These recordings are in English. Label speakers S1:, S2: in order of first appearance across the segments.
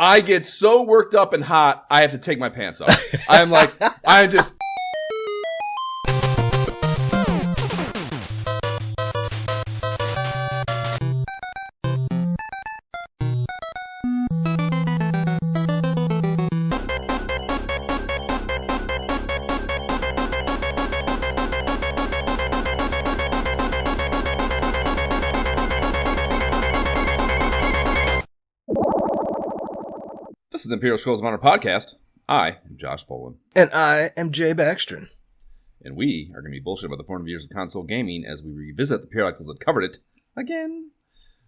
S1: I get so worked up and hot, I have to take my pants off. I'm like, I just... This is the Imperial Scrolls of Honor podcast. I am Josh Folan.
S2: And I am Jay Baxtron.
S1: And we are going to be bullshit about the formative years of console gaming as we revisit the periodicals that covered it again.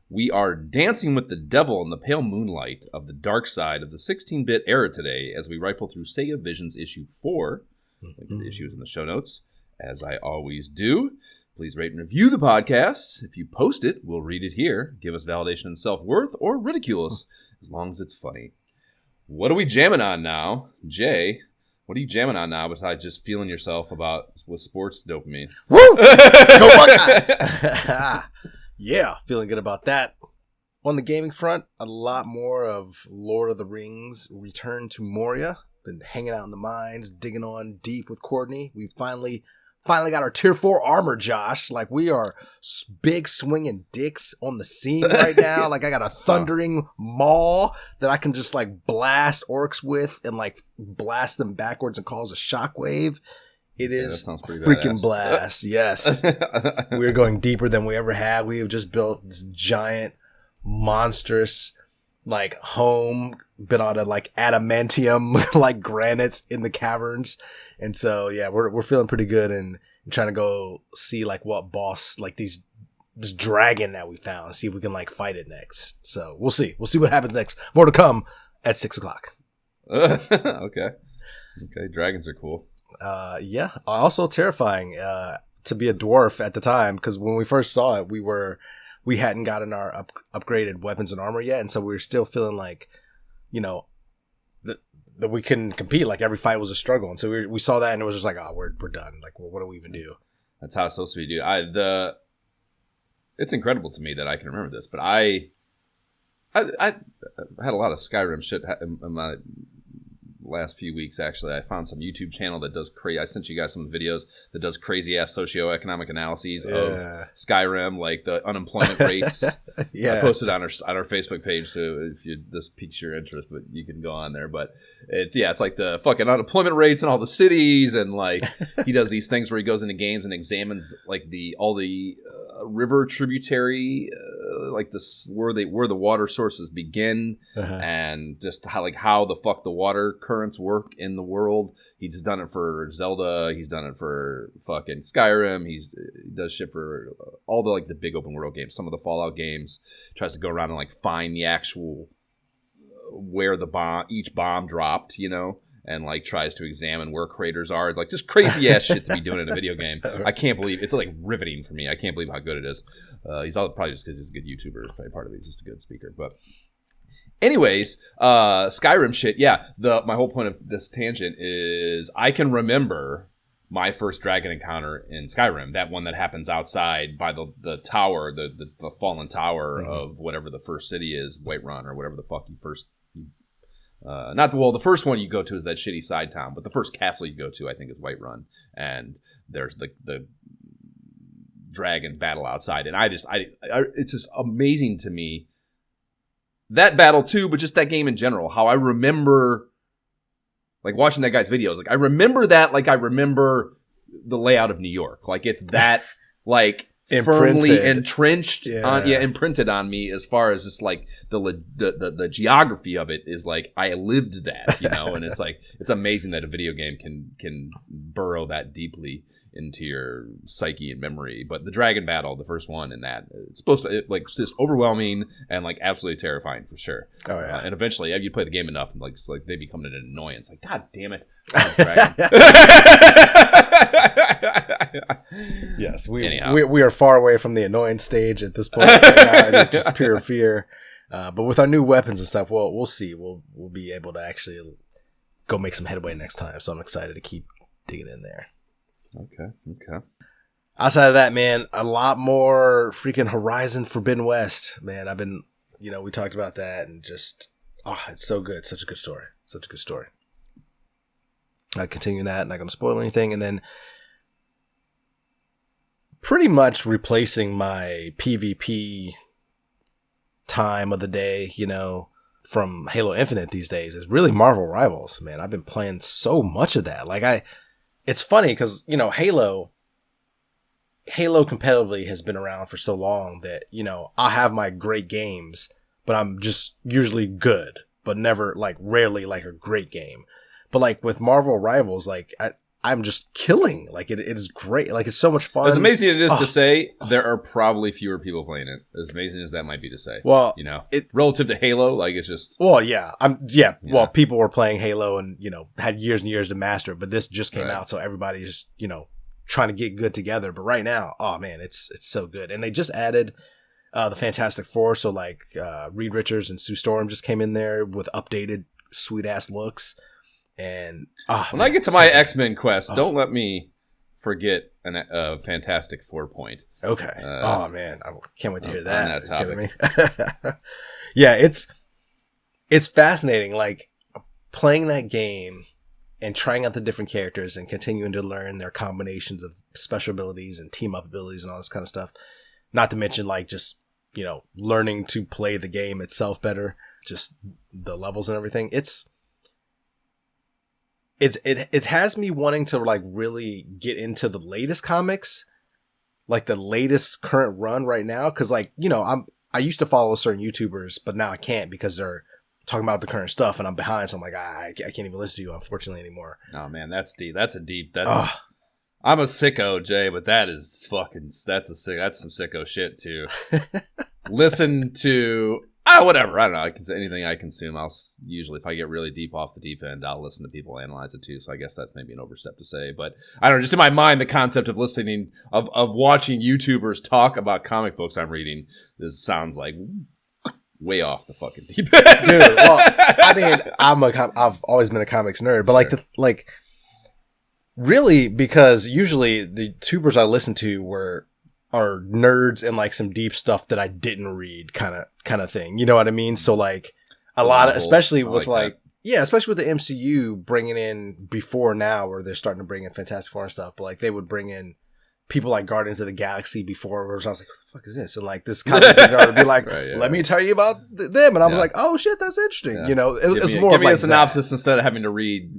S1: We are dancing with the devil in the pale moonlight of the dark side of the 16-bit era today as we rifle through Sega Visions issue 4. Link to the issues in the show notes, as I always do. Please rate and review the podcast. If you post it, we'll read it here. Give us validation and self-worth, or ridicule us, as long as it's funny. What are we jamming on now? Jay, what are you jamming on now besides just feeling yourself with sports dopamine?
S2: Woo! Go Buckeyes! Yeah, feeling good about that. On the gaming front, a lot more of Lord of the Rings Return to Moria. Been hanging out in the mines, digging on deep with Courtney. We finally got our tier 4 armor, Josh. Like, we are big swinging dicks on the scene right now. Like, I got a thundering maul that I can just, like, blast orcs with and, like, blast them backwards and cause a shockwave. It is freaking badass. Blast. Yes. We're going deeper than we ever have. We have just built this giant, monstrous, like, home built out of, like, adamantium, like, granites in the caverns. And so, yeah, we're feeling pretty good and trying to go see, like, what boss, like, this dragon that we found, see if we can, like, fight it next. So we'll see. We'll see what happens next. More to come at 6 o'clock.
S1: Okay. Dragons are cool.
S2: Yeah. Also terrifying to be a dwarf at the time, because when we first saw it, we hadn't gotten our upgraded weapons and armor yet. And so we were still feeling like, you know, that we couldn't compete. Like, every fight was a struggle, and so we saw that, and it was just like, oh, we're done. Like, well, what do we even do?
S1: That's how it's supposed to be, dude. It's incredible to me that I can remember this, but I had a lot of Skyrim shit in my last few weeks. Actually, I found some YouTube channel that does crazy. I sent you guys some videos that does crazy ass socioeconomic analyses of Skyrim, like the unemployment rates. Yeah, I posted on our Facebook page, so if this piques your interest, but you can go on there. But it's like the fucking unemployment rates in all the cities, and like he does these things where he goes into games and examines like all the river tributary, like where the water sources begin, and just how the fuck the water currents work in the world. He's done it for Zelda. He's done it for fucking Skyrim. He does shit for all the like the big open world games. Some of the Fallout games. Tries to go around and like find the actual where each bomb dropped, you know, and like tries to examine where craters are. Like just crazy ass shit to be doing in a video game. I can't believe it's like riveting for me. I can't believe how good it is. He's probably just because he's a good YouTuber. It's probably part of it. He's just a good speaker, but. Anyways, Skyrim shit. Yeah, my whole point of this tangent is I can remember my first dragon encounter in Skyrim. That one that happens outside by the tower, the fallen tower of whatever the first city is, Whiterun or whatever the fuck you first. The first one you go to is that shitty side town, but the first castle you go to I think is Whiterun, and there's the dragon battle outside, and it's just amazing to me. That battle too, but just that game in general. How I remember, like watching that guy's videos. Like I remember that, like I remember the layout of New York. Like it's that, like firmly entrenched, imprinted on me. As far as just like the geography of it is like I lived that, you know. And it's like it's amazing that a video game can burrow that deeply into your psyche and memory. But the dragon battle, the first one in that, it's supposed to it's just overwhelming and like absolutely terrifying for sure. Oh yeah. And eventually you play the game enough and like it's like they become an annoyance. Like, god damn it.
S2: Yes, we are far away from the annoyance stage at this point. Right now. It is just pure fear. But with our new weapons and stuff, we'll see. We'll be able to actually go make some headway next time. So I'm excited to keep digging in there.
S1: Okay.
S2: Outside of that, man, a lot more freaking Horizon Forbidden West, man. I've been, we talked about that and just Oh, it's so good. Such a good story. Such a good story. Continuing that, not going to spoil anything. And then pretty much replacing my PvP time of the day, from Halo Infinite these days is really Marvel Rivals, man. I've been playing so much of that. It's funny because, Halo competitively has been around for so long that, I'll have my great games, but I'm just usually good, but never rarely a great game. But with Marvel Rivals, I'm just killing. It is great. It's so much fun.
S1: As amazing as it is to say, there are probably fewer people playing it. As amazing as that might be to say.
S2: Well,
S1: relative to Halo, it's just.
S2: Well, yeah, Well, people were playing Halo and had years and years to master, but this just came out, so everybody's just trying to get good together. But right now, oh man, it's so good, and they just added the Fantastic Four. So Reed Richards and Sue Storm just came in there with updated sweet ass looks. And
S1: when I get to my X-Men quest, don't let me forget a Fantastic Four point.
S2: Okay. Oh man, I can't wait to hear that.
S1: On that topic.
S2: Yeah, it's fascinating. Playing that game and trying out the different characters and continuing to learn their combinations of special abilities and team up abilities and all this kind of stuff. Not to mention just learning to play the game itself better, just the levels and everything. It has me wanting to really get into the latest comics, the latest current run right now. Cause I used to follow certain YouTubers, but now I can't because they're talking about the current stuff and I'm behind. So I'm I can't even listen to you, unfortunately, anymore.
S1: Oh man, that's deep. I'm a sicko, Jay, but that's some sicko shit too. Listen to whatever. I don't know. Anything I consume, I'll usually, if I get really deep off the deep end, I'll listen to people analyze it too. So I guess that's maybe an overstep to say, but I don't know. Just in my mind, the concept of listening, of watching YouTubers talk about comic books I'm reading, this sounds like way off the fucking deep end.
S2: Dude, well, I mean, I've always been a comics nerd, but really, because usually the tubers I listen to are nerds and some deep stuff that I didn't read kind of thing. You know what I mean? So a lot of, especially with especially with the MCU bringing in before now, where they're starting to bring in Fantastic Four and stuff, but they would bring in people like Guardians of the Galaxy before, where I was like, what the fuck is this? And this comic would be let me tell you about them. And I was like, oh shit, that's interesting.
S1: Yeah.
S2: It was more
S1: give me
S2: of
S1: a synopsis instead of having to read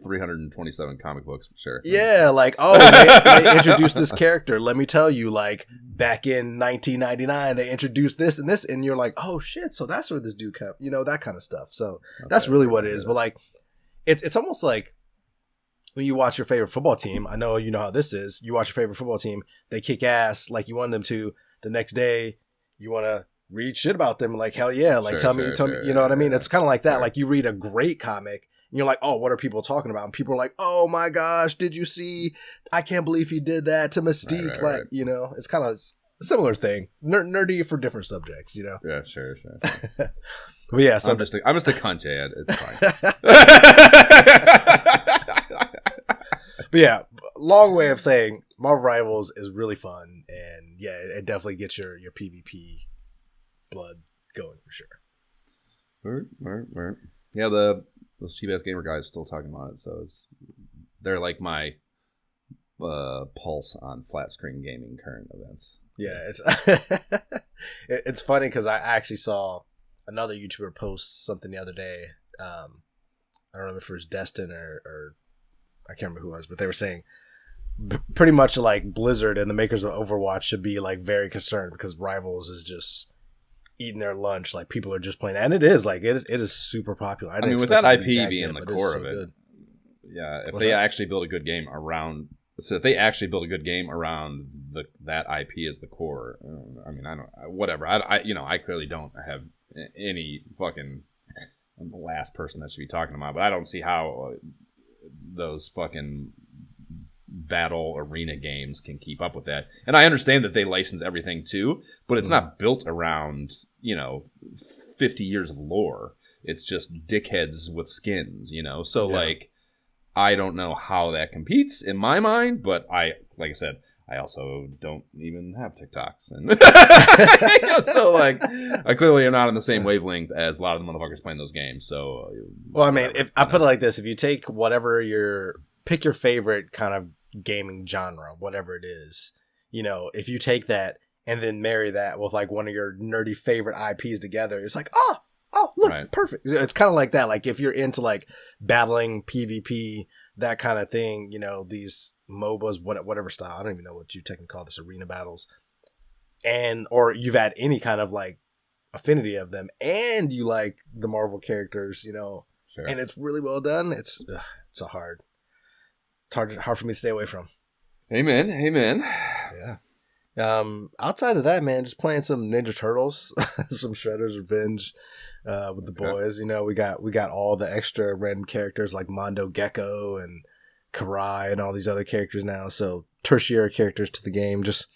S1: 327 comic books. Sure.
S2: Yeah. they introduced this character. Let me tell you, back in 1999, they introduced this and this, and you're like, oh shit. So that's where this dude comes, that kind of stuff. So that's really what it is. But it's almost like when you watch your favorite football team, I know you know how this is. You watch your favorite football team, they kick ass like you want them to. The next day, you want to read shit about them. Hell yeah. Tell me, you know what I mean? It's kind of like that. You read a great comic and you're like, oh, what are people talking about? And people are like, oh my gosh, did you see? I can't believe he did that to Mystique. Right. It's kind of a similar thing. Nerdy for different subjects,
S1: Yeah, sure.
S2: But yeah, so
S1: I'm just a cunt, Jay. It's fine.
S2: But yeah, long way of saying Marvel Rivals is really fun, and yeah, it definitely gets your PvP blood going for sure.
S1: Right. Yeah, those cheap ass gamer guys still talking about it, so they're like my pulse on flat screen gaming current events.
S2: Yeah, it's funny because I actually saw another YouTuber post something the other day. I don't remember if it was Destin or I can't remember who it was, but they were saying pretty much Blizzard and the makers of Overwatch should be very concerned because Rivals is just eating their lunch. People are just playing, and it is it is super popular.
S1: I mean, with that IP being the core of it, good. Yeah. If they actually build a good game around, that IP as the core, I mean, I don't, whatever. I clearly don't have any fucking. I'm the last person that should be talking about, but I don't see how those fucking battle arena games can keep up with that. And I understand that they license everything too, but it's not built around 50 years of lore. It's just dickheads with skins, so I don't know how that competes in my mind, but like I said, I also don't even have TikToks. And so, like, I clearly am not on the same wavelength as a lot of the motherfuckers playing those games. So,
S2: well, I mean, if I put it like this, if you take pick your favorite kind of gaming genre, whatever it is, you know, if you take that and then marry that with like one of your nerdy favorite IPs together, it's like, oh, look, right. Perfect. It's kind of like that. Like if you're into like battling PvP, that kind of thing, you know, these MOBAs, whatever style, I don't even know what you technically call this, arena battles, or you've had any kind of like affinity of them, and you like the Marvel characters, you know, sure. And it's really well done. It's hard for me to stay away from.
S1: Amen.
S2: Yeah. Outside of that, man, just playing some Ninja Turtles, some Shredder's Revenge, with the boys. You know, we got all the extra random characters like Mondo Gecko and Karai and all these other characters now. So tertiary characters to the game. Just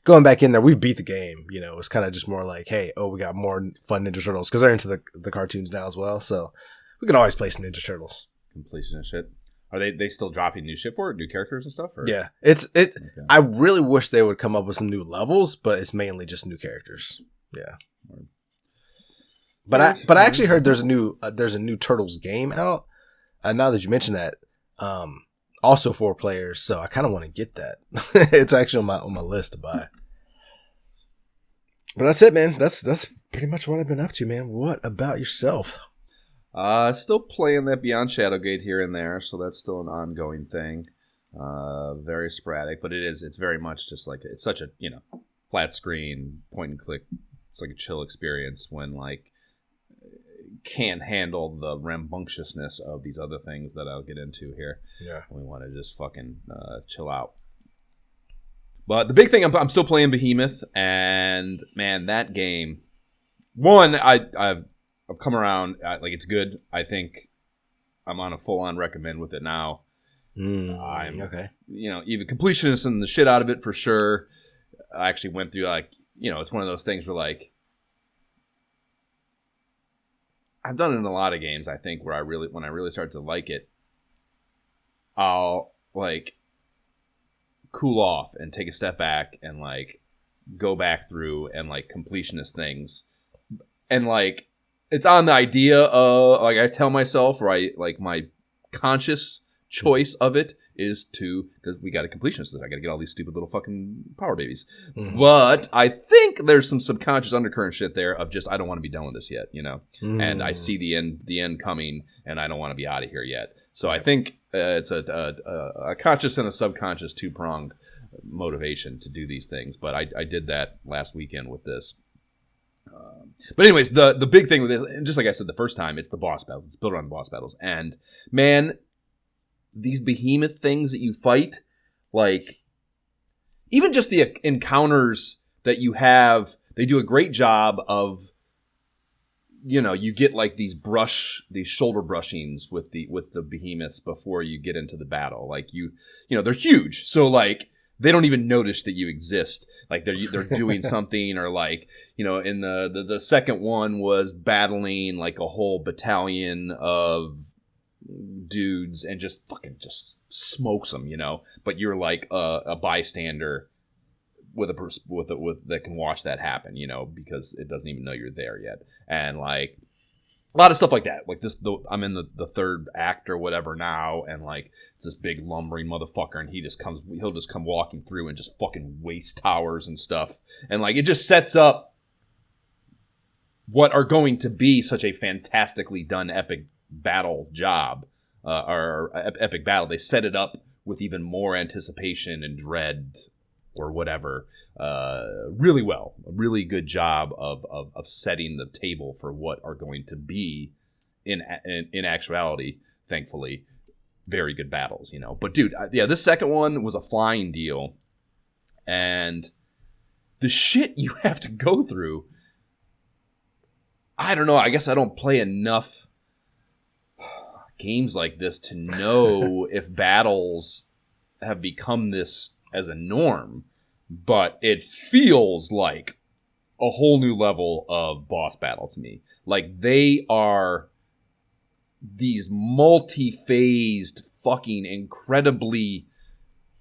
S2: going back in there, we've beat the game. You know, it's kind of just more like, hey, we got more fun Ninja Turtles because they're into the cartoons now as well. So we can always play some Ninja Turtles.
S1: Completion and shit. Are they still dropping new shit for it, new characters and stuff? Or?
S2: Yeah, Okay. I really wish they would come up with some new levels, but it's mainly just new characters. Yeah. But I actually heard there's a new Turtles game out. Now that you mention that, also 4 players, so I kind of want to get that. It's actually on my list to buy. But that's it, man. That's pretty much what I've been up to, man. What about yourself?
S1: Still playing that Beyond Shadowgate here and there, so that's still an ongoing thing. Very sporadic, but it's very much just like, it's such a, you know, flat screen, point and click. It's like a chill experience when, like, can't handle the rambunctiousness of these other things that I'll get into here.
S2: Yeah. We
S1: want to just fucking chill out. But the big thing, I'm still playing Behemoth, and man, that game, one, I've come around, like, it's good. I think I'm on a full-on recommend with it now. I'm okay. You know, even completionist and the shit out of it for sure. I actually went through, like, you know, it's one of those things where, like, I've done it in a lot of games, I think, when I really start to like it, I'll, like, cool off and take a step back and, like, go back through and, like, completionist things. And, like, it's on the idea of, like, I tell myself, right, like, my conscious choice of it is because we got a completionist. I got to get all these stupid little fucking power babies. Mm-hmm. But I think there's some subconscious undercurrent shit there of just, I don't want to be done with this yet, you know? Mm. And I see the end coming, and I don't want to be out of here yet. So I think it's a conscious and a subconscious two-pronged motivation to do these things. But I did that last weekend with this. But anyways, the big thing with this, and just like I said the first time, it's the boss battles. It's built around the boss battles. And, man, these behemoth things that you fight, like, even just the encounters that you have, they do a great job of, you know, you get like these shoulder brushings with the behemoths before you get into the battle. Like, you know, they're huge. So, like, they don't even notice that you exist. Like, they're doing something, or, like, you know, in the second one was battling like a whole battalion of dudes and just smokes them, you know. But you're like a bystander with that can watch that happen, you know, because it doesn't even know you're there yet. And, like, a lot of stuff like that. Like I'm in the third act or whatever now, and, like, it's this big lumbering motherfucker, and he'll just come walking through and just fucking waste towers and stuff. And, like, it just sets up what are going to be such a fantastically done epic battle job, or epic battle. They set it up with even more anticipation and dread or whatever, really well. A really good job of setting the table for what are going to be in actuality, thankfully, very good battles, you know. But dude, this second one was a flying deal, and the shit you have to go through, I don't know, I guess I don't play enough games like this to know if battles have become this as a norm, but it feels like a whole new level of boss battle to me. Like, they are these multi-phased fucking incredibly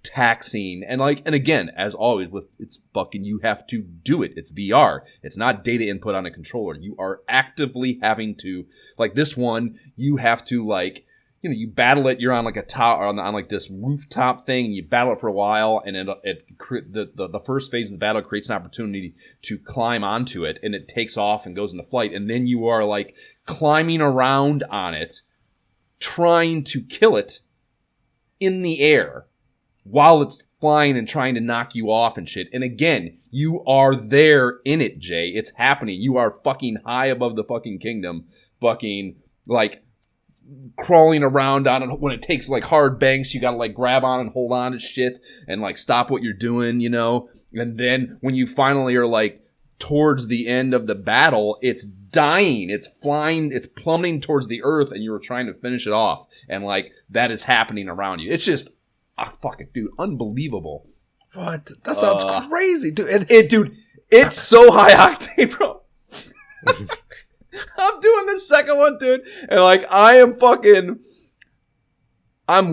S1: taxing. And again, as always, it's fucking, you have to do it. It's VR. It's not data input on a controller. You are actively having to, like this one, you have to you battle it. You're on like a top, on like this rooftop thing, and you battle it for a while, and the first phase of the battle creates an opportunity to climb onto it, and it takes off and goes into flight, and then you are like climbing around on it, trying to kill it in the air while it's flying and trying to knock you off and shit. And again, you are there in it, Jay. It's happening. You are fucking high above the fucking kingdom, fucking like crawling around on it. When it takes like hard banks, you gotta like grab on and hold on to shit and like stop what you're doing, you know? And then when you finally are like towards the end of the battle, it's dying, it's flying, it's plummeting towards the earth, and you were trying to finish it off, and like that is happening around you. It's just fucking dude, unbelievable.
S2: What? That sounds crazy, dude.
S1: Dude, it's so high octane, bro. I'm doing this second one, dude, and like I'm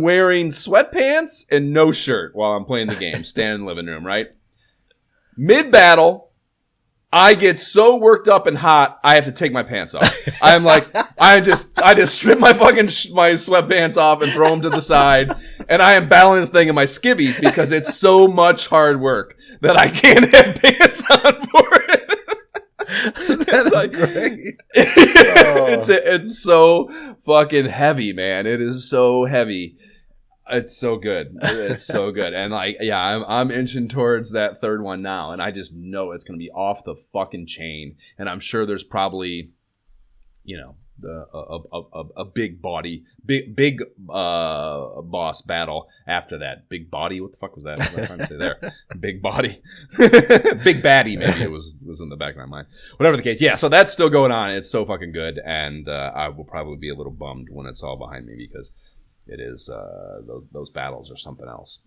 S1: wearing sweatpants and no shirt while I'm playing the game, standing in the living room, right? Mid-battle, I get so worked up and hot, I have to take my pants off. I'm like, I just strip my fucking my sweatpants off and throw them to the side, and I am battling this thing in my skivvies because it's so much hard work that I can't have pants on for it.
S2: That's like, great.
S1: It's so fucking heavy, man. It is so heavy. It's so good. It's so good. And like, yeah, I'm inching towards that third one now, and I just know it's going to be off the fucking chain. And I'm sure there's probably, you know, a big boss battle after that. Big body. What the fuck was that? What was I trying to say there? Big body. Big baddie, maybe it was in the back of my mind. Whatever the case. Yeah, so that's still going on. It's so fucking good. And I will probably be a little bummed when it's all behind me, because it is those battles are something else.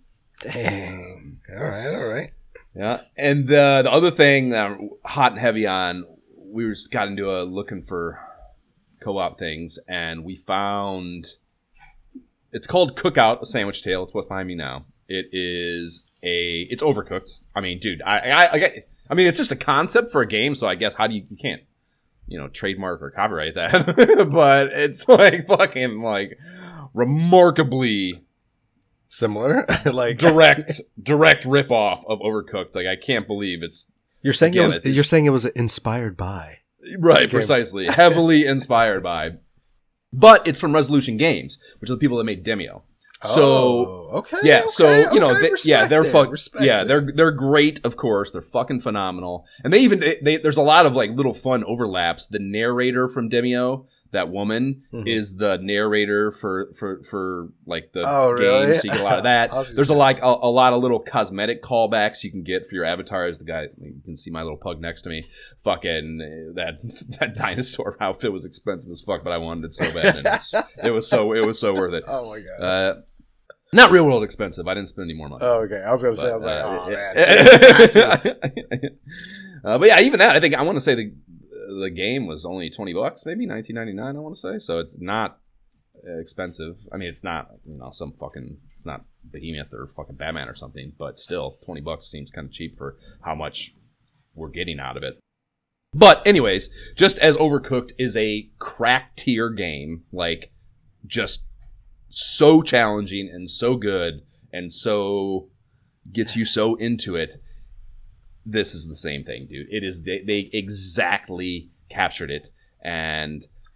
S2: Dang. All right.
S1: Yeah. And the other thing that I'm hot and heavy on, we just got into looking for co-op things, and we found, it's called Cookout, a sandwich tale. It's what's behind me now. It's Overcooked. I mean, dude, I mean, it's just a concept for a game, so I guess you can't, you know, trademark or copyright that. But it's like fucking like remarkably
S2: similar, like
S1: direct ripoff of Overcooked. Like, I can't believe it's.
S2: You're saying it was inspired by.
S1: Right, precisely. Heavily inspired by. But it's from Resolution Games, which are the people that made Demio. So,
S2: okay.
S1: Yeah, okay, so, you know,
S2: they're
S1: they're great, of course. They're fucking phenomenal. And there's a lot of like little fun overlaps. The narrator from Demio, that woman, is the narrator for like the game.
S2: Really?
S1: So you get a lot of that. There's a lot of little cosmetic callbacks you can get for your avatar. As the guy, you can see my little pug next to me. Fucking that dinosaur outfit was expensive as fuck, but I wanted it so bad, and it was so worth it.
S2: Oh my god.
S1: Not real world expensive. I didn't spend any more money.
S2: Oh, okay. I was gonna say, oh
S1: man. But yeah, even that, I think I want to say the game was only $20, maybe $19.99. I want to say, so it's not expensive. I mean, it's not, you know, it's not Behemoth or fucking Batman or something, but still, $20 seems kind of cheap for how much we're getting out of it. But anyways, just as Overcooked is a crack tier game, like just so challenging and so good and so gets you so into it. This is the same thing, dude. It is they exactly captured it.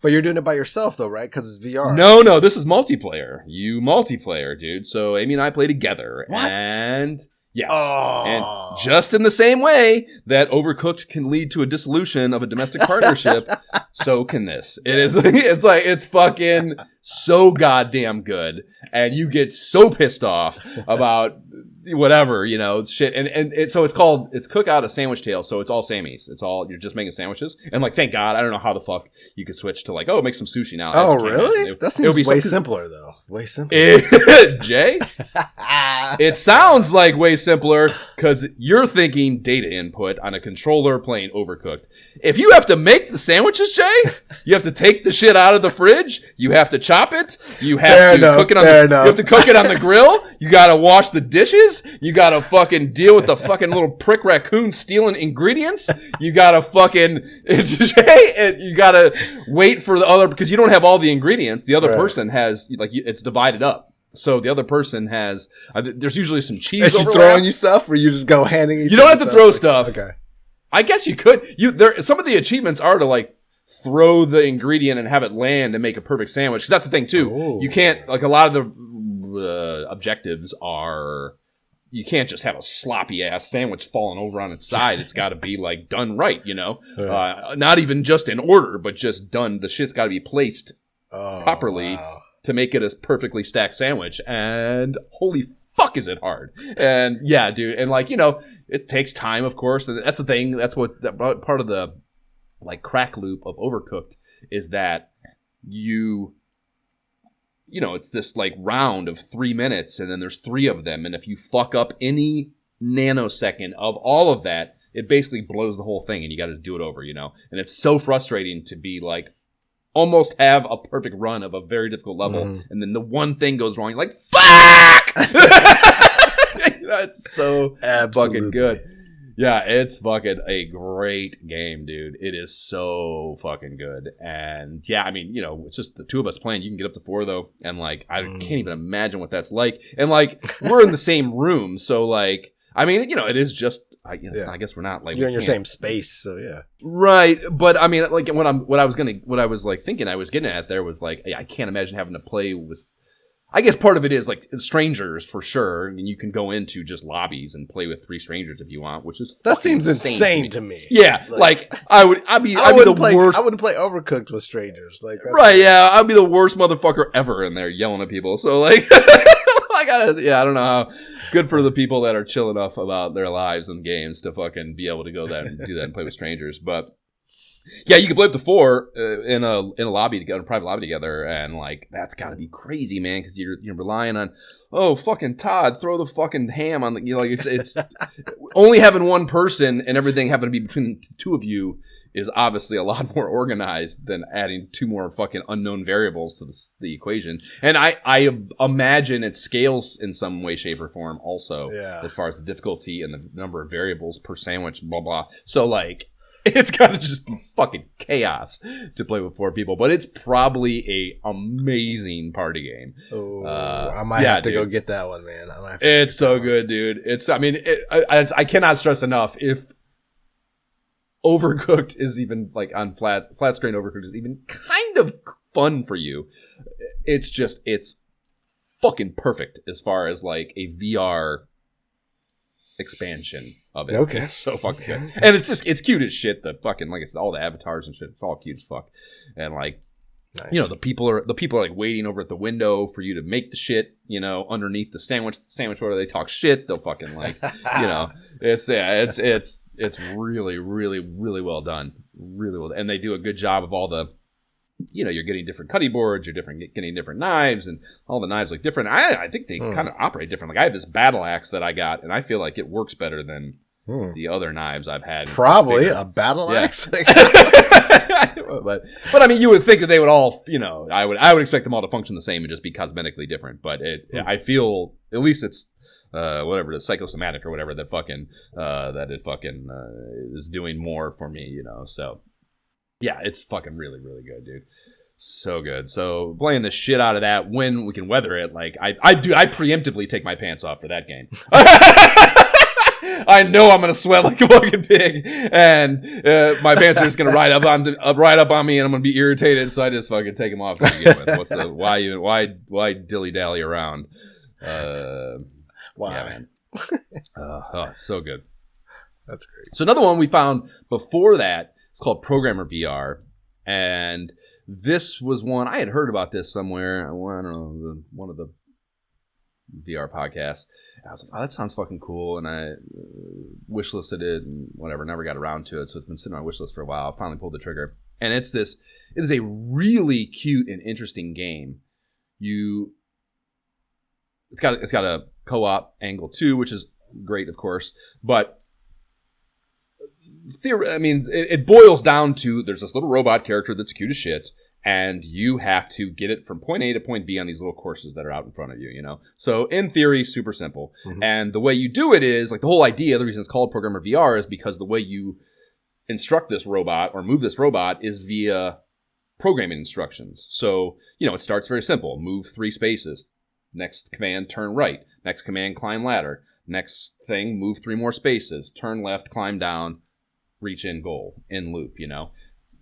S2: But you're doing it by yourself though, right? Because it's VR.
S1: No, this is multiplayer. You multiplayer, dude. So Amy and I play together.
S2: What?
S1: And yes. Oh. And just in the same way that Overcooked can lead to a dissolution of a domestic partnership, so can this. It's fucking so goddamn good. And you get so pissed off about whatever, you know, shit. And so it's Cookout, a sandwich tale. So it's all Sammys. You're just making sandwiches. And like, thank God, I don't know how the fuck you could switch to like, make some sushi now.
S2: Oh, really? That seems way simpler though. Way simpler.
S1: Jay? It sounds like way simpler because you're thinking data input on a controller playing Overcooked. If you have to make the sandwiches, Jay, you have to take the shit out of the fridge. You have to chop it. You have to cook it on you have to cook it on the grill. You got to wash the dishes. You got to fucking deal with the fucking little prick raccoon stealing ingredients. You got to fucking Jay, you got to wait for the other because you don't have all the ingredients. The other person has it's divided up. So the other person has, there's usually some cheese.
S2: Is she throwing you stuff, or you just go handing each?
S1: You don't have to throw stuff.
S2: Okay.
S1: I guess you could. Some of the achievements are to like throw the ingredient and have it land and make a perfect sandwich. Because that's the thing too. Ooh. You can't like a lot of the objectives are. You can't just have a sloppy ass sandwich falling over on its side. It's got to be like done right, you know. Not even just in order, but just done. The shit's got to be placed properly. Wow. To make it a perfectly stacked sandwich, and holy fuck is it hard. And yeah, dude, and like, you know, it takes time, of course, and that's the thing, that's what part of the like crack loop of Overcooked is that you know, it's this like round of 3 minutes, and then there's 3 of them, and if you fuck up any nanosecond of all of that, it basically blows the whole thing, and you got to do it over, you know. And it's so frustrating to be like almost have a perfect run of a very difficult level, and then the one thing goes wrong. You're like, fuck! It's so fucking good. Yeah, it's fucking a great game, dude. It is so fucking good. And yeah, I mean, you know, it's just the 2 of us playing. You can get up to 4 though, and like I can't even imagine what that's like. And like we're in the same room, so like I mean, you know, it is just. I guess we're not like
S2: you're in your same space, so yeah.
S1: Right, but I mean, like what I was like thinking I was getting at there was like I can't imagine having to play with. I guess part of it is like strangers for sure, and you can go into just lobbies and play with 3 strangers if you want, which is
S2: that seems insane to me.
S1: Yeah, like I'd be the worst.
S2: I wouldn't play Overcooked with strangers, like
S1: right. Yeah, I'd be the worst motherfucker ever in there yelling at people. So like. I don't know how good for the people that are chill enough about their lives and games to fucking be able to go there and do that and play with strangers. But yeah, you can play up to 4 in a lobby together, a private lobby together, and like that's got to be crazy, man, because you're relying on fucking Todd, throw the fucking ham on the like it's only having one person and everything having to be between the 2 of you. Is obviously a lot more organized than adding 2 more fucking unknown variables to the equation. And I imagine it scales in some way, shape, or form also as far as the difficulty and the number of variables per sandwich, blah, blah. So, like, it's got to just be fucking chaos to play with 4 people. But it's probably a amazing party game.
S2: Oh, I might have to go get that one, man.
S1: It's so good, dude. I cannot stress enough if Overcooked is even like on flat screen. Overcooked is even kind of fun for you. It's fucking perfect as far as like a VR expansion of it.
S2: Okay,
S1: it's so fucking good, and it's cute as shit. The fucking like it's all the avatars and shit. It's all cute as fuck, and like. Nice. You know, the people are like waiting over at the window for you to make the shit, you know, underneath the sandwich order. They talk shit. They'll fucking like, you know, it's really, really, really well done. Really well done. And they do a good job of all the, you know, you're getting different cutting boards, getting different knives, and all the knives look different. I think they kind of operate different. Like I have this battle axe that I got, and I feel like it works better than the other knives I've had.
S2: Probably a battle axe.
S1: but I mean, you would think that they would all, you know, I would expect them all to function the same and just be cosmetically different. But I feel at least it's whatever the psychosomatic or whatever that it is doing more for me, you know. So yeah, it's fucking really, really good, dude. So good. So playing the shit out of that when we can weather it, like I preemptively take my pants off for that game. I know I'm gonna sweat like a fucking pig, and my pants are just gonna ride up on me, and I'm gonna be irritated. So I just fucking take them off to begin with. Why dilly dally around?
S2: Why?
S1: Yeah, man. It's so good.
S2: That's great.
S1: So another one we found before that is called Programmer VR, and this was one I had heard about this somewhere. I don't know, one of the VR podcasts. I was like, oh, that sounds fucking cool, and I wishlisted it and whatever. Never got around to it, so it's been sitting on my wishlist for a while. I finally pulled the trigger, and it is a really cute and interesting game. You it's got a co-op angle too, which is great, of course. But it boils down to there's this little robot character that's cute as shit, and you have to get it from point A to point B on these little courses that are out in front of you, you know? So in theory, super simple. Mm-hmm. And the way you do it is, like the whole idea, the reason it's called Programmer VR is because the way you instruct this robot or move this robot is via programming instructions. So, you know, it starts very simple. Move 3 spaces. Next command, turn right. Next command, climb ladder. Next thing, move 3 more spaces. Turn left, climb down, reach in goal, in loop, you know?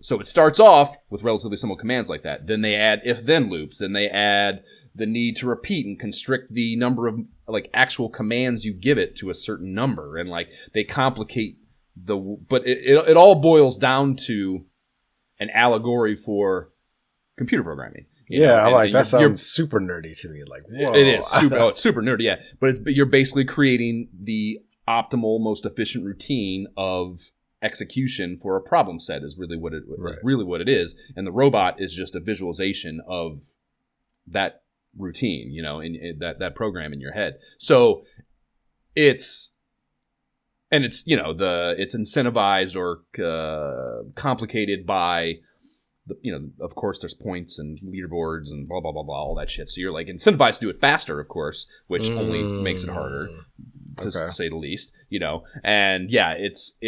S1: So it starts off with relatively simple commands like that. Then they add if-then loops. Then they add the need to repeat and constrict the number of like actual commands you give it to a certain number. And like they complicate but it all boils down to an allegory for computer programming.
S2: Yeah, I'm like, that sounds super nerdy to me. Like, whoa.
S1: It is. It's super nerdy, yeah. But you're basically creating the optimal, most efficient routine of execution for a problem set is really what it is. And the robot is just a visualization of that routine, you know, in that program in your head. So it's you know, it's incentivized or complicated by you know, of course there's points and leaderboards and blah blah blah blah, all that shit. So you're like incentivized to do it faster, of course, which only makes it harder to say the least, you know. And yeah, it's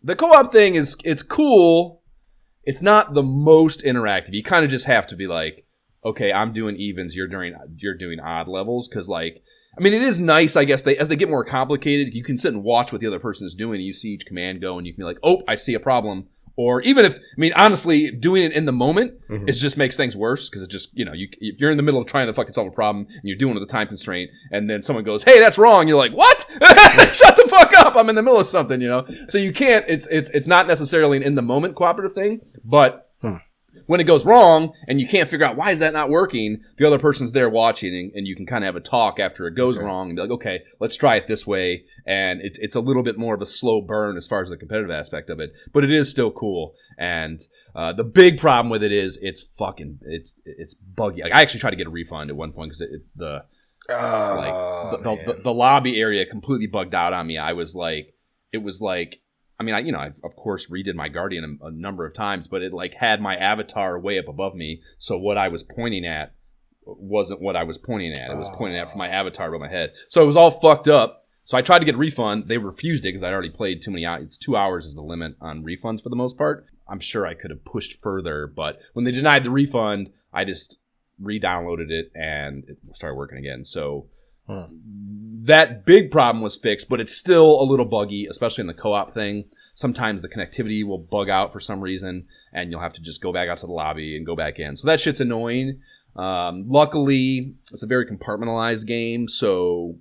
S1: the co-op thing it's cool. It's not the most interactive. You kind of just have to be like, okay, I'm doing evens, you're doing odd levels, because like, I mean, it is nice, I guess, as they get more complicated, you can sit and watch what the other person is doing, and you see each command go, and you can be like, oh, I see a problem. Or even if, I mean, honestly, doing it in the moment, it just makes things worse, because it just, you know, if you're in the middle of trying to fucking solve a problem, and you're doing it with a time constraint, and then someone goes, hey, that's wrong, you're like, what? Shut the fuck up, I'm in the middle of something, you know? So you can't, it's not necessarily an in-the-moment cooperative thing, but when it goes wrong and you can't figure out why is that not working, the other person's there watching, and you can kind of have a talk after it goes wrong and be like, okay, let's try it this way. And it's a little bit more of a slow burn as far as the competitive aspect of it, but it is still cool. And the big problem with it is it's buggy. Like, I actually tried to get a refund at one point because the lobby area completely bugged out on me. It was like, I mean, I of course redid my Guardian a number of times, but it like had my avatar way up above me, so what I was pointing at wasn't what I was pointing at. It was pointing at from my avatar above my head. So it was all fucked up. So I tried to get a refund. They refused it because I'd already played too many hours. It's 2 hours is the limit on refunds for the most part. I'm sure I could have pushed further, but when they denied the refund, I just re-downloaded it and it started working again. So that big problem was fixed, but it's still a little buggy, especially in the co-op thing. Sometimes the connectivity will bug out for some reason, and you'll have to just go back out to the lobby and go back in. So that shit's annoying. Luckily, it's a very compartmentalized game, so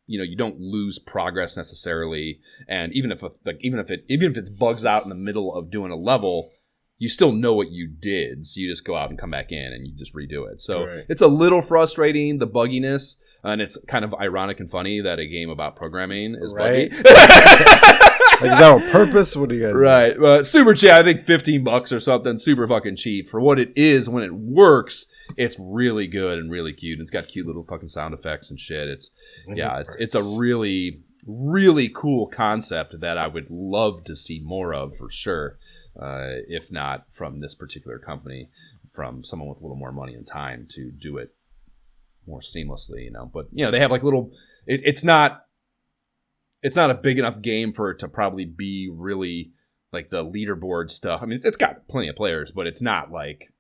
S1: you know you don't lose progress necessarily. And even if it bugs out in the middle of doing a level, you still know what you did, so you just go out and come back in and you just redo it. So It's a little frustrating, the bugginess, and it's kind of ironic and funny that a game about programming is buggy.
S2: Like, is that on purpose? What do you guys
S1: Right. Well, super cheap. I think $15 or something. Super fucking cheap. For what it is, when it works, it's really good and really cute. And it's got cute little fucking sound effects and shit. It's a really, really cool concept that I would love to see more of for sure. If not from this particular company, from someone with a little more money and time to do it more seamlessly, you know. But you know, they have like little. It's not a big enough game for it to probably be really like the leaderboard stuff. I mean, it's got plenty of players, but it's not like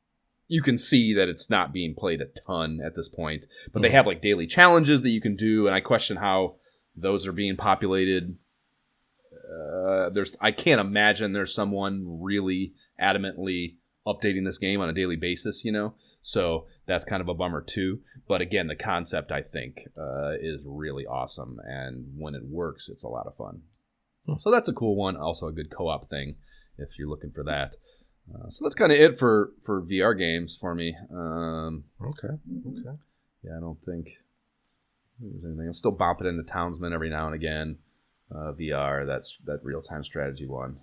S1: you can see that it's not being played a ton at this point. But they have like daily challenges that you can do, and I question how those are being populated. I can't imagine there's someone really adamantly updating this game on a daily basis, you know? So that's kind of a bummer too. But again, the concept, I think, is really awesome. And when it works, it's a lot of fun. So that's a cool one. Also a good co-op thing if you're looking for that. So that's kind of it for VR games for me.
S2: Okay.
S1: Yeah, I don't think there's anything. I'm still bopping into Townsman every now and again. VR, that real-time strategy one.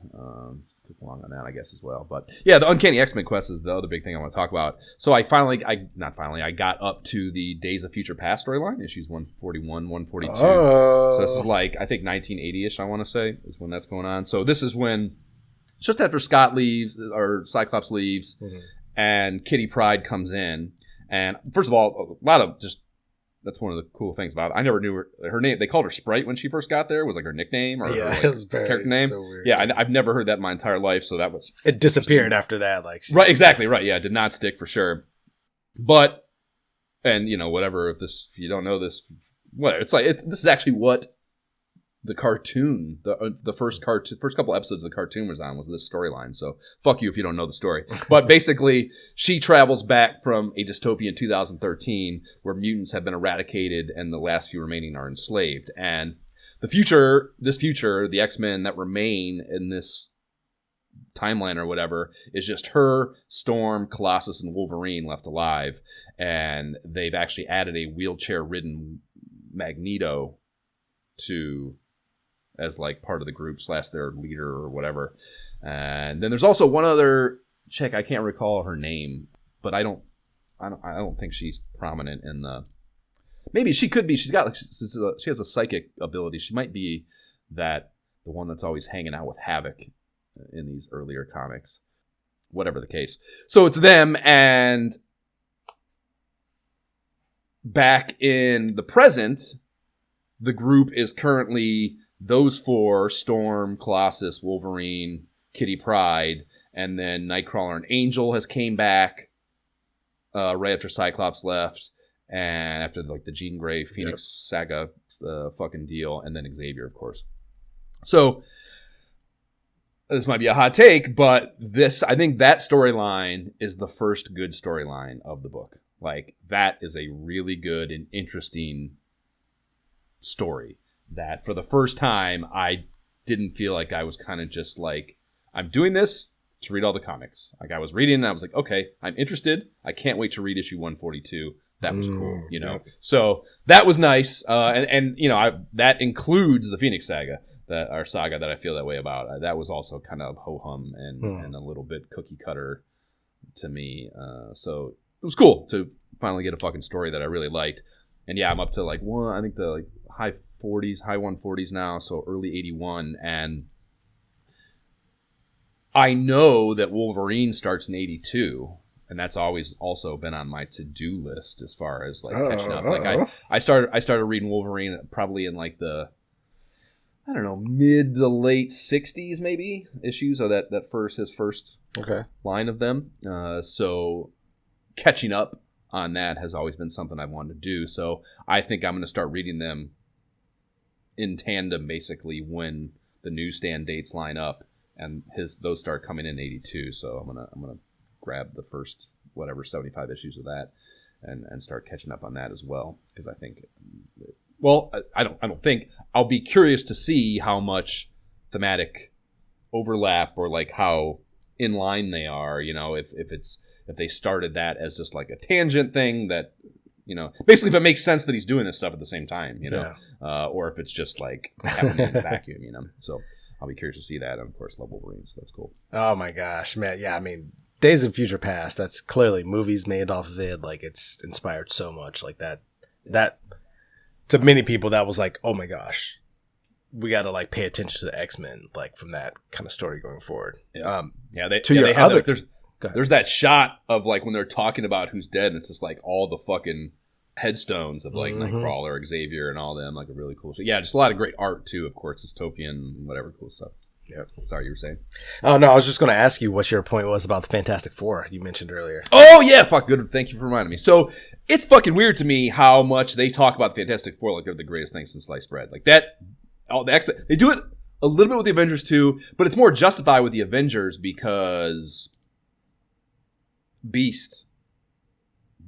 S1: took along on that, I guess, as well. But yeah, the Uncanny X-Men quest is the other big thing I want to talk about. So I got up to the Days of Future Past storyline, issues 141, 142. So this is like, I think 1980-ish, I want to say, is when that's going on. So this is when, just after Scott leaves, or Cyclops leaves, and Kitty Pryde comes in. And first of all, a lot of just, that's one of the cool things about it. I never knew her name. They called her Sprite when she first got there. Was like her nickname or her, like,
S2: it was very,
S1: character name.
S2: So weird.
S1: Yeah, I've never heard that in my entire life. So that was
S2: it disappeared after that. Like
S1: right, exactly right. Yeah, it did not stick for sure. But and whatever. If you don't know this, what it's like. This is actually what the cartoon, the first couple episodes of the cartoon was this storyline. So fuck you if you don't know the story. But basically, she travels back from a dystopia in 2013 where mutants have been eradicated and the last few remaining are enslaved. And the future, the X-Men that remain in this timeline or whatever is just her, Storm, Colossus, and Wolverine left alive. And they've actually added a wheelchair-ridden Magneto as like part of the group / their leader or whatever. And then there's also one other chick, I can't recall her name, but I don't think she's prominent in the. Maybe she could be. She has a psychic ability. She might be the one that's always hanging out with Havoc in these earlier comics. Whatever the case. So it's them, and back in the present, the group is currently those four: Storm, Colossus, Wolverine, Kitty Pryde, and then Nightcrawler and Angel has came back right after Cyclops left, and after like the Jean Grey Phoenix saga fucking deal, and then Xavier, of course. So this might be a hot take, but I think that storyline is the first good storyline of the book. Like, that is a really good and interesting story. That for the first time, I didn't feel like I was kind of just like, I'm doing this to read all the comics. Like, I was reading and I was like, okay, I'm interested. I can't wait to read issue 142. That was cool,
S2: Yeah.
S1: So that was nice. And that includes the Phoenix saga, our saga that I feel that way about. That was also kind of ho-hum and a little bit cookie cutter to me. So it was cool to finally get a fucking story that I really liked. And yeah, I'm up to like I think the like high 40s, high 140s now, so early 81. And I know that Wolverine starts in 82, and that's always also been on my to-do list as far as like catching up. Like I started reading Wolverine probably in like the, I don't know, mid to late 60s maybe issues of his first line of them. So catching up on that has always been something I've wanted to do. So I think I'm going to start reading them in tandem, basically, when the newsstand dates line up, and those start coming in 82. So I'm gonna grab the first 75 issues of that, and start catching up on that as well, because I think, well, I don't think, I'll be curious to see how much thematic overlap or like how in line they are. If they started that as just like a tangent thing that, basically if it makes sense that he's doing this stuff at the same time, or if it's just like happening in a vacuum, So I'll be curious to see that. And of course, love Wolverine, so that's cool.
S2: Oh my gosh, man. Yeah, I mean, Days of Future Past, that's clearly movies made off of it. Like, it's inspired so much. Like that to many people, that was like, oh my gosh, we got to like pay attention to the X-Men, like from that kind of story going forward.
S1: There's that shot of like when they're talking about who's dead, and it's just like all the fucking headstones of like Nightcrawler, Xavier, and all them. Like a really cool shit. Yeah, just a lot of great art too, of course, dystopian, whatever cool stuff. Yeah. Sorry, you were saying?
S2: Oh no, I was just going to ask you what your point was about the Fantastic Four you mentioned earlier.
S1: Oh yeah, fuck, good. Thank you for reminding me. So it's fucking weird to me how much they talk about the Fantastic Four like they're the greatest thing since sliced bread. Like that, they do it a little bit with the Avengers too, but it's more justified with the Avengers because Beast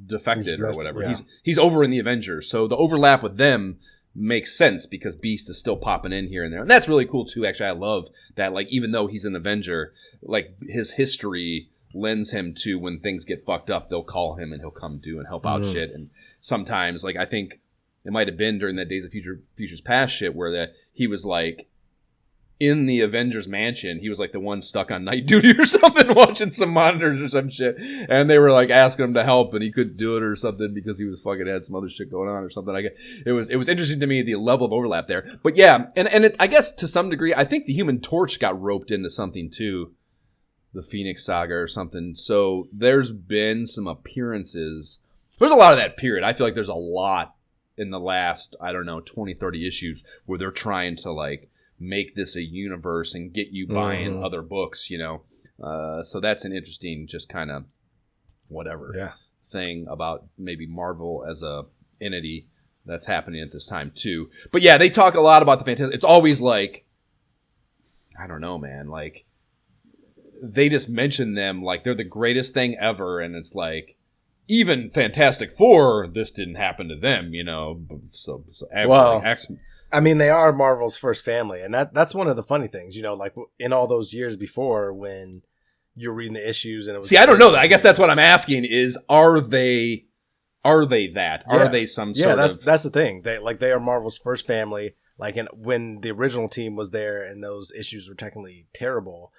S1: defected or whatever. Yeah. He's over in the Avengers, so the overlap with them makes sense because Beast is still popping in here and there, and that's really cool too. Actually, I love that. Like, even though he's an Avenger, like his history lends him to, when things get fucked up, they'll call him and he'll come do and help out shit. And sometimes, like, I think it might have been during that Days of Future's Past shit where that he was like, in the Avengers mansion. He was like the one stuck on night duty or something, watching some monitors or some shit. And they were like asking him to help, and he couldn't do it or something because he was fucking had some other shit going on or something. It was interesting to me, the level of overlap there. But yeah, and I guess to some degree, I think the Human Torch got roped into something too, the Phoenix Saga or something. So there's been some appearances. There's a lot of that period. I feel like there's a lot in the last, I don't know, 20, 30 issues where they're trying to like make this a universe and get you buying other books, you know. So that's an interesting just kind of whatever thing about maybe Marvel as a entity that's happening at this time too. But yeah, they talk a lot about the Fantastic. It's always like, I don't know, man, like they just mention them like they're the greatest thing ever, and it's like even Fantastic Four, this didn't happen to them, you know. So
S2: well,
S1: like
S2: I mean, they are Marvel's first family, and that's one of the funny things, you know, like in all those years before when you're reading the issues and it was.
S1: See, I don't know that. I guess that's what I'm asking is, are they that? Are they some sort of...
S2: that's the thing. They are Marvel's first family. Like when the original team was there and those issues were technically terrible,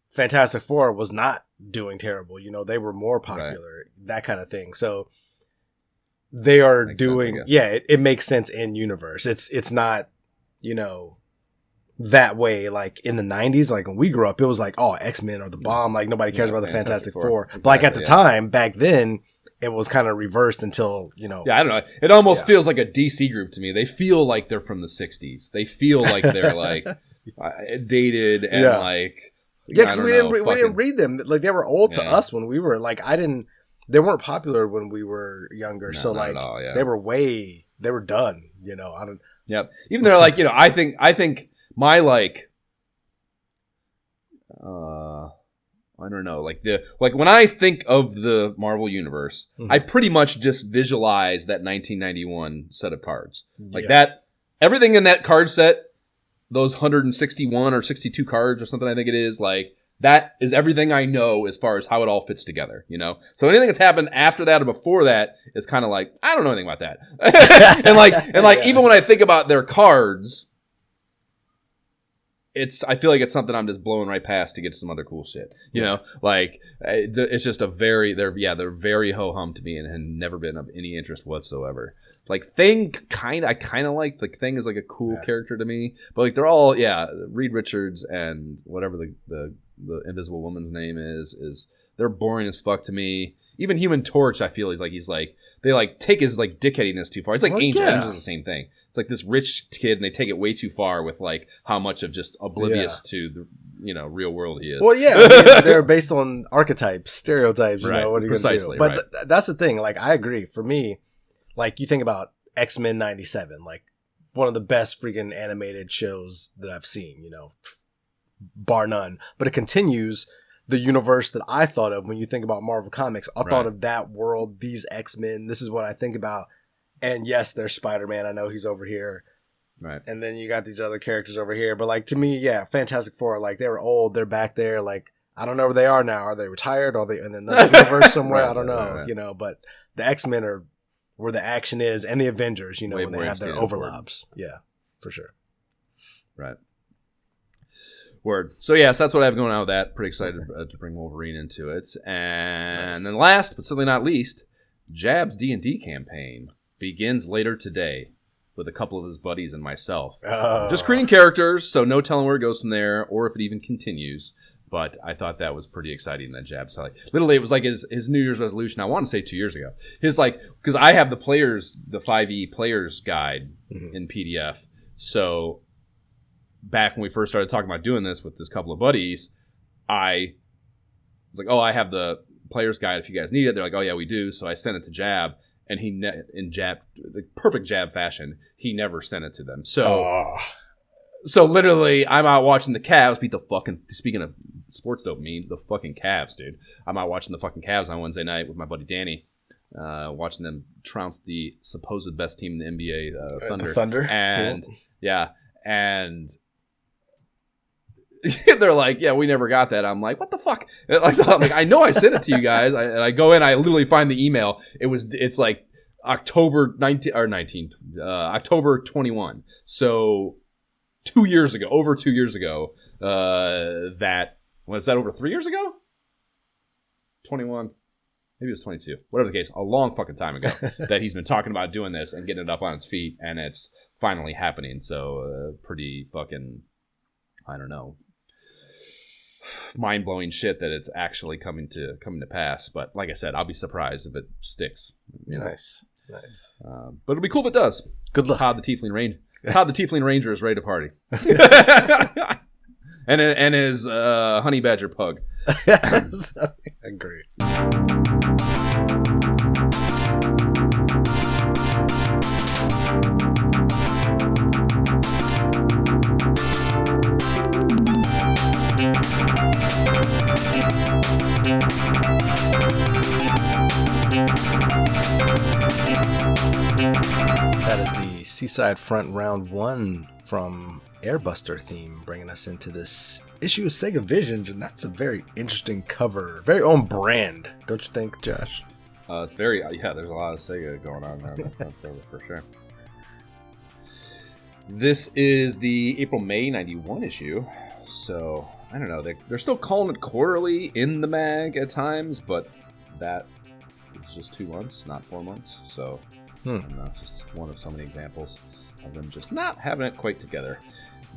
S2: Fantastic Four was not doing terrible. You know, they were more popular, that kind of thing. So they are doing, it makes sense in universe. It's not, you know, that way. Like in the 90s, like when we grew up, it was like, oh, X-Men are the bomb. Like nobody cares about the Fantastic Four. Exactly, but like at the time, back then, it was kind of reversed until, you know.
S1: Yeah, I don't know. It almost feels like a DC group to me. They feel like they're from the 60s. They feel like they're like dated and like.
S2: Yeah, because we didn't read them. Like they were old to us when we were like, they weren't popular when we were younger. No, so like they were done, you know.
S1: Yep. Even they're like, you know, I think my like I don't know, like when I think of the Marvel universe, I pretty much just visualize that 1991 set of cards. Like that, everything in that card set, those 161 or 62 cards or something I think it is, like that is everything I know as far as how it all fits together, you know? So anything that's happened after that or before that is kind of like, I don't know anything about that. and like even when I think about their cards, I feel like it's something I'm just blowing right past to get to some other cool shit, you know? Like it's just they're very ho-hum to me and have never been of any interest whatsoever. Like Thing, I kind of like the Thing is like a cool character to me, but like they're all Reed Richards and whatever the Invisible Woman's name is they're boring as fuck to me. Even Human Torch, I feel he's like they like take his like dickheadiness too far. It's like Angel. Angel's the same thing. It's like this rich kid and they take it way too far with like how much of just oblivious to the real world he is.
S2: Well, yeah, I mean, they're based on archetypes, stereotypes. You know what are you gonna do? But that's the thing. Like I agree. For me. Like, you think about X-Men 97, like, one of the best freaking animated shows that I've seen, you know, bar none. But it continues the universe that I thought of when you think about Marvel Comics. I thought of that world, these X-Men, this is what I think about. And yes, there's Spider-Man. I know he's over here.
S1: Right.
S2: And then you got these other characters over here. But, like, to me, Fantastic Four, like, they were old. They're back there. Like, I don't know where they are now. Are they retired? Are they in another universe somewhere? I don't know, you know. But the X-Men are where the action is, and the Avengers, you know, when they have their overlaps. Yeah, for sure.
S1: Right. Word. So, yes, that's what I have going on with that. Pretty excited to bring Wolverine into it. And then last, but certainly not least, Jab's D&D campaign begins later today with a couple of his buddies and myself. Just creating characters, so no telling where it goes from there, or if it even continues. But I thought that was pretty exciting that Jab's like literally it was like his New Year's resolution. I want to say 2 years ago. His like because I have the 5e players guide in PDF. So back when we first started talking about doing this with this couple of buddies, I was like, oh, I have the players guide if you guys need it. They're like, oh yeah, we do. So I sent it to Jab, and he in Jab the perfect Jab fashion, he never sent it to them. So literally, I'm out watching the Cavs beat the fucking, speaking of sports dopamine, the fucking Cavs, dude. I'm out watching the fucking Cavs on Wednesday night with my buddy Danny, watching them trounce the supposed best team in the NBA, Thunder.
S2: The Thunder.
S1: And, and they're like, yeah, we never got that. I'm like, what the fuck? I'm like, I know I sent it to you guys. And I go in, I literally find the email. It's like October 21. So over 2 years ago. That was that over 3 years ago? 21. Maybe it was 22. Whatever the case, a long fucking time ago that he's been talking about doing this and getting it up on its feet, and it's finally happening. So pretty fucking, I don't know, mind-blowing shit that it's actually coming to pass. But like I said, I'll be surprised if it sticks. You know?
S2: Nice.
S1: But it'll be cool if it does.
S2: Good luck.
S1: Todd the Tiefling Ranger is ready to party. and his honey badger pug.
S2: Great. That is the Seaside Front Round 1 from Airbuster theme, bringing us into this issue of Sega Visions, and that's a very interesting cover, very on brand, don't you think, Josh?
S1: It's very, there's a lot of Sega going on there, for sure. This is the April-May 91 issue, so I don't know, they're still calling it quarterly in the mag at times, but that is just 2 months, not 4 months, so I don't know, just one of so many examples of them just not having it quite together.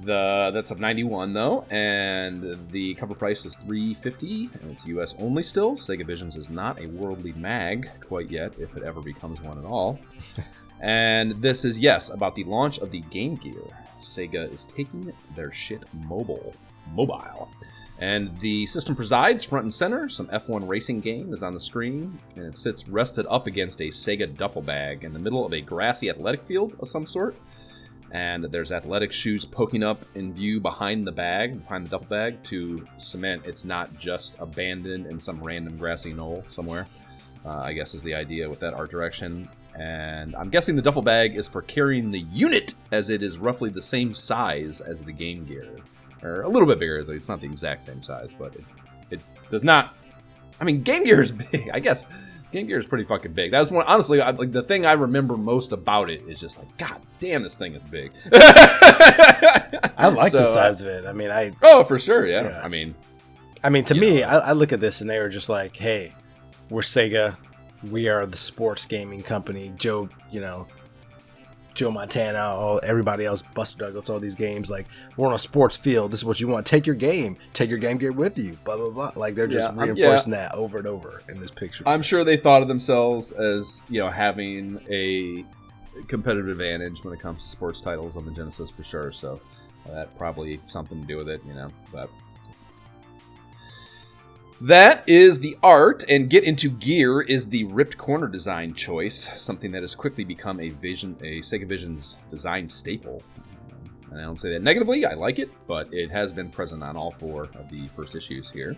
S1: That's of 91 though, and the cover price is $3.50, and it's US only still. Sega Visions is not a worldly mag quite yet, if it ever becomes one at all. And this is, yes, about the launch of the Game Gear. Sega is taking their shit mobile. And the system presides front and center. Some F1 racing game is on the screen, and it sits rested up against a Sega duffel bag in the middle of a grassy athletic field of some sort. And there's athletic shoes poking up in view behind the duffel bag, to cement it's not just abandoned in some random grassy knoll somewhere, I guess is the idea with that art direction. And I'm guessing the duffel bag is for carrying the unit, as it is roughly the same size as the Game Gear. Or a little bit bigger, though it's not the exact same size, but it does not... I mean, Game Gear is big, I guess. Game Gear is pretty fucking big. That was one, honestly, like the thing I remember most about it is just like, God damn, this thing is big.
S2: I like the size of it. I mean,
S1: oh, for sure, yeah. I mean,
S2: to me, I look at this and they were just like, hey, we're Sega. We are the sports gaming company. Joe Montana, everybody else, Buster Douglas, all these games, like, we're on a sports field. This is what you want. Take your Game Gear with you, blah, blah, blah. Like, they're just reinforcing that over and over in this picture.
S1: I'm sure they thought of themselves as, having a competitive advantage when it comes to sports titles on the Genesis, for sure. So that probably something to do with it, but... That is the art, and Get Into Gear is the ripped corner design choice, something that has quickly become a Sega Visions design staple. And I don't say that negatively, I like it, but it has been present on all 4 of the first issues here.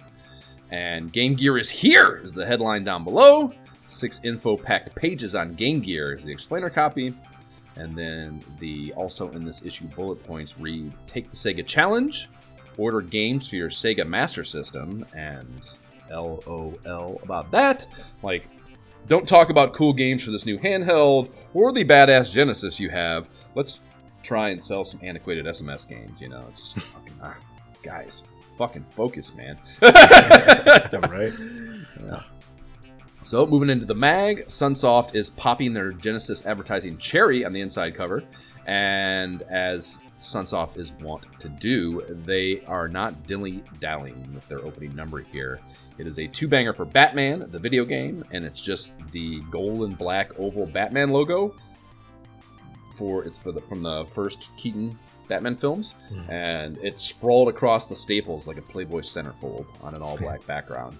S1: And Game Gear is here, is the headline down below. 6 info-packed pages on Game Gear is the explainer copy. And then also in this issue, bullet points read, take the Sega Challenge, order games for your Sega Master System, and LOL about that. Like, don't talk about cool games for this new handheld or the badass Genesis you have. Let's try and sell some antiquated SMS games, It's just fucking, guys, fucking focus, man.
S2: Right?
S1: Yeah. So, moving into the mag, Sunsoft is popping their Genesis advertising cherry on the inside cover, and as Sunsoft is wont to do, they are not dilly-dallying with their opening number here. It is a 2-banger for Batman, the video game, and it's just the gold and black oval Batman logo. From the first Keaton Batman films, and it's sprawled across the staples like a Playboy centerfold on an all-black background,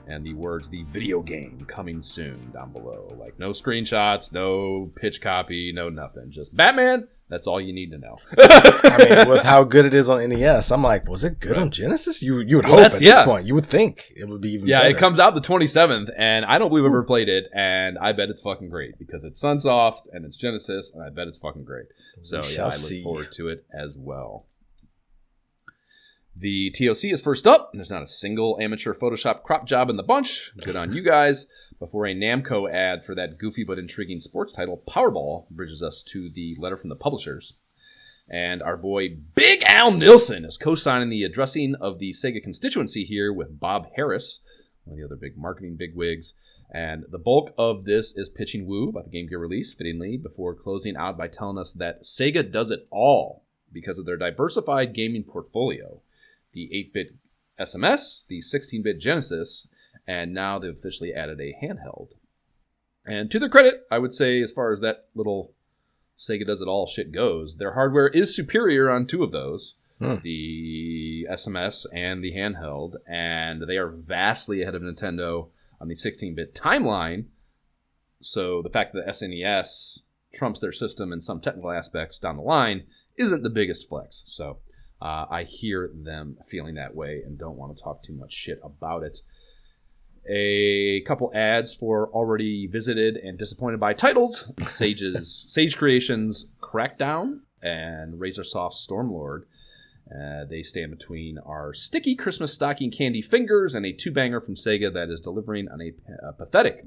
S1: and the words, the video game coming soon, down below. Like, no screenshots, no pitch copy, no nothing. Just Batman, that's all you need to know.
S2: I mean, with how good it is on NES, I'm like, was it good on Genesis? You would hope at this point. You would think it would be even better.
S1: Yeah, it comes out the 27th, and I don't believe I've ever played it, and I bet it's fucking great, because it's Sunsoft, and it's Genesis, and I bet it's fucking great. So, I look forward to it as well. The TOC is first up, and there's not a single amateur Photoshop crop job in the bunch. Good on you guys. Before a Namco ad for that goofy but intriguing sports title, Powerball, bridges us to the letter from the publishers. And our boy Big Al Nilsson is co-signing the addressing of the Sega constituency here with Bob Harris, one of the other big marketing bigwigs. And the bulk of this is pitching woo about the Game Gear release, fittingly, before closing out by telling us that Sega does it all because of their diversified gaming portfolio. The 8-bit SMS, the 16-bit Genesis, and now they've officially added a handheld. And to their credit, I would say, as far as that little Sega does it all shit goes, their hardware is superior on two of those, the SMS and the handheld, and they are vastly ahead of Nintendo on the 16-bit timeline. So the fact that the SNES trumps their system in some technical aspects down the line isn't the biggest flex. So I hear them feeling that way and don't want to talk too much shit about it. A couple ads for already visited and disappointed by titles. Sage Creations Crackdown and Razorsoft Stormlord. They stand between our sticky Christmas stocking candy fingers and a two-banger from Sega that is delivering on a pathetic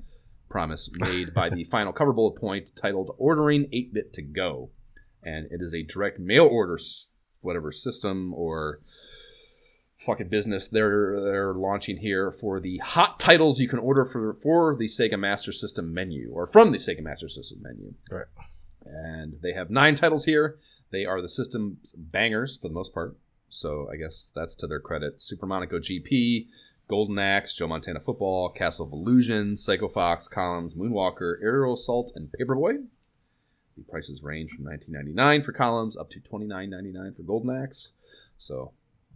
S1: promise made by the final cover bullet point titled Ordering 8-Bit to Go. And it is a direct mail order, whatever system or fucking business they're launching here for the hot titles you can order for the Sega Master System menu, or from the Sega Master System menu.
S2: Right.
S1: And they have 9 titles here. They are the system's bangers for the most part, so I guess that's to their credit. Super Monaco GP, Golden Axe, Joe Montana Football, Castle of Illusion, Psycho Fox, Columns, Moonwalker, Aerial Assault, and Paperboy. The prices range from $19.99 for Columns up to $29.99 for Golden Axe. So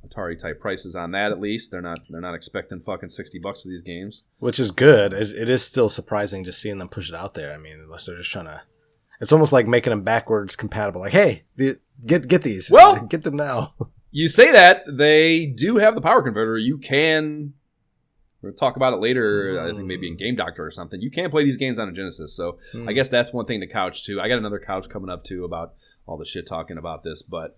S1: Atari type prices on that, at least. They're not expecting fucking $60 for these games,
S2: which is good. It is still surprising just seeing them push it out there. I mean, unless they're just trying to. It's almost like making them backwards compatible. Like, hey, get these.
S1: Well,
S2: get them now.
S1: You say that they do have the power converter. You can. We'll talk about it later. I think maybe in Game Doctor or something. You can play these games on a Genesis. So I guess that's one thing to couch too. I got another couch coming up too about all the shit talking about this, but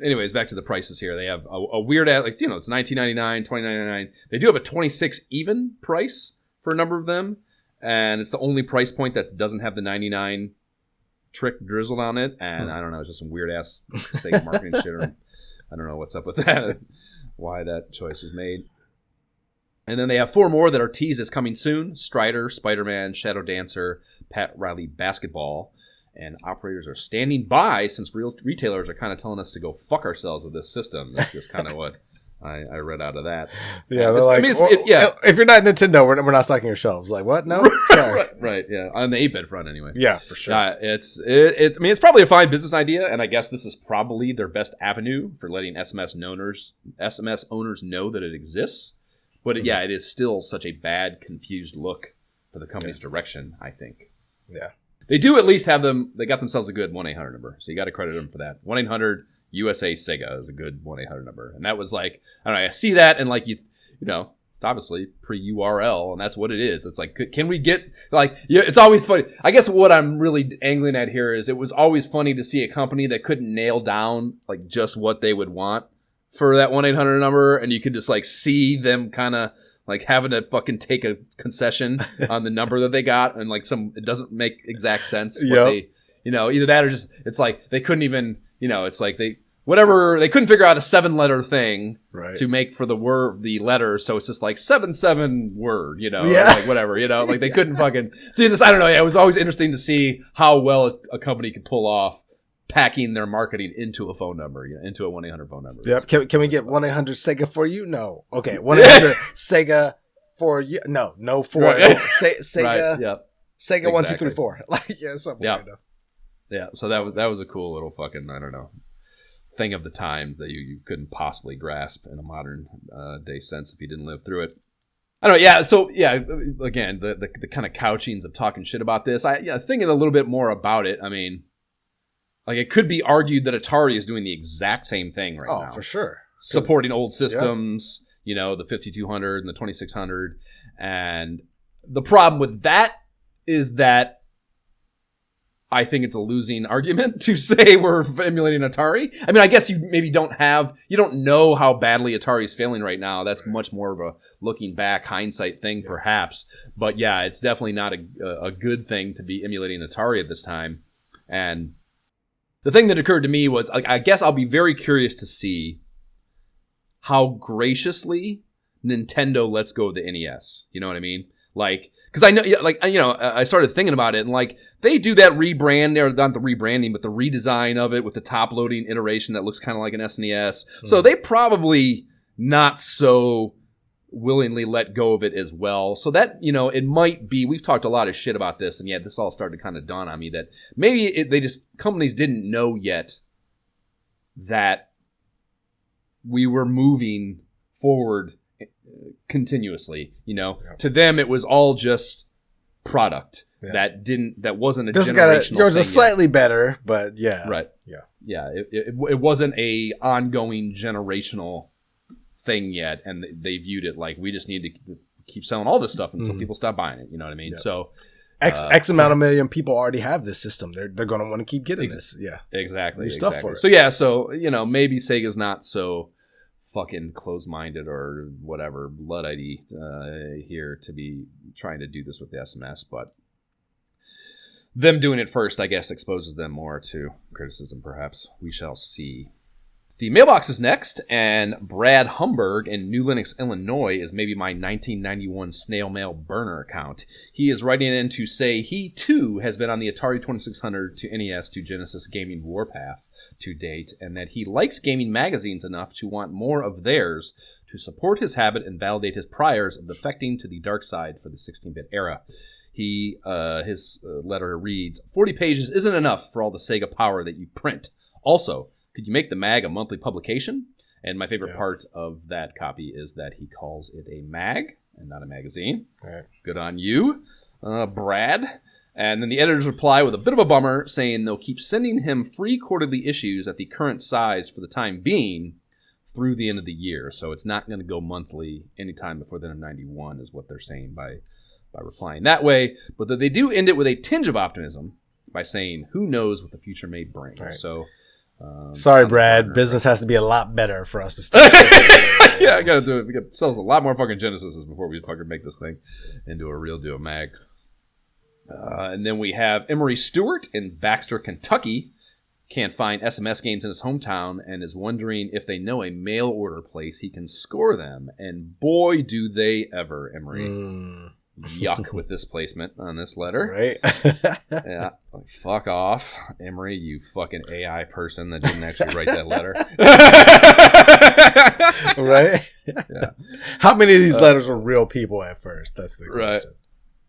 S1: anyways, back to the prices here. They have a weird ad, like, it's $19.99, $20.99. They do have a 26 even price for a number of them, and it's the only price point that doesn't have the 99 trick drizzled on it. And I don't know, it's just some weird ass Sega marketing shit. Or, I don't know what's up with that, why that choice was made. And then they have 4 more that are teased as coming soon: Strider, Spider-Man, Shadow Dancer, Pat Riley Basketball. And operators are standing by since retailers are kind of telling us to go fuck ourselves with this system. That's just kind of what I read out of that.
S2: Yeah, they're like, if you're not Nintendo, we're not stocking your shelves. Like, what? No?
S1: right, yeah. On the 8-bit front, anyway.
S2: Yeah, for sure.
S1: It's probably a fine business idea, and I guess this is probably their best avenue for letting SMS owners know that it exists. But it is still such a bad, confused look for the company's direction, I think.
S2: Yeah.
S1: They do at least have they got themselves a good 1-800 number. So you got to credit them for that. 1-800 USA Sega is a good 1-800 number. And that was like, I don't know, I see that and like, it's obviously pre-URL and that's what it is. It's like, can we get, like, it's always funny. I guess what I'm really angling at here is it was always funny to see a company that couldn't nail down like just what they would want for that 1-800 number. And you could just like see them kind of like having to fucking take a concession on the number that they got, and like it doesn't make exact sense. What either that or just it's like they couldn't even, it's like they couldn't figure out a 7-letter thing to make for the letter, so it's just like 7 word, or like whatever, like they couldn't fucking do this. I don't know. Yeah, it was always interesting to see how well a company could pull off packing their marketing into a phone number, into a 1-800 phone number.
S2: Yep. Can we get 1-800 Sega for you? No. Okay. 1-800 Sega for you? No. No for Sega.
S1: Right. Yep.
S2: Sega exactly. 1 2 3 4. Like something.
S1: Yeah. Yeah. So that was a cool little fucking, I don't know, thing of the times that you couldn't possibly grasp in a modern day sense if you didn't live through it. I don't know. Yeah. So again, the kind of couchings of talking shit about this. Thinking a little bit more about it. I mean, like, it could be argued that Atari is doing the exact same thing right now.
S2: Oh, for sure.
S1: Supporting old systems, the 5200 and the 2600. And the problem with that is that I think it's a losing argument to say we're emulating Atari. I mean, I guess you maybe you don't know how badly Atari is failing right now. That's much more of a looking back hindsight thing, perhaps. But yeah, it's definitely not a good thing to be emulating Atari at this time. And The thing that occurred to me was, like, I guess I'll be very curious to see how graciously Nintendo lets go of the NES. You know what I mean? Like, because I know, like, you know, I started thinking about it, and like they do that rebrand, or not the rebranding, but the redesign of it with the top loading iteration that looks kind of like an SNES. So they probably not so willingly let go of it as well. So that, you know, it might be, we've talked a lot of shit about this, and yet this all started to kind of dawn on me that maybe companies didn't know yet that we were moving forward continuously, you know. Yeah. To them it was all just product. Yeah. That wasn't a generational
S2: yours is slightly better, but yeah.
S1: Right. Yeah. It wasn't a ongoing generational thing yet, and they viewed it like, we just need to keep selling all this stuff until people stop buying it, you know what I mean? Yep. So
S2: X amount of million people already have this system. They're going to want to keep getting this. Yeah.
S1: Exactly. Stuff for it. So you know, maybe Sega's not so fucking close-minded or whatever Luddite here to be trying to do this with the SMS, but them doing it first, I guess, exposes them more to criticism, perhaps. We shall see. The mailbox is next, and Brad Humberg in New Lenox, Illinois is maybe my 1991 snail mail burner account. He is writing in to say he, too, has been on the Atari 2600 to NES to Genesis gaming warpath to date, and that he likes gaming magazines enough to want more of theirs to support his habit and validate his priors of defecting to the dark side for the 16-bit era. His letter reads, 40 pages isn't enough for all the Sega power that you print. Also, could you make the mag a monthly publication? And my favorite part of that copy is that he calls it a mag and not a magazine. Right. Good on you, Brad. And then the editors reply with a bit of a bummer, saying they'll keep sending him free quarterly issues at the current size for the time being through the end of the year. So it's not going to go monthly anytime before the end of 91 is what they're saying by replying that way. But that they do end it with a tinge of optimism by saying, who knows what the future may bring. Right. So...
S2: sorry, Brad. Business has to be a lot better for us to start.
S1: Yeah, I gotta do it. We got to sell a lot more fucking Genesises before we fucking make this thing into a real deal mag. And then we have Emery Stewart in Baxter, Kentucky. Can't find SMS games in his hometown and is wondering if they know a mail order place he can score them. And boy, do they ever, Emery. Yuck with this placement on this letter.
S2: Right.
S1: Yeah. Fuck off, Emery, you fucking AI person that didn't actually write that letter.
S2: Right? Yeah. How many of these letters were real people at first? That's the question.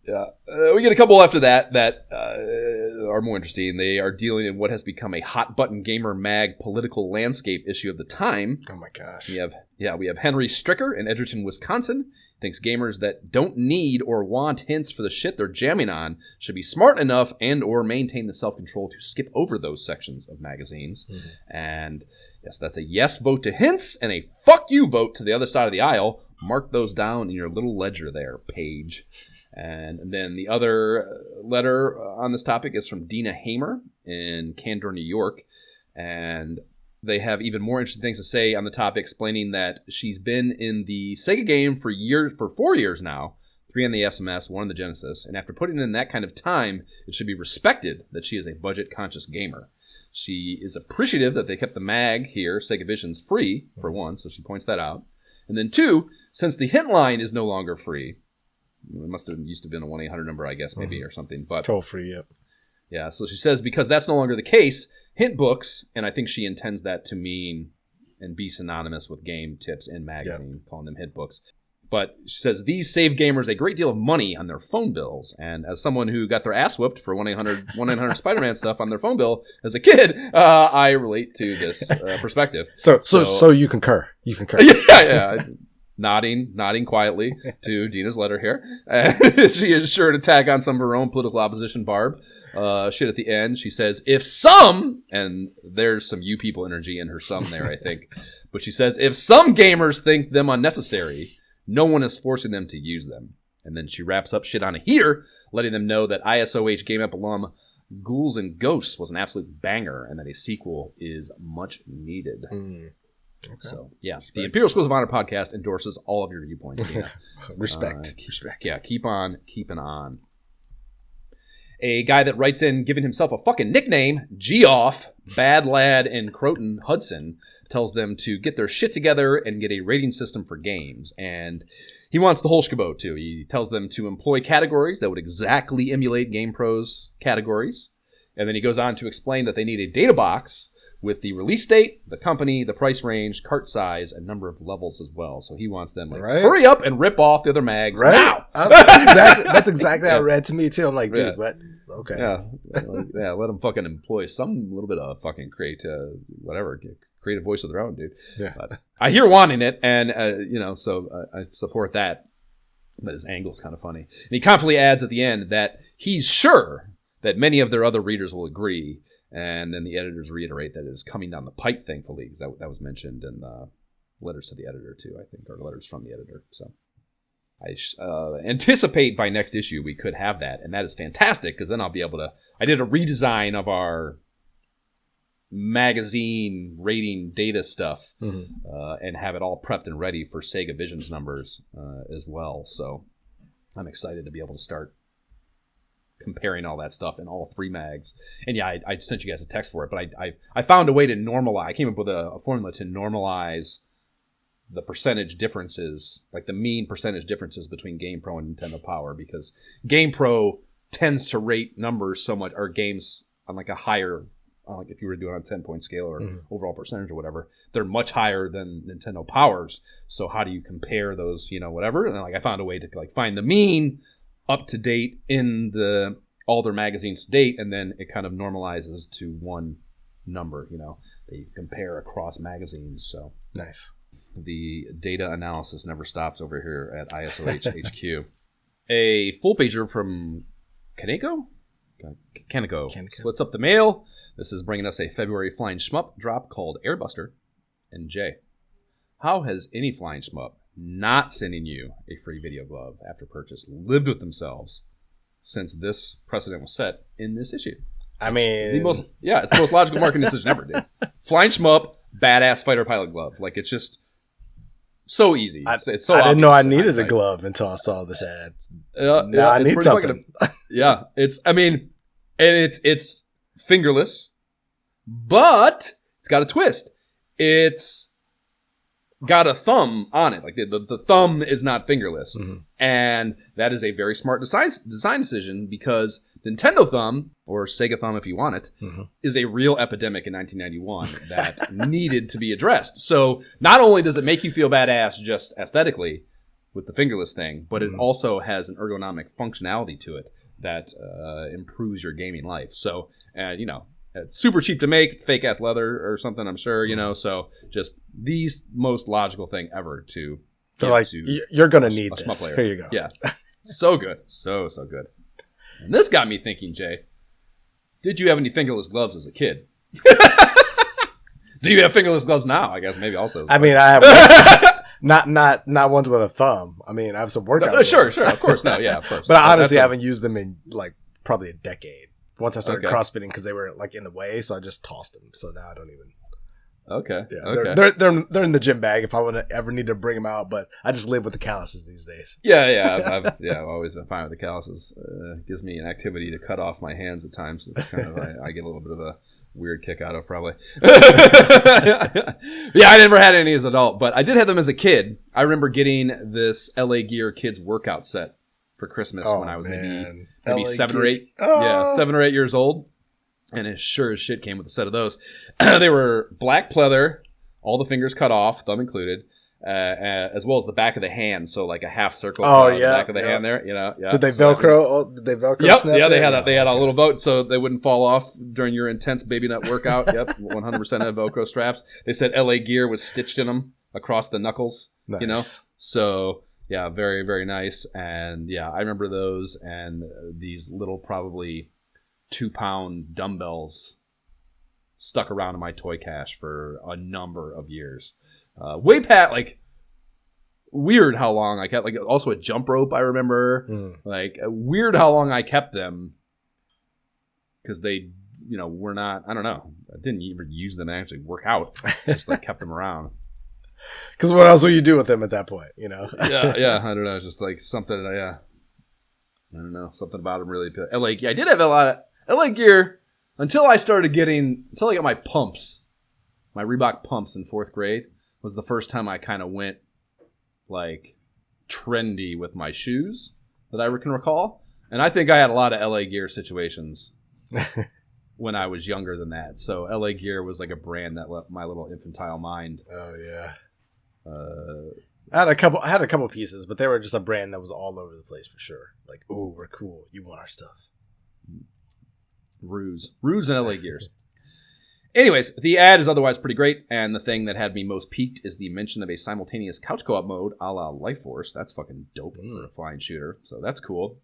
S1: Yeah. We get a couple after that are more interesting. They are dealing in what has become a hot button gamer mag political landscape issue of the time.
S2: Oh my gosh.
S1: We have Henry Stricker in Edgerton, Wisconsin. Thinks gamers that don't need or want hints for the shit they're jamming on should be smart enough and or maintain the self-control to skip over those sections of magazines. Mm-hmm. And yes, that's a yes vote to hints and a fuck you vote to the other side of the aisle. Mark those down in your little ledger there, Paige. And then the other letter on this topic is from Dina Hamer in Candor, New York. And they have even more interesting things to say on the topic, explaining that she's been in the Sega game for 4 years now, 3 on the SMS, 1 on the Genesis, and after putting in that kind of time, it should be respected that she is a budget-conscious gamer. She is appreciative that they kept the mag here, Sega Visions, free, for 1, so she points that out. And then 2, since the hint line is no longer free, it must have used to have been a 1-800 number, I guess, maybe, or something. But
S2: toll free, yep.
S1: Yeah, so she says because that's no longer the case, hint books, and I think she intends that to mean and be synonymous with game tips in magazine, calling them hint books. But she says these save gamers a great deal of money on their phone bills. And as someone who got their ass whipped for 1-800 Spider-Man stuff on their phone bill as a kid, I relate to this perspective.
S2: So you concur. You concur.
S1: Yeah. Nodding quietly to Dina's letter here. She is sure to tag on some of her own political opposition, Barb. Shit at the end. She says, if some, and there's some you people energy in her some there, I think. But she says, if some gamers think them unnecessary, no one is forcing them to use them. And then she wraps up shit on a heater, letting them know that ISOH Game Up alum Ghouls and Ghosts was an absolute banger and that a sequel is much needed. Okay. So, yeah, Respect. The Imperial Schools of Honor podcast endorses all of your viewpoints, Dina.
S2: Respect.
S1: Yeah, keep on keeping on. A guy that writes in giving himself a fucking nickname, Geoff, Bad Lad in Croton, Hudson, tells them to get their shit together and get a rating system for games. And he wants the whole shkabo, too. He tells them to employ categories that would exactly emulate GamePro's categories. And then he goes on to explain that they need a data box with the release date, the company, the price range, cart size, and number of levels as well. So he wants them to hurry up and rip off the other mags now.
S2: That's exactly how it read to me, too. I'm like, dude, what? Okay.
S1: Yeah, let them fucking employ some little bit of fucking creative voice of their own, dude.
S2: Yeah.
S1: But I hear wanting it, and, so I support that. But his angle's kind of funny. And he confidently adds at the end that he's sure that many of their other readers will agree. And then the editors reiterate that it is coming down the pipe, thankfully, because that was mentioned in the letters to the editor, too, I think, or letters from the editor. So I anticipate by next issue we could have that, and that is fantastic, because then I'll be able to... I did a redesign of our magazine rating data stuff and have it all prepped and ready for Sega Visions numbers as well. So I'm excited to be able to start comparing all that stuff in all 3 mags. And yeah, I sent you guys a text for it, but I found a way to normalize. I came up with a formula to normalize the percentage differences, like the mean percentage differences between GamePro and Nintendo Power, because GamePro tends to rate numbers so much, or games on like a higher, like if you were to do it on a 10-point scale or overall percentage or whatever, they're much higher than Nintendo Powers. So how do you compare those, whatever? And like I found a way to like find the mean up to date in all their magazines to date, and then it kind of normalizes to one number. They compare across magazines. So
S2: nice.
S1: The data analysis never stops over here at ISOH HQ. A full pager from Kaneko splits up the mail. This is bringing us a February Flying Shmup drop called Airbuster. And Jay, how has any Flying Shmup not sending you a free video glove after purchase lived with themselves since this precedent was set in this issue? It's the most logical marketing decision ever, dude. Flying Shmup, badass fighter pilot glove. Like, it's just so easy. It's so
S2: I didn't know I needed a glove until I saw this ad. Now I need something.
S1: It's fingerless, but it's got a twist. It's got a thumb on it. Like the thumb is not fingerless. And that is a very smart design decision, because Nintendo thumb, or Sega thumb if you want it, is a real epidemic in 1991 that needed to be addressed. So not only does it make you feel badass just aesthetically with the fingerless thing, but it also has an ergonomic functionality to it that improves your gaming life. So, it's super cheap to make. It's fake ass leather or something, I'm sure, so just the most logical thing ever to...
S2: They're like, you're going to need this. Here you go.
S1: Yeah. So good. So good. And this got me thinking, Jay, did you have any fingerless gloves as a kid? Do you have fingerless gloves now? I guess maybe also.
S2: I have not ones with a thumb. I have some workout gloves.
S1: Sure. Of course. No, yeah, of course.
S2: But I honestly haven't used them in probably a decade. Once I started CrossFitting, because they were in the way, so I just tossed them. So now I don't even.
S1: Okay.
S2: Yeah, they're in the gym bag if I would ever need to bring them out, but I just live with the calluses these days.
S1: Yeah. I've always been fine with the calluses. Gives me an activity to cut off my hands at times. It's kind of I get a little bit of a weird kick out of, probably. Yeah, I never had any as an adult, but I did have them as a kid. I remember getting this LA Gear Kids workout set for Christmas when I was maybe 7 or 8. Yeah, 7 or 8 years old. And it sure as shit came with a set of those. They were black pleather, all the fingers cut off, thumb included, as well as the back of the hand, so like a half circle the back of the hand there. Yeah.
S2: Did they Velcro? Did they Velcro?
S1: Yep.
S2: Snap
S1: Yeah, they had a little vote so they wouldn't fall off during your intense baby nut workout. Yep, 100% of Velcro straps. They said LA Gear was stitched in them across the knuckles.
S2: Nice.
S1: So. Yeah, very, very nice. And yeah, I remember those and these little probably 2-pound dumbbells stuck around in my toy cache for a number of years. Way past, weird how long I kept, also a jump rope, I remember. Weird how long I kept them, because they, were not, I don't know. I didn't even use them to actually work out. Just kept them around.
S2: Because what else will you do with them at that point,
S1: Yeah, I don't know. It's just something, I don't know. Something about them really appealed. LA gear. I did have a lot of LA gear until I got my pumps. My Reebok pumps in 4th grade was the first time I kind of went like trendy with my shoes that I can recall. And I think I had a lot of LA Gear situations when I was younger than that. So LA Gear was like a brand that left my little infantile mind.
S2: Oh yeah. I had a couple pieces, but they were just a brand that was all over the place for sure. Like, ooh, we're cool. You want our stuff.
S1: Ruse and LA Gears. Anyways, the ad is otherwise pretty great, and the thing that had me most piqued is the mention of a simultaneous couch co-op mode a la Life Force. That's fucking dope for a flying shooter, so that's cool.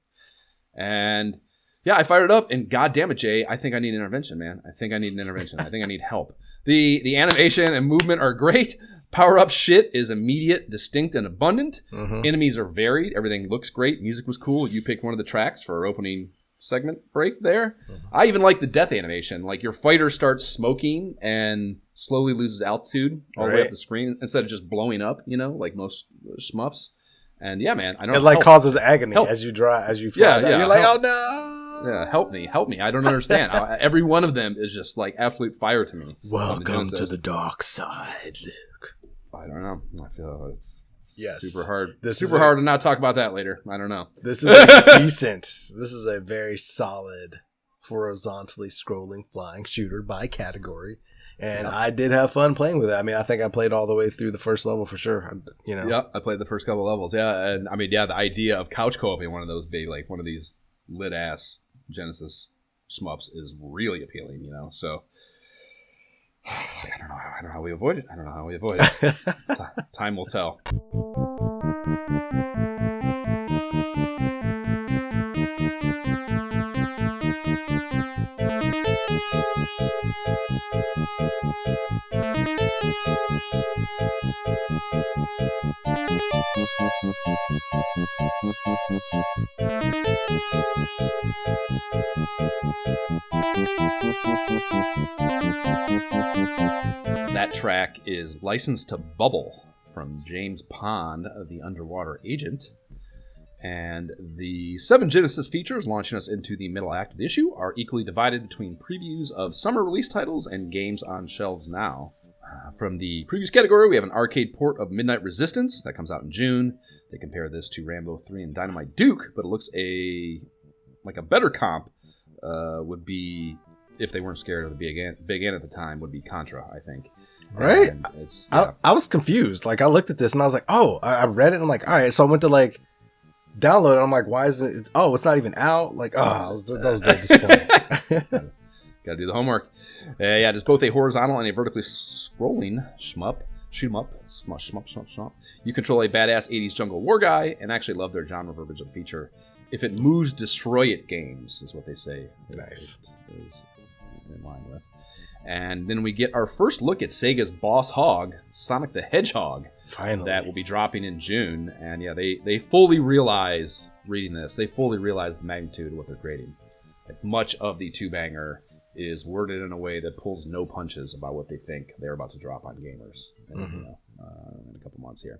S1: And yeah, I fired it up, and goddamn it, Jay, I think I need intervention, man. I think I need an intervention. I think I need help. The animation and movement are great. Power-up shit is immediate, distinct, and abundant. Mm-hmm. Enemies are varied. Everything looks great. Music was cool. You picked one of the tracks for our opening segment break there. Mm-hmm. I even like the death animation. Like your fighter starts smoking and slowly loses altitude all the way up the screen instead of just blowing up, like most shmups. And yeah, man, I don't.
S2: It like causes agony as you fly. Yeah,
S1: yeah.
S2: You're like, oh no.
S1: Yeah, help me. I don't understand. Every one of them is just like absolute fire to me.
S2: Welcome to the dark side, Luke.
S1: I don't know. I feel it's
S2: yes.
S1: super hard. Hard to not talk about that later. I don't know.
S2: This is a decent. This is a very solid horizontally scrolling flying shooter by category. And I did have fun playing with it. I mean, I think I played all the way through the first level for sure.
S1: Yeah, I played the first couple levels. Yeah, and I mean, the idea of couch co-oping one of those big, like one of these lit ass Genesis shmups is really appealing. So I don't know how we avoid it. Time will tell. That track is Licensed to Bubble from James Pond, the Underwater Agent. And the 7 Genesis features launching us into the middle act of the issue are equally divided between previews of summer release titles and games on shelves now. From the previews category, we have an arcade port of Midnight Resistance that comes out in June. They compare this to Rambo 3 and Dynamite Duke, but it looks like a better comp would be, if they weren't scared of the Big N at the time, would be Contra, I think.
S2: Right? I was confused. Like, I looked at this and I was like, oh, I read it and I'm like, all right. So I went to like download it. I'm like, why isn't it? Oh, it's not even out. Like, that was very disappointing.
S1: Gotta do the homework. Yeah, there's both a horizontal and a vertically scrolling shmup. Shoot 'em up. Shmup. You control a badass 80s jungle war guy, and actually love their genre verbiage of the feature. If it moves, destroy it games, is what they say.
S2: Nice.
S1: It is in line with. And then we get our first look at Sega's Boss Hog, Sonic the Hedgehog.
S2: Finally.
S1: That will be dropping in June. And yeah, they fully realize, reading this, they fully realize the magnitude of what they're creating. Like, much of the two-banger is worded in a way that pulls no punches about what they think they're about to drop on gamers in a couple months here.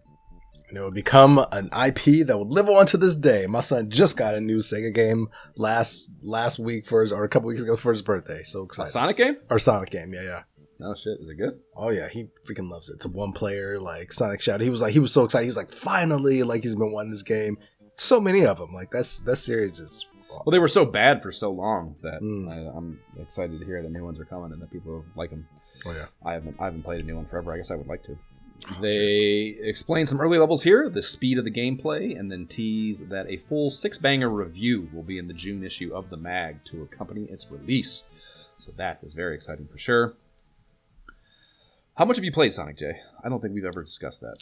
S2: And it will become an IP that will live on to this day. My son just got a new Sega game last week or a couple weeks ago for his birthday. So excited.
S1: A Sonic game?
S2: Or Sonic game, yeah.
S1: Oh shit, is it good?
S2: Oh yeah, he freaking loves it. It's a one-player like Sonic Shadow. He was so excited. He was like, finally, like he's been wanting this game. So many of them. Like that series is.
S1: Well, they were so bad for so long that I'm excited to hear that new ones are coming and that people like them.
S2: Oh yeah,
S1: I haven't played a new one forever. I guess I would like to. They explain some early levels here, the speed of the gameplay, and then tease that a full 6-banger review will be in the June issue of the mag to accompany its release. So that is very exciting for sure. How much have you played Sonic, J? I don't think we've ever discussed that.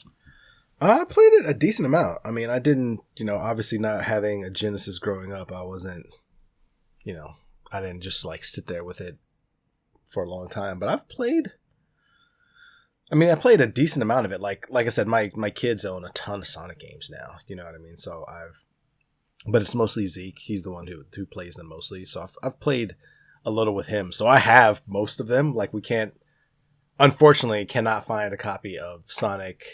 S2: I played it a decent amount. I mean, I didn't, obviously not having a Genesis growing up, I wasn't, I didn't just like sit there with it for a long time. But I played a decent amount of it. Like I said, my kids own a ton of Sonic games now. You know what I mean? So but it's mostly Zeke. He's the one who plays them mostly. So I've played a little with him. So I have most of them. Like unfortunately, cannot find a copy of Sonic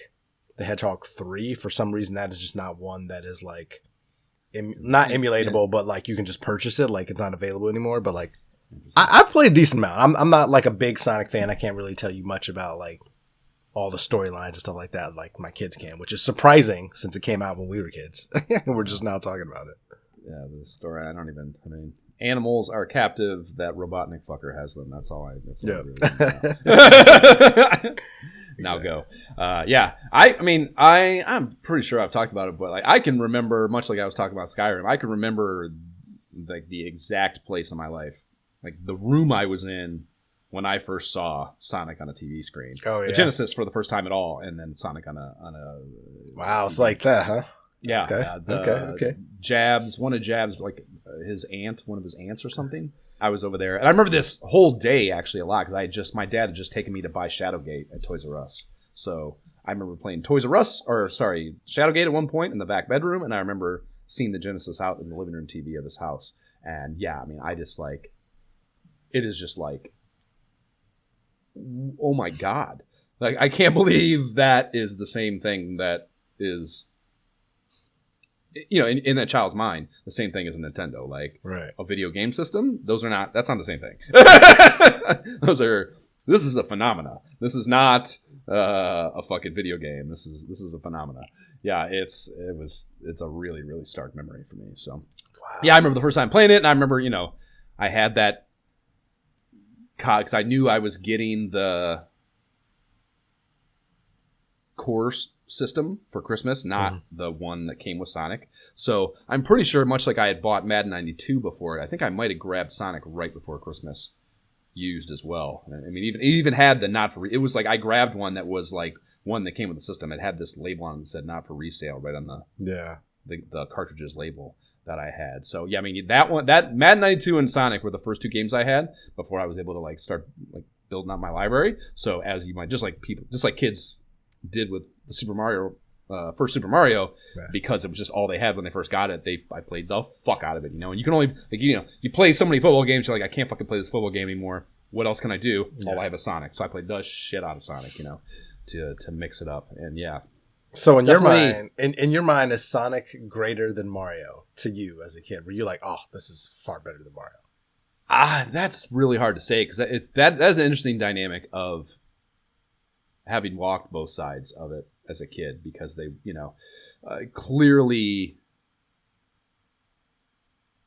S2: the Hedgehog 3. For some reason, that is just not one that is like not emulatable, but like you can just purchase it. Like it's not available anymore. But like I've played a decent amount. I'm not like a big Sonic fan. I can't really tell you much about like all the storylines and stuff like that, like my kids can, which is surprising since it came out when we were kids. We're just now talking about it.
S1: Yeah, the story. I mean, animals are captive. That Robotnik fucker has them. That's all I really know. Now go. Yeah. I'm pretty sure I've talked about it, but like I can remember, much like I was talking about Skyrim, I can remember like the exact place in my life, like the room I was in when I first saw Sonic on a TV screen.
S2: Oh yeah.
S1: The Genesis for the first time at all, and then Sonic on a
S2: wow,
S1: TV.
S2: It's like that, huh?
S1: Yeah.
S2: Okay. Okay.
S1: Jabs, one of Jabs, like one of his aunts or something. I was over there, and I remember this whole day actually a lot because my dad had just taken me to buy Shadowgate at Toys R Us. So I remember playing Shadowgate at one point in the back bedroom, and I remember seeing the Genesis out in the living room TV of his house. And yeah, I mean, I just like, it is just like, oh my God. Like, I can't believe that is the same thing that is, in that child's mind, the same thing as a Nintendo. Like,
S2: right.
S1: A video game system, that's not the same thing. This is a phenomena. This is not a fucking video game. This is a phenomena. Yeah, it's a really, really stark memory for me. So, wow. Yeah, I remember the first time playing it, and I remember, I had that, because I knew I was getting the course system for Christmas, not the one that came with Sonic. So I'm pretty sure, much like I had bought Madden 92 before it, I think I might have grabbed Sonic right before Christmas used as well. I mean, it even had the not for it was like I grabbed one that was like one that came with the system. It had this label on it that said not for resale right on the cartridges label that I had. So yeah, I mean, that Madden 92 and Sonic were the first two games I had before I was able to like start like building out my library. So as you might, just like kids did with the first Super Mario, because it was just all they had when they first got it. I played the fuck out of it, and you can only you play so many football games, you're like, I can't fucking play this football game anymore. What else can I do? All I have is Sonic. So I played the shit out of Sonic, to mix it up. And yeah.
S2: So in your mind, is Sonic greater than Mario to you as a kid? Were you like, oh, this is far better than Mario?
S1: That's really hard to say, because that's an interesting dynamic of having walked both sides of it as a kid, because they, clearly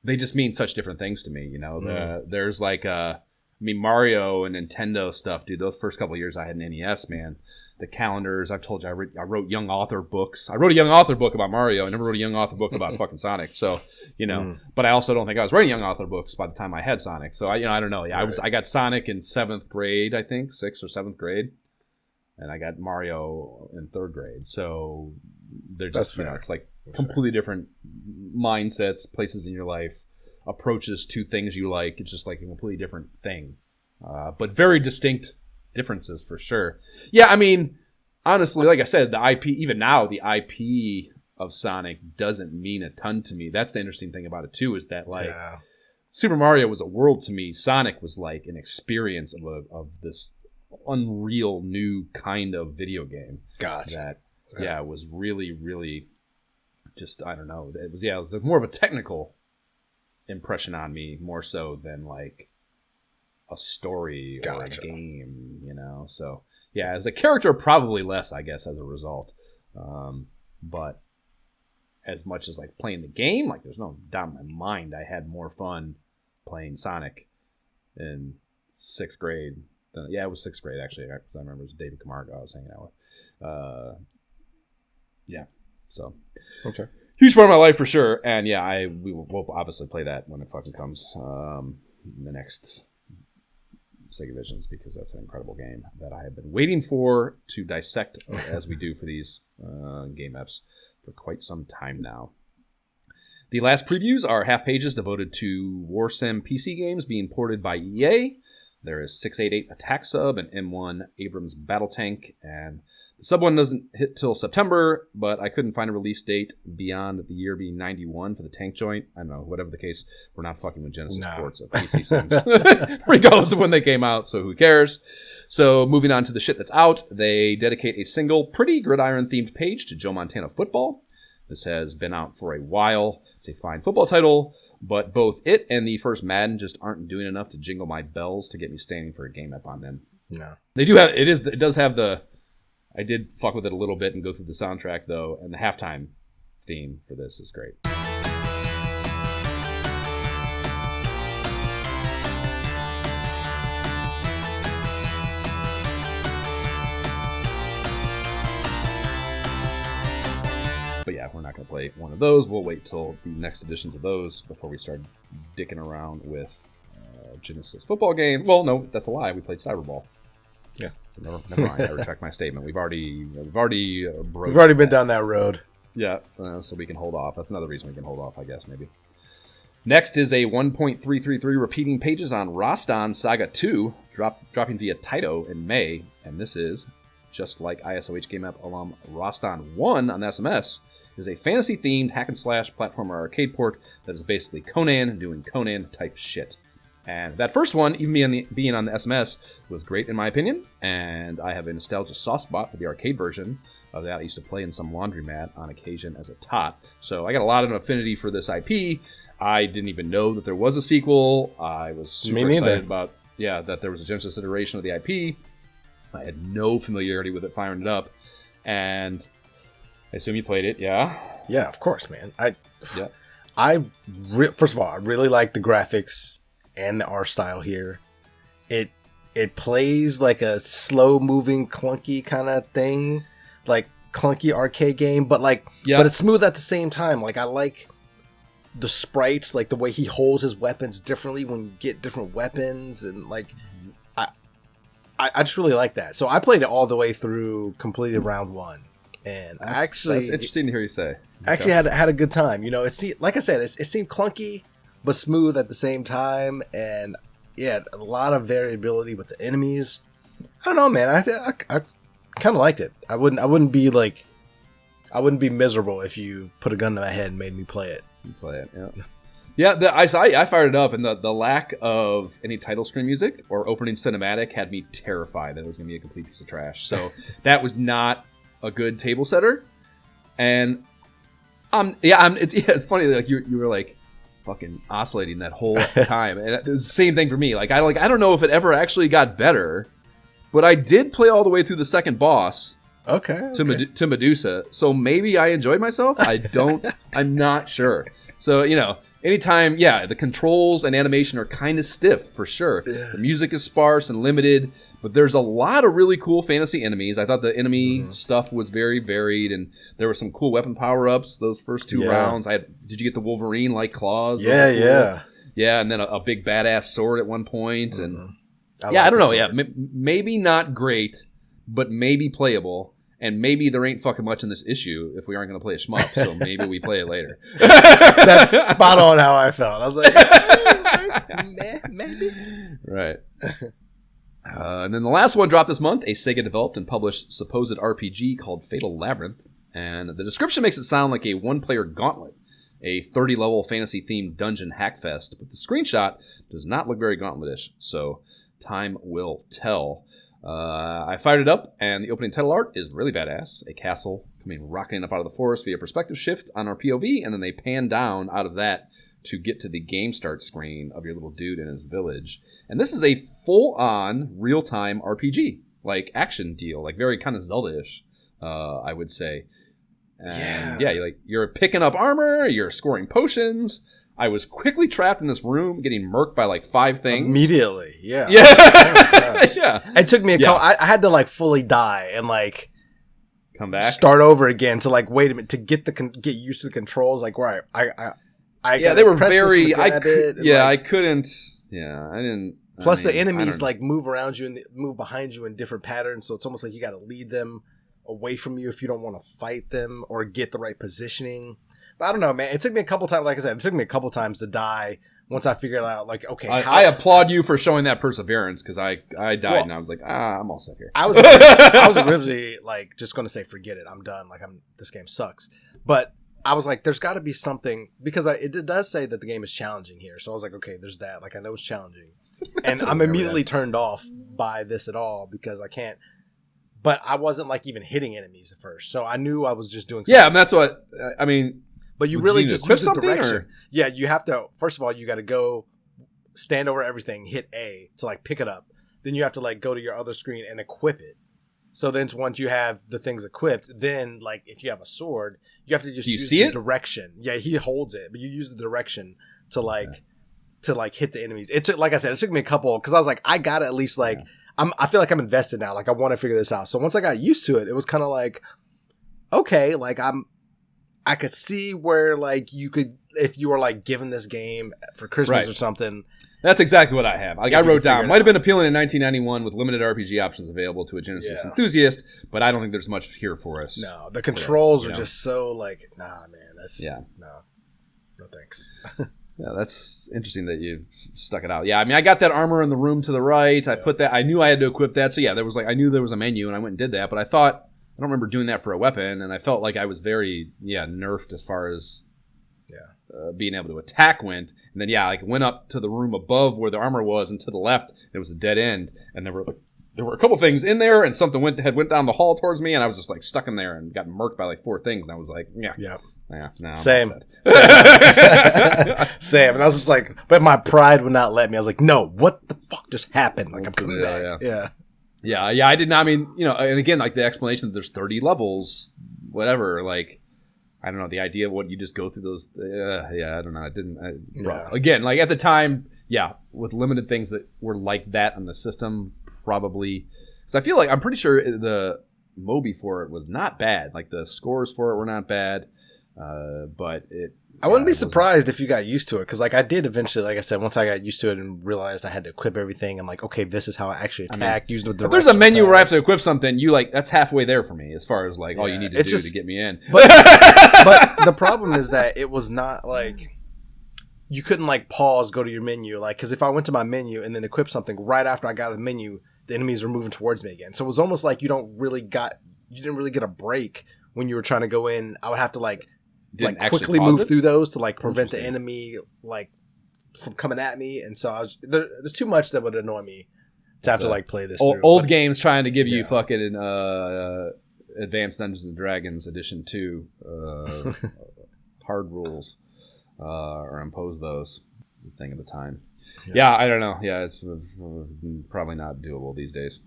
S1: they just mean such different things to me. There's like, Mario and Nintendo stuff, dude, those first couple of years I had an NES, man. The calendars, I've told you, I wrote young author books. I wrote a young author book about Mario. I never wrote a young author book about fucking Sonic. So, but I also don't think I was writing young author books by the time I had Sonic. So I don't know. Yeah, I got Sonic in 7th grade, I think, 6th or 7th grade. And I got Mario in 3rd grade. So they're just, it's like completely different mindsets, places in your life, approaches to things you like. It's just like a completely different thing. But very distinct differences for sure. Yeah, I mean, honestly, like I said, the IP, even now, the IP of Sonic doesn't mean a ton to me. That's the interesting thing about it too, is that like Super Mario was a world to me. Sonic was like an experience of this unreal new kind of video game.
S2: Gotcha.
S1: That was really, really just, I don't know. It was more of a technical impression on me, more so than like a story or a game, So yeah, as a character, probably less, I guess, as a result. But as much as like playing the game, like there's no doubt in my mind I had more fun playing Sonic in 6th grade. It was 6th grade actually. I remember it was David Camargo I was hanging out with. So
S2: okay.
S1: Huge part of my life for sure. And yeah, we'll obviously play that when it fucking comes in the next Sega Visions, because that's an incredible game that I have been waiting to dissect as we do for these game eps for quite some time now. The last previews are half pages devoted to War Sim PC games being ported by EA. There is 688 Attack Sub and M1 Abrams Battle Tank, and the sub one doesn't hit till September, but I couldn't find a release date beyond the year being 91 for the tank joint. I don't know, whatever the case, we're not fucking with Genesis ports of PC Sims, regardless of when they came out, so who cares? So moving on to the shit that's out, they dedicate a single, pretty Gridiron-themed page to Joe Montana football. This has been out for a while. It's a fine football title, but both it and the first Madden just aren't doing enough to jingle my bells to get me standing for a game up on them.
S2: No.
S1: They do have it does have the I did fuck with it a little bit and go through the soundtrack though, and the halftime theme for this is great. But yeah, we're not going to play one of those. We'll wait till the next editions of those before we start dicking around with Genesis football game. Well, no, that's a lie. We played Cyberball.
S2: Yeah.
S1: So never mind. I retract my statement. We've already
S2: been down that road.
S1: Yeah, so we can hold off. That's another reason we can hold off, I guess, maybe. Next is a 1.333 repeating pages on Rastan Saga 2, dropping via Taito in May, and this is, just like ISOH Game App alum Rastan 1 on SMS, is a fantasy-themed hack-and-slash platformer arcade port that is basically Conan doing Conan-type shit. And that first one, even being on the SMS, was great in my opinion, and I have a nostalgia soft spot for the arcade version of that. I used to play in some laundromat on occasion as a tot, so I got a lot of affinity for this IP. I didn't even know that there was a sequel. I was super excited about that there was a Genesis iteration of the IP. I had no familiarity with it firing it up, and I assume you played it, yeah?
S2: Yeah, of course, man. First of all, I really like the graphics and the art style here. It plays like a slow-moving, clunky kind of thing, like clunky arcade game, but but it's smooth at the same time. Like, I like the sprites, like the way he holds his weapons differently when you get different weapons, and like I just really like that. So I played it all the way through, completed round 1. And that's
S1: interesting to hear you say.
S2: Actually had a good time. You know, like I said, it seemed clunky but smooth at the same time, and yeah, a lot of variability with the enemies. I don't know, man. I kind of liked it. I wouldn't be miserable if you put a gun to my head and made me play it.
S1: You play it, yeah. Yeah, I fired it up, and the lack of any title screen music or opening cinematic had me terrified that it was going to be a complete piece of trash. So that was not a good table setter, and it's funny, like you were like fucking oscillating that whole time, and it was the same thing for me. I don't know if it ever actually got better, but I did play all the way through the second boss. To Medusa, so maybe I enjoyed myself. I'm not sure. So anytime, the controls and animation are kind of stiff for sure. Yeah. The music is sparse and limited, but there's a lot of really cool fantasy enemies. I thought the enemy stuff was very varied, and there were some cool weapon power-ups those first 2 rounds. Did you get the Wolverine-like claws?
S2: Yeah.
S1: Yeah, and then a big badass sword at one point. And I don't know. Sword. Yeah, maybe not great, but maybe playable. And maybe there ain't fucking much in this issue if we aren't going to play a shmup, so maybe we play it later.
S2: That's spot on how I felt. I was like, maybe.
S1: Right. And then the last one dropped this month, a Sega-developed and published supposed RPG called Fatal Labyrinth. And the description makes it sound like a one-player Gauntlet, a 30-level fantasy-themed dungeon hackfest, but the screenshot does not look very Gauntlet-ish, so time will tell. I fired it up, and the opening title art is really badass. A castle coming rocketing up out of the forest via perspective shift on our POV, and then they pan down out of that to get to the game start screen of your little dude in his village. And this is a full-on, real-time RPG, like action deal, like very kind of Zelda-ish, I would say. And you're picking up armor, you're scoring potions. I was quickly trapped in this room, getting murked by like 5 things.
S2: Immediately, yeah.
S1: Yeah.
S2: Oh, yeah. It took me I had to like fully die and like
S1: come back,
S2: start over again to like wait a minute to get used to the controls. Like where
S1: they were very. I
S2: didn't.
S1: Plus,
S2: the enemies like move around you and move behind you in different patterns, so it's almost like you got to lead them away from you if you don't want to fight them or get the right positioning. But I don't know, man. It took me a couple times. Like I said, it took me a couple times to die. Once I figured out, like, okay,
S1: I applaud you for showing that perseverance because I died and I was like, I'm all set here.
S2: I was originally like just going to say, forget it, I'm done. Like, this game sucks. But I was like, there's got to be something because it does say that the game is challenging here. So I was like, okay, there's that. Like, I know it's challenging, and I'm immediately turned off by this at all because I can't. But I wasn't like even hitting enemies at first, so I knew I was just doing something.
S1: Yeah, and that's what I mean.
S2: But you
S1: Would
S2: really
S1: you
S2: just
S1: equip
S2: use the
S1: something,
S2: direction.
S1: or?
S2: Yeah, you have to. First of all, you got to go stand over everything, hit A to like pick it up. Then you have to like go to your other screen and equip it. So then once you have the things equipped, then like if you have a sword, you have to just use the direction. Yeah, he holds it, but you use the direction to like hit the enemies. It took, like I said, it took me a couple because I was like, I gotta at least like I feel like I'm invested now. Like I want to figure this out. So once I got used to it, it was kind of like, okay, like I could see where like you could, if you were like given this game for Christmas or something.
S1: That's exactly what I have. Like I wrote down, might have been appealing in 1991 with limited RPG options available to a Genesis enthusiast, but I don't think there's much here for us.
S2: No, the controls are just so like, nah, man, that's no thanks.
S1: Yeah, that's interesting that you stuck it out. Yeah, I mean, I got that armor in the room to the right. I put that. I knew I had to equip that. So yeah, there was like I knew there was a menu, and I went and did that. But I thought I don't remember doing that for a weapon, and I felt like I was very nerfed as far as being able to attack went. And then like went up to the room above where the armor was, and to the left there was a dead end, and there were a couple things in there, and something went down the hall towards me, and I was just like stuck in there and got murked by like 4 things, and I was like, no,
S2: Same. Same. And I was just like, but my pride would not let me. I was like, no, what the fuck just happened? Like, I'm coming back. Yeah.
S1: I did not. I mean, and again, like the explanation that there's 30 levels, whatever, like, I don't know, the idea of what you just go through those. I don't know. It didn't. Rough. Again, like at the time, with limited things that were like that on the system, probably. Because I feel like I'm pretty sure the Moby for it was not bad. Like the scores for it were not bad. But
S2: I wouldn't be surprised if you got used to it, because like I did eventually. Like I said, once I got used to it and realized I had to equip everythk, I'm like, okay, this is how I actually attack. Use the direction.
S1: If there's a menu where I have to equip something, that's halfway there for me as far as like all you need to do to get me in.
S2: But the problem is that it was not like you couldn't like pause, go to your menu, like because if I went to my menu and then equip something right after I got the menu, the enemies were moving towards me again. So it was almost like you didn't really get a break when you were trying to go in. I would have to like quickly move through those to like prevent the enemy like from coming at me, and so there's too much that would annoy me to have to like play this
S1: old games trying to give you fucking Advanced Dungeons and Dragons Edition 2 hard rules or impose those. The thing of the time. I don't know. It's probably not doable these days.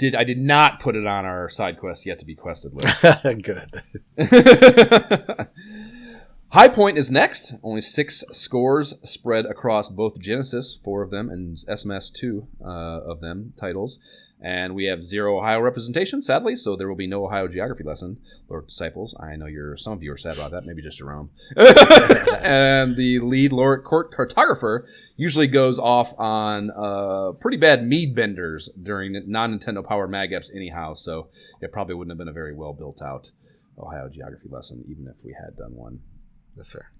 S1: I did not put it on our side quest yet to be quested list.
S2: Good.
S1: High Point is next. Only 6 scores spread across both Genesis, 4 of them, and SMS, 2 of them titles. And we have 0 Ohio representation, sadly, so there will be no Ohio geography lesson. Lord Disciples, I know some of you are sad about that, maybe just Jerome. And the lead Lord cartographer usually goes off on pretty bad mead benders during non-Nintendo powered mag apps anyhow, so it probably wouldn't have been a very well built out Ohio geography lesson, even if we had done one.
S2: That's fair.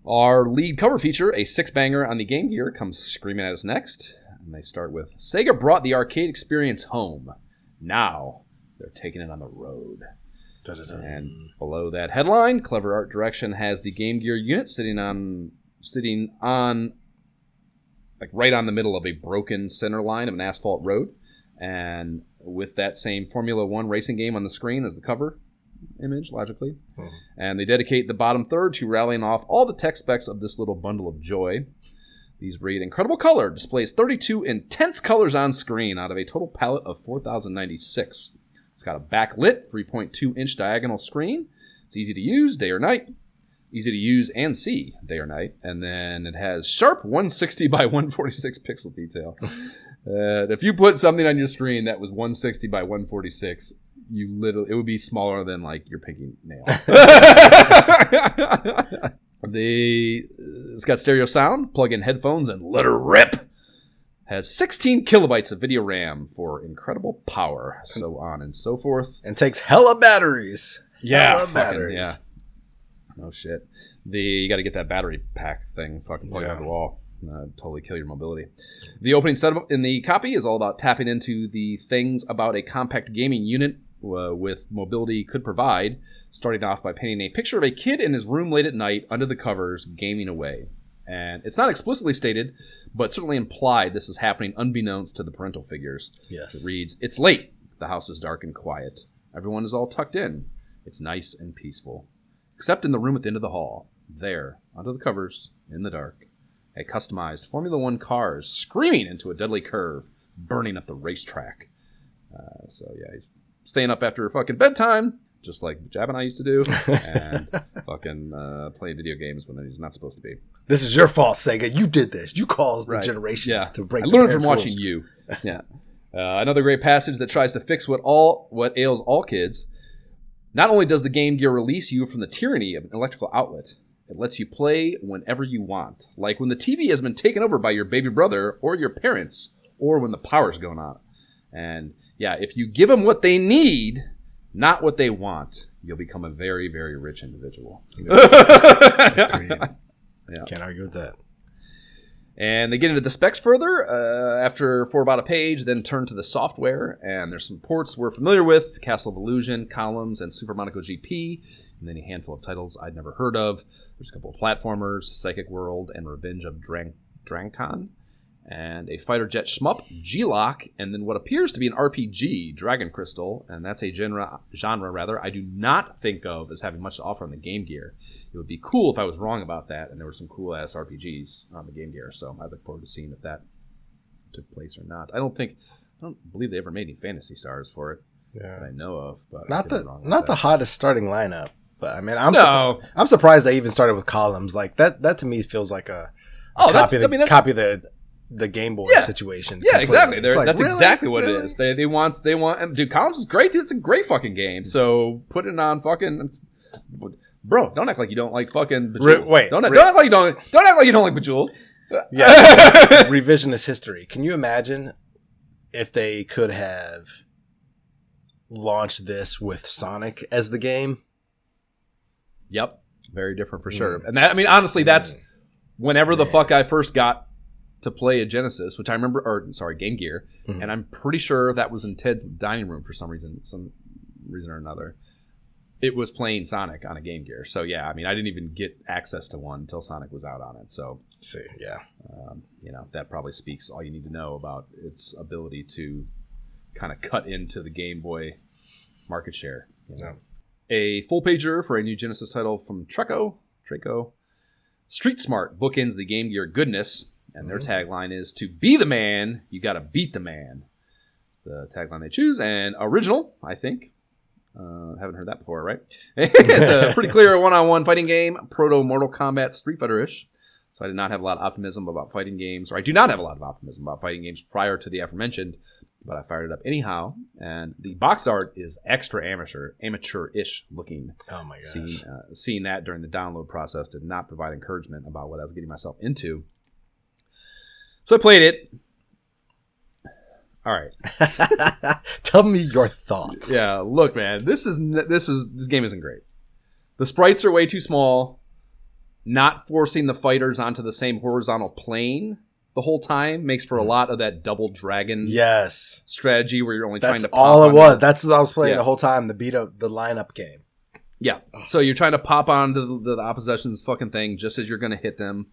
S1: Our lead cover feature, a 6-banger on the Game Gear, comes screaming at us next. And they start with, Sega brought the arcade experience home. Now they're taking it on the road. Da-da-da. And below that headline, clever art direction has the Game Gear unit sitting on like right on the middle of a broken center line of an asphalt road. And with that same Formula 1 racing game on the screen as the cover image, logically. Mm-hmm. And they dedicate the bottom third to rallying off all the tech specs of this little bundle of joy. These read, incredible color, displays 32 intense colors on screen out of a total palette of 4,096. It's got a backlit 3.2-inch diagonal screen. It's easy to use day or night. Easy to use and see day or night. And then it has sharp 160 by 146 pixel detail. If you put something on your screen that was 160 by 146, it would be smaller than like your pinky nail. It's got stereo sound, plug in headphones, and let her rip. Has 16 kilobytes of video RAM for incredible power, so on and so forth.
S2: And takes hella batteries.
S1: Batteries. Yeah. No shit. You got to get that battery pack thing fucking plugged out the wall. Totally kill your mobility. The opening setup in the copy is all about tapping into the things about a compact gaming unit with mobility could provide, starting off by painting a picture of a kid in his room late at night under the covers gaming away. And it's not explicitly stated, but certainly implied this is happening unbeknownst to the parental figures.
S2: Yes.
S1: It reads, "It's late. The house is dark and quiet. Everyone is all tucked in. It's nice and peaceful. Except in the room at the end of the hall. There, under the covers, in the dark, a customized Formula One cars screaming into a deadly curve, burning up the racetrack. So yeah, he's staying up after fucking bedtime, just like Jab and I used to do, and fucking playing video games when he's not supposed to be.
S2: This is your fault, Sega. You did this. You caused the generations to break.
S1: I learned from watching you. Yeah. Another great passage that tries to fix what ails all kids. Not only does the Game Gear release you from the tyranny of an electrical outlet, it lets you play whenever you want. Like when the TV has been taken over by your baby brother or your parents, or when the power's going out. And yeah, if you give them what they need, not what they want, you'll become a very, very rich individual.
S2: Yeah. Can't argue with that.
S1: And they get into the specs further for about a page, then turn to the software. And there's some ports we're familiar with, Castle of Illusion, Columns, and Super Monaco GP. And then a handful of titles I'd never heard of. There's a couple of platformers, Psychic World and Revenge of Drancon. And a fighter jet shmup, G-Lock, and then what appears to be an RPG, Dragon Crystal, and that's a genre I do not think of as having much to offer on the Game Gear. It would be cool if I was wrong about that, and there were some cool-ass RPGs on the Game Gear, so I look forward to seeing if that took place or not. I don't believe they ever made any Phantasy Stars for it that I know of. But
S2: not the hottest starting lineup, but I mean, I'm surprised they even started with Columns. Like that to me feels like a copy the Game Boy situation.
S1: Yeah, completely. Exactly. That's really? Exactly what it is. They want. Dude, Columns is great. It's a great fucking game. So put it on fucking. Bro, don't act like you don't like fucking Bejeweled. Don't act like you don't like Bejeweled.
S2: Yeah. Revisionist history. Can you imagine if they could have launched this with Sonic as the game?
S1: Yep. Very different for sure. And that, I mean, honestly, that's whenever the fuck I first got to play a Genesis, which I remember, Game Gear, and I'm pretty sure that was in Ted's dining room for some reason or another. It was playing Sonic on a Game Gear. So yeah, I mean, I didn't even get access to one until Sonic was out on it. So that probably speaks all you need to know about its ability to kind of cut into the Game Boy market share. A full pager for a new Genesis title from Treco. Street Smart bookends the Game Gear goodness. And their tagline is, to be the man, you got to beat the man. It's the tagline they choose. And original, I think. Haven't heard that before, right? It's a pretty clear one-on-one fighting game. Proto-Mortal Kombat Street Fighter-ish. So I did not have a lot of optimism about fighting games. Or I do not have a lot of optimism about fighting games prior to the aforementioned. But I fired it up anyhow. And the box art is extra amateur-ish looking.
S2: Oh my gosh.
S1: Seeing that during the download process did not provide encouragement about what I was getting myself into. So I played it. All right.
S2: Tell me your thoughts.
S1: Yeah, look, man, this game isn't great. The sprites are way too small. Not forcing the fighters onto the same horizontal plane the whole time makes for a lot of that double dragon strategy where you're only trying to pop
S2: all it was. That's what I was playing the whole time, the lineup game.
S1: Yeah. So you're trying to pop onto the opposition's fucking thing just as you're going to hit them.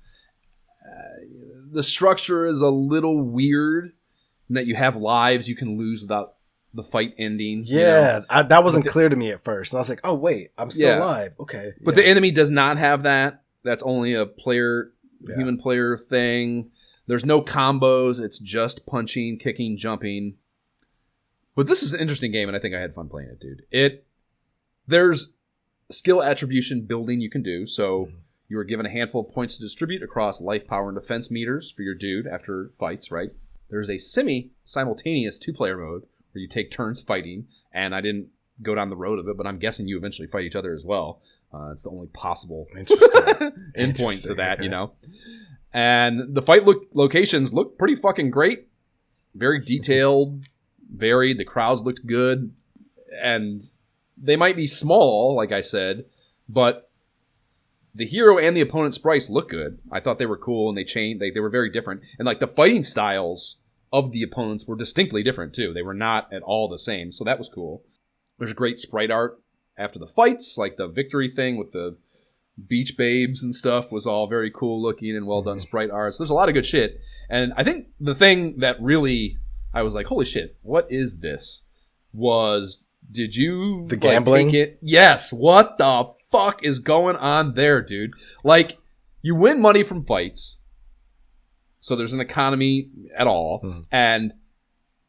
S1: The structure is a little weird in that you have lives you can lose without the fight ending.
S2: Yeah, that wasn't clear to me at first. And I was like, oh, wait, I'm still alive. Okay.
S1: But the enemy does not have that. That's only a human player thing. There's no combos. It's just punching, kicking, jumping. But this is an interesting game, and I think I had fun playing it, dude. There's skill attribution building you can do, so... You are given a handful of points to distribute across life, power, and defense meters for your dude after fights, right? There's a simultaneous two-player mode where you take turns fighting, and I didn't go down the road of it, but I'm guessing you eventually fight each other as well. It's the only possible endpoint to that, And the fight locations look pretty fucking great. Very detailed, varied. The crowds looked good. And they might be small, like I said, but... The hero and the opponent sprites look good. I thought they were cool, and they changed. They were very different. And like the fighting styles of the opponents were distinctly different too. They were not at all the same, so that was cool. There's great sprite art after the fights, like the victory thing with the beach babes and stuff was all very cool looking and well done sprite art. So there's a lot of good shit. And I think the thing that really I was like, holy shit, what is this? Was did you
S2: the gambling?
S1: Take it? Yes. What the fuck is going on there, dude? Like, you win money from fights, so there's an economy at all, and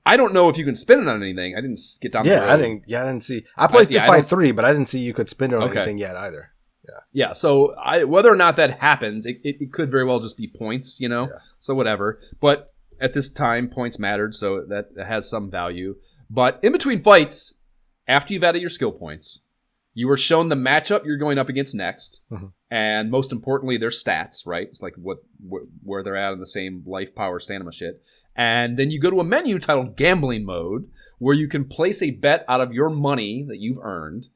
S1: I don't know if you can spend it on anything. I didn't get down the road.
S2: I didn't see. I played through Fight 3, but I didn't see you could spend it on anything yet either.
S1: Yeah, so whether or not that happens, it could very well just be points, so whatever. But at this time, points mattered, so that has some value. But in between fights, after you've added your skill points, you were shown the matchup you're going up against next, and most importantly, their stats, right? It's like where they're at in the same life, power, stamina shit. And then you go to a menu titled Gambling Mode, where you can place a bet out of your money that you've earned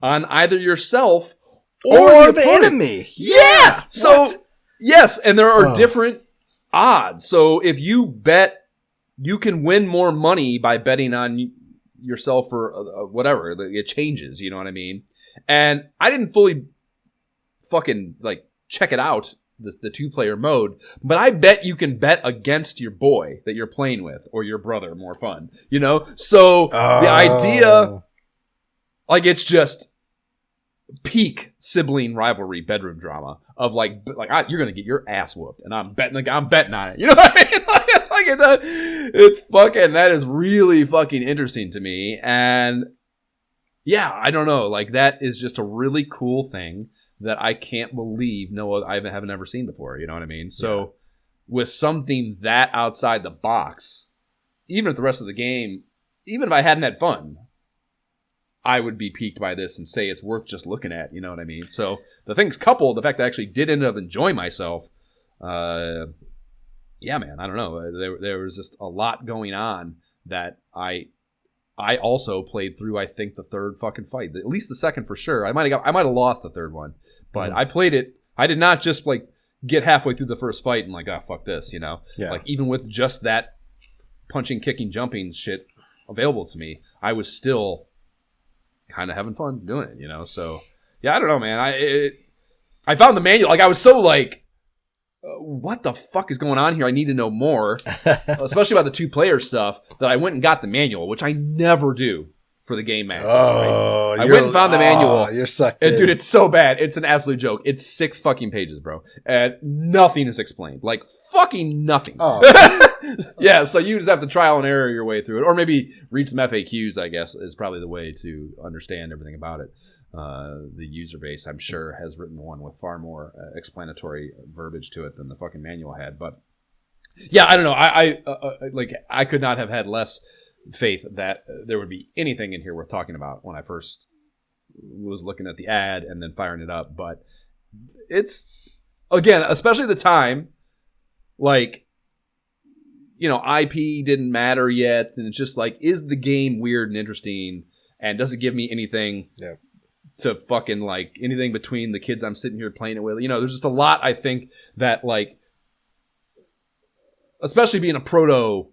S1: on either yourself or
S2: the enemy.
S1: Yeah! So, yes, and there are different odds. So if you bet, you can win more money by betting on yourself or whatever. It changes, you know what I mean? And I didn't fully fucking, check it out, the two-player mode, but I bet you can bet against your boy that you're playing with or your brother, more fun, So the idea, it's just peak sibling rivalry bedroom drama of you're gonna get your ass whooped and I'm betting on it. You know what I mean? It's fucking, that is really fucking interesting to me. And yeah, I don't know, that is just a really cool thing that I can't believe I haven't ever seen before. You know what I mean? So with something that outside the box, even if the rest of the game, even if I hadn't had fun, I would be piqued by this and say it's worth just looking at, you know what I mean? So the things coupled, the fact that I actually did end up enjoying myself, yeah, man, I don't know. There was just a lot going on that I also played through, I think, the third fucking fight. At least the second for sure. I might have lost the third one, but I played it. I did not just get halfway through the first fight and fuck this, Yeah. Even with just that punching, kicking, jumping shit available to me, I was still kind of having fun doing it, So yeah, I don't know, man. I found the manual. I was so what the fuck is going on here? I need to know more, especially about the two-player stuff, that I went and got the manual, which I never do for the game master.
S2: Oh,
S1: right? I went and found the manual.
S2: You're sucked in.
S1: Dude, it's so bad. It's an absolute joke. It's 6 fucking pages, bro. And nothing is explained. Fucking nothing.
S2: Oh.
S1: Yeah, so you just have to trial and error your way through it. Or maybe read some FAQs, I guess, is probably the way to understand everything about it. The user base, I'm sure, has written one with far more explanatory verbiage to it than the fucking manual had. But yeah, I don't know. I could not have had less faith that there would be anything in here worth talking about when I first was looking at the ad and then firing it up. But it's, again, especially the time, IP didn't matter yet, and it's just is the game weird and interesting, and does it give me anything?
S2: Yeah.
S1: To fucking anything between the kids I'm sitting here playing it with. There's just a lot, I think, that especially being a proto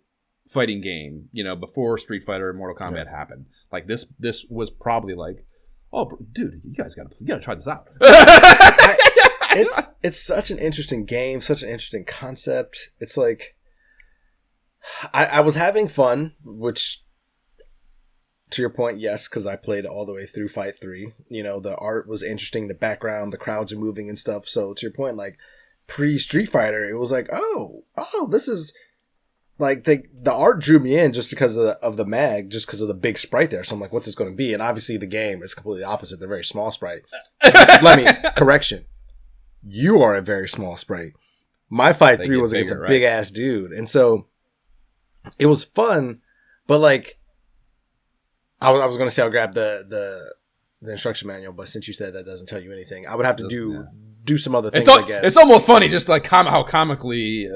S1: fighting game, before Street Fighter and Mortal Kombat happened. This was probably oh, dude, you gotta try this out.
S2: It's such an interesting game, such an interesting concept. It's I was having fun, which, to your point, yes, because I played all the way through Fight 3. The art was interesting, the background, the crowds are moving and stuff. So to your point, pre-Street Fighter, it was oh, this is the art drew me in just because of the mag, just because of the big sprite there. So I'm what's this going to be? And obviously the game is completely opposite. They're very small sprite. Correction. You are a very small sprite. My Fight 3 was against a big ass dude. And so it was fun, but I was going to say I'll grab the instruction manual, but since you said that doesn't tell you anything, I would have to do some other things, I guess.
S1: It's almost funny just how comically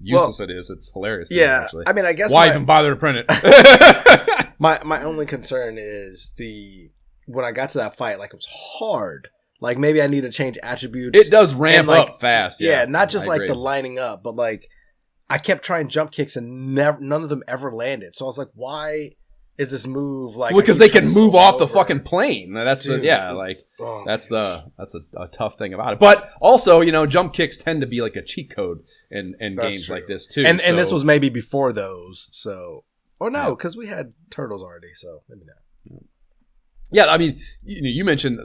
S1: useless it is. It's hilarious.
S2: Yeah.
S1: Actually.
S2: I mean, I guess
S1: why even bother to print it?
S2: my only concern is when I got to that fight, it was hard. Maybe I need to change attributes.
S1: It does ramp up fast.
S2: Yeah, not just the lining up, but I kept trying jump kicks and none of them ever landed. So I was why is this move
S1: because they can move off the fucking plane. That's
S2: Dude,
S1: that's a tough thing about it. But also, jump kicks tend to be a cheat code in games
S2: true.
S1: like this too.
S2: And this was maybe before those. So, or no, because we had turtles already. So maybe not.
S1: Yeah, I mean, you mentioned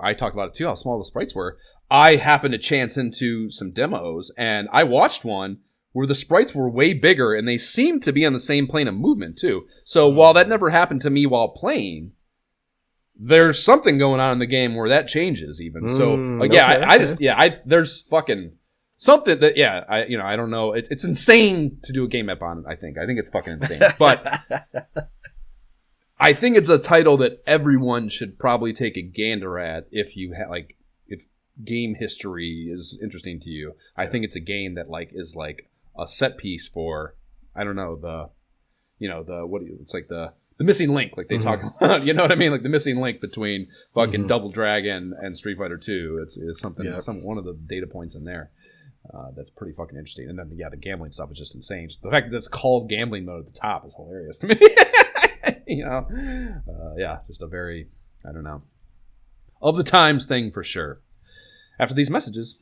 S1: I talked about it too, how small the sprites were. I happened to chance into some demos, and I watched one where the sprites were way bigger, and they seemed to be on the same plane of movement too. So while that never happened to me while playing, there's something going on in the game where that changes even. There's fucking something that, I don't know. It's insane to do a game map on it, I think. I think it's fucking insane. But I think it's a title that everyone should probably take a gander at if if game history is interesting to you. I think it's a game that is like a set piece for, I don't know, it's like the missing link, like they talk about, you know what I mean? Like the missing link between fucking Double Dragon and Street Fighter 2. It's something, one of the data points in there. That's pretty fucking interesting. And then, the gambling stuff is just insane. Just the fact that it's called gambling mode at the top is hilarious to me. Just a very, I don't know, of the times thing for sure. After these messages,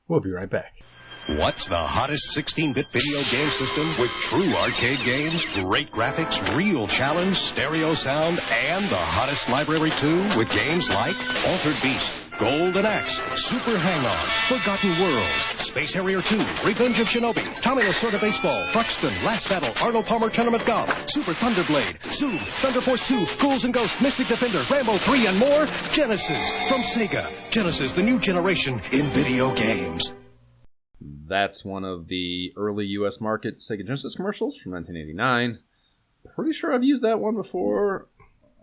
S2: we'll be right back.
S3: What's the hottest 16-bit video game system with true arcade games, great graphics, real challenge, stereo sound, and the hottest library too, with games like Altered Beast, Golden Axe, Super Hang-On, Forgotten World, Space Harrier 2, Revenge of Shinobi, Tommy Lasorda Baseball, Buxton, Last Battle, Arnold Palmer Tournament Golf, Super Thunderblade, Zoom, Thunder Force 2, Ghouls and Ghosts, Mystic Defender, Rambo 3, and more. Genesis from Sega. Genesis, the new generation in video games.
S1: That's one of the early U.S. market Sega Genesis commercials from 1989. Pretty sure I've used that one before,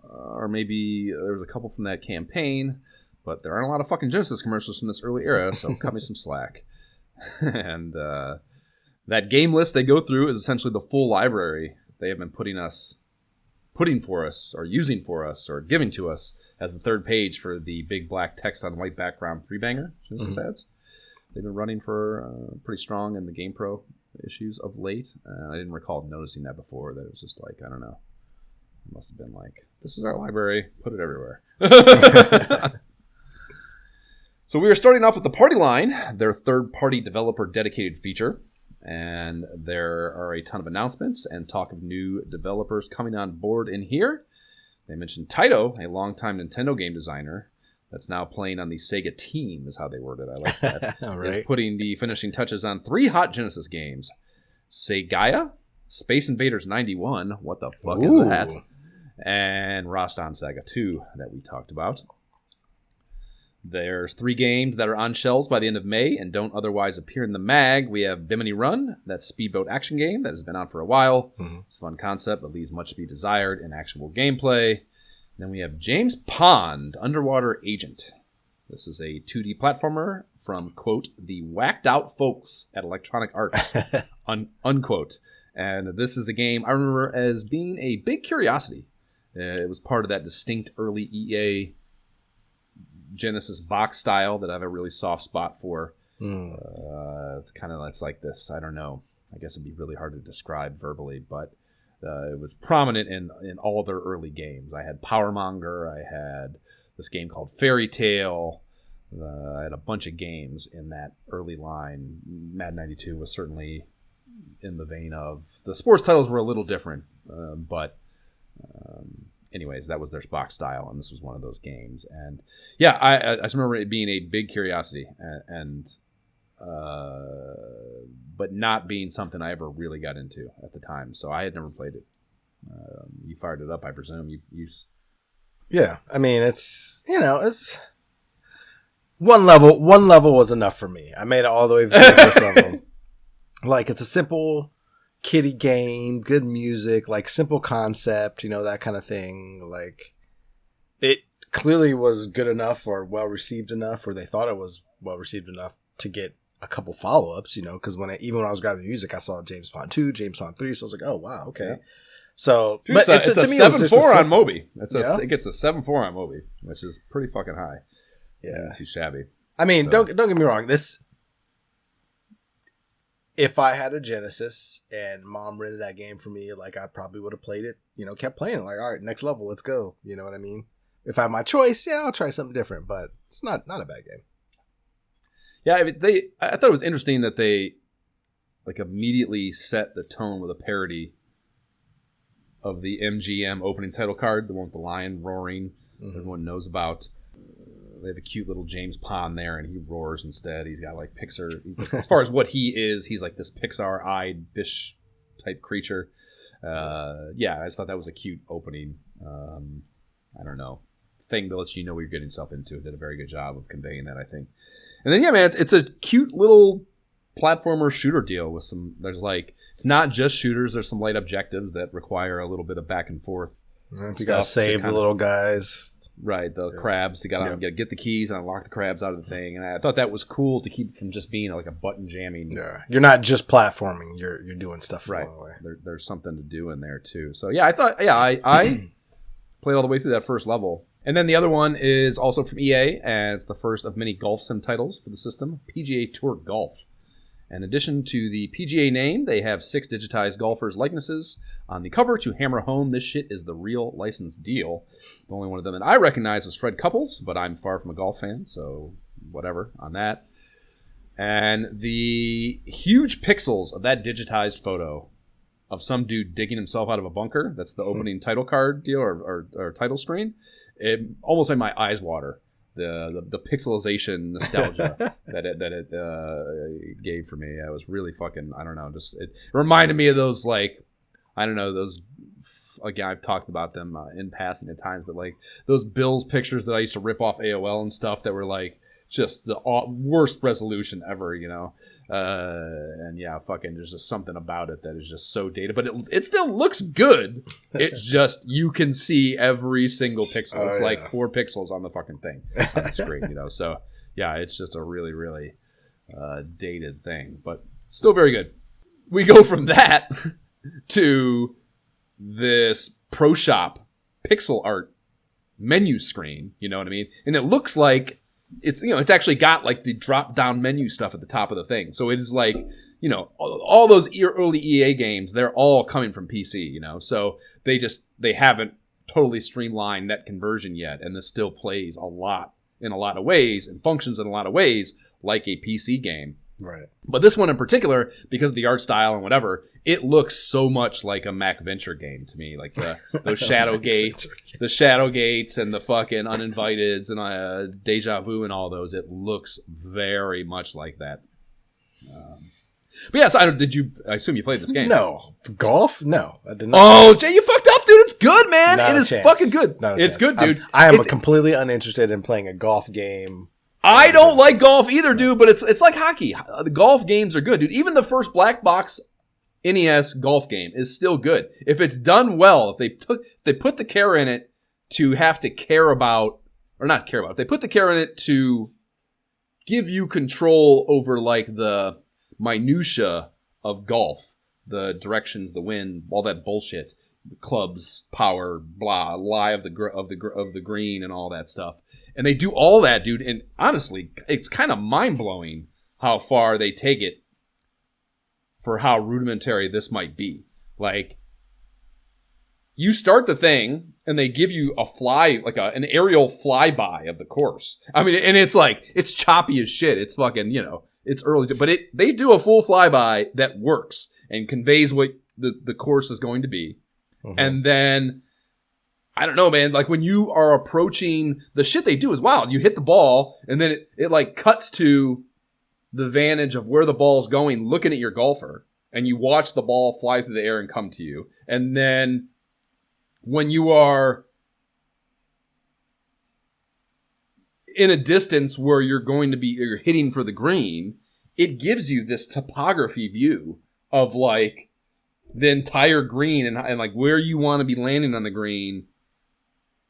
S1: or maybe there was a couple from that campaign. But there aren't a lot of fucking Genesis commercials from this early era, so cut me some slack. And that game list they go through is essentially the full library they have been putting for us, or using for us, or giving to us as the third page for the big black text on white background 3-banger Genesis ads. They've been running for pretty strong in the Game Pro issues of late. I didn't recall noticing that before, that it was just like, I don't know. It must have been like, this is our library, put it everywhere. So we are starting off with the Party Line, their third-party developer dedicated feature. And there are a ton of announcements and talk of new developers coming on board in here. They mentioned Taito, a longtime Nintendo game designer that's now playing on the Sega team, is how they worded it. I like that.
S2: Right.
S1: Is putting the finishing touches on 3 hot Genesis games. Segaia, Space Invaders 91, what the fuck is that? And Rastan Saga 2 that we talked about. There's 3 games that are on shelves by the end of May and don't otherwise appear in the mag. We have Bimini Run, that speedboat action game that has been out for a while. It's a fun concept, but leaves much to be desired in actual gameplay. And then we have James Pond, Underwater Agent. This is a 2D platformer from, quote, the whacked out folks at Electronic Arts, unquote. And this is a game I remember as being a big curiosity. It was part of that distinct early EA Genesis box style that I have a really soft spot for. It's like this, I don't know, I guess it'd be really hard to describe verbally, but it was prominent in all their early games. I had Powermonger, I had this game called Fairy Tale, I had a bunch of games in that early line. Mad 92 was certainly in the vein of, the sports titles were a little different, but anyways, that was their box style, and this was one of those games. And yeah, I just remember it being a big curiosity, but not being something I ever really got into at the time. So I had never played it. You fired it up, I presume. You
S2: Yeah, I mean, it's one level. One level was enough for me. I made it all the way through the first level. Like, it's a simple kiddie game, good music, like simple concept, that kind of thing. Like, it clearly was good enough or well received enough, or they thought it was well received enough to get a couple follow-ups, because even when I was grabbing the music, I saw James Bond 2, James Bond 3, so I was like, oh wow, okay. Yeah. So,
S1: dude, but it's a 7.4 on Moby. It gets a 7.4 on Moby, which is pretty fucking high. Yeah, not too shabby.
S2: I mean, don't get me wrong. If I had a Genesis and Mom rented that game for me, like, I probably would have played it. Kept playing it. Like, all right, next level, let's go. You know what I mean? If I have my choice, yeah, I'll try something different. But it's not a bad game.
S1: Yeah, I thought it was interesting that they immediately set the tone with a parody of the MGM opening title card, the one with the lion roaring, everyone knows about. They have a cute little James Pond there, and he roars instead. He's got like Pixar. As far as what he is, he's like this Pixar-eyed fish type creature. Yeah, I just thought that was a cute opening. I don't know, thing that lets you know what you're getting yourself into. It did a very good job of conveying that, I think. And then yeah, man, it's a cute little platformer shooter deal with some. There's like, it's not just shooters. There's some light objectives that require a little bit of back and forth.
S2: You gotta save the little guys.
S1: Right, the crabs to get the keys and unlock the crabs out of the thing, and I thought that was cool to keep it from just being like a button jamming.
S2: Yeah, you're not just platforming; you're doing stuff
S1: right.
S2: along the way.
S1: There's something to do in there too. So yeah, I thought I played all the way through that first level, and then the other one is also from EA, and it's the first of many golf sim titles for the system, PGA Tour Golf. In addition to the PGA name, they have 6 digitized golfers' likenesses on the cover to hammer home this shit is the real license deal. The only one of them that I recognize was Fred Couples, but I'm far from a golf fan, so whatever on that. And the huge pixels of that digitized photo of some dude digging himself out of a bunker, that's the opening title card deal or title screen, it almost made my eyes water. The pixelization nostalgia that it gave for me. It was really fucking, I don't know, just it reminded me of those, like, I don't know, those, again, I've talked about them in passing at times, but like those Bills pictures that I used to rip off AOL and stuff that were like just the worst resolution ever, you know. And yeah, fucking there's just something about it that is just so dated, but it still looks good. It's just, you can see every single pixel. It's like 4 pixels on the fucking thing on the screen, you know. So yeah, it's just a really, really dated thing, but still very good. We go from that to this Pro Shop pixel art menu screen, you know what I mean? And it looks like it's, you know, it's actually got like the drop down menu stuff at the top of the thing. So it is like, you know, all those early EA games, they're all coming from PC, you know. So they haven't totally streamlined that conversion yet, and this still plays in a lot of ways and functions in a lot of ways like a PC game.
S2: Right.
S1: But this one in particular, because of the art style and whatever, it looks so much like a Mac Venture game to me. Like those Shadow Gates and the fucking Uninviteds and Deja Vu and all those. It looks very much like that. But yes, I assume you played this game.
S2: No. Golf? No, I did not.
S1: Oh, Jay, you fucked up, dude. It's good, man.
S2: Not
S1: it is
S2: chance.
S1: fucking good.
S2: It's
S1: good, dude.
S2: I am completely uninterested in playing a golf game.
S1: I don't like golf either, dude, but it's like hockey. The golf games are good, dude. Even the first black box NES golf game is still good. If it's done well, if they put the care in it to have to care about, or not care about, if they put the care in it to give you control over like the minutia of golf, the directions, the wind, all that bullshit, the clubs, power, blah, lie of the green and all that stuff. And they do all that, dude. And honestly, it's kind of mind-blowing how far they take it for how rudimentary this might be. Like, you start the thing, and they give you an aerial flyby of the course. I mean, and it's like, it's choppy as shit. It's fucking, you know, it's early. But they do a full flyby that works and conveys what the course is going to be. Mm-hmm. And then, I don't know, man, like when you are approaching, the shit they do is wild. You hit the ball, and then it like cuts to the vantage of where the ball's going, looking at your golfer, and you watch the ball fly through the air and come to you. And then when you are in a distance where you're hitting for the green, it gives you this topography view of like the entire green and like where you want to be landing on the green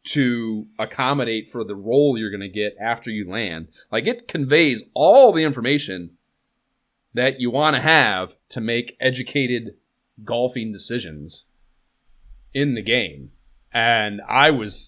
S1: to accommodate for the roll you're going to get after you land. Like, it conveys all the information that you want to have to make educated golfing decisions in the game. And I don't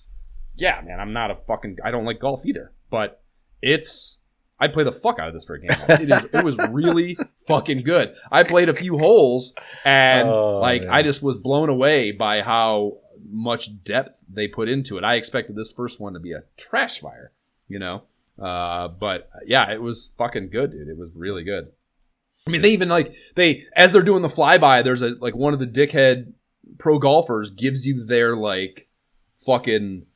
S1: like golf either, but I'd play the fuck out of this for a game. It was really fucking good. I played a few holes and I just was blown away by how much depth they put into it. I expected this first one to be a trash fire, you know? But yeah, it was fucking good, dude. It was really good. I mean, they even as they're doing the flyby, there's one of the dickhead pro golfers gives you their like fucking,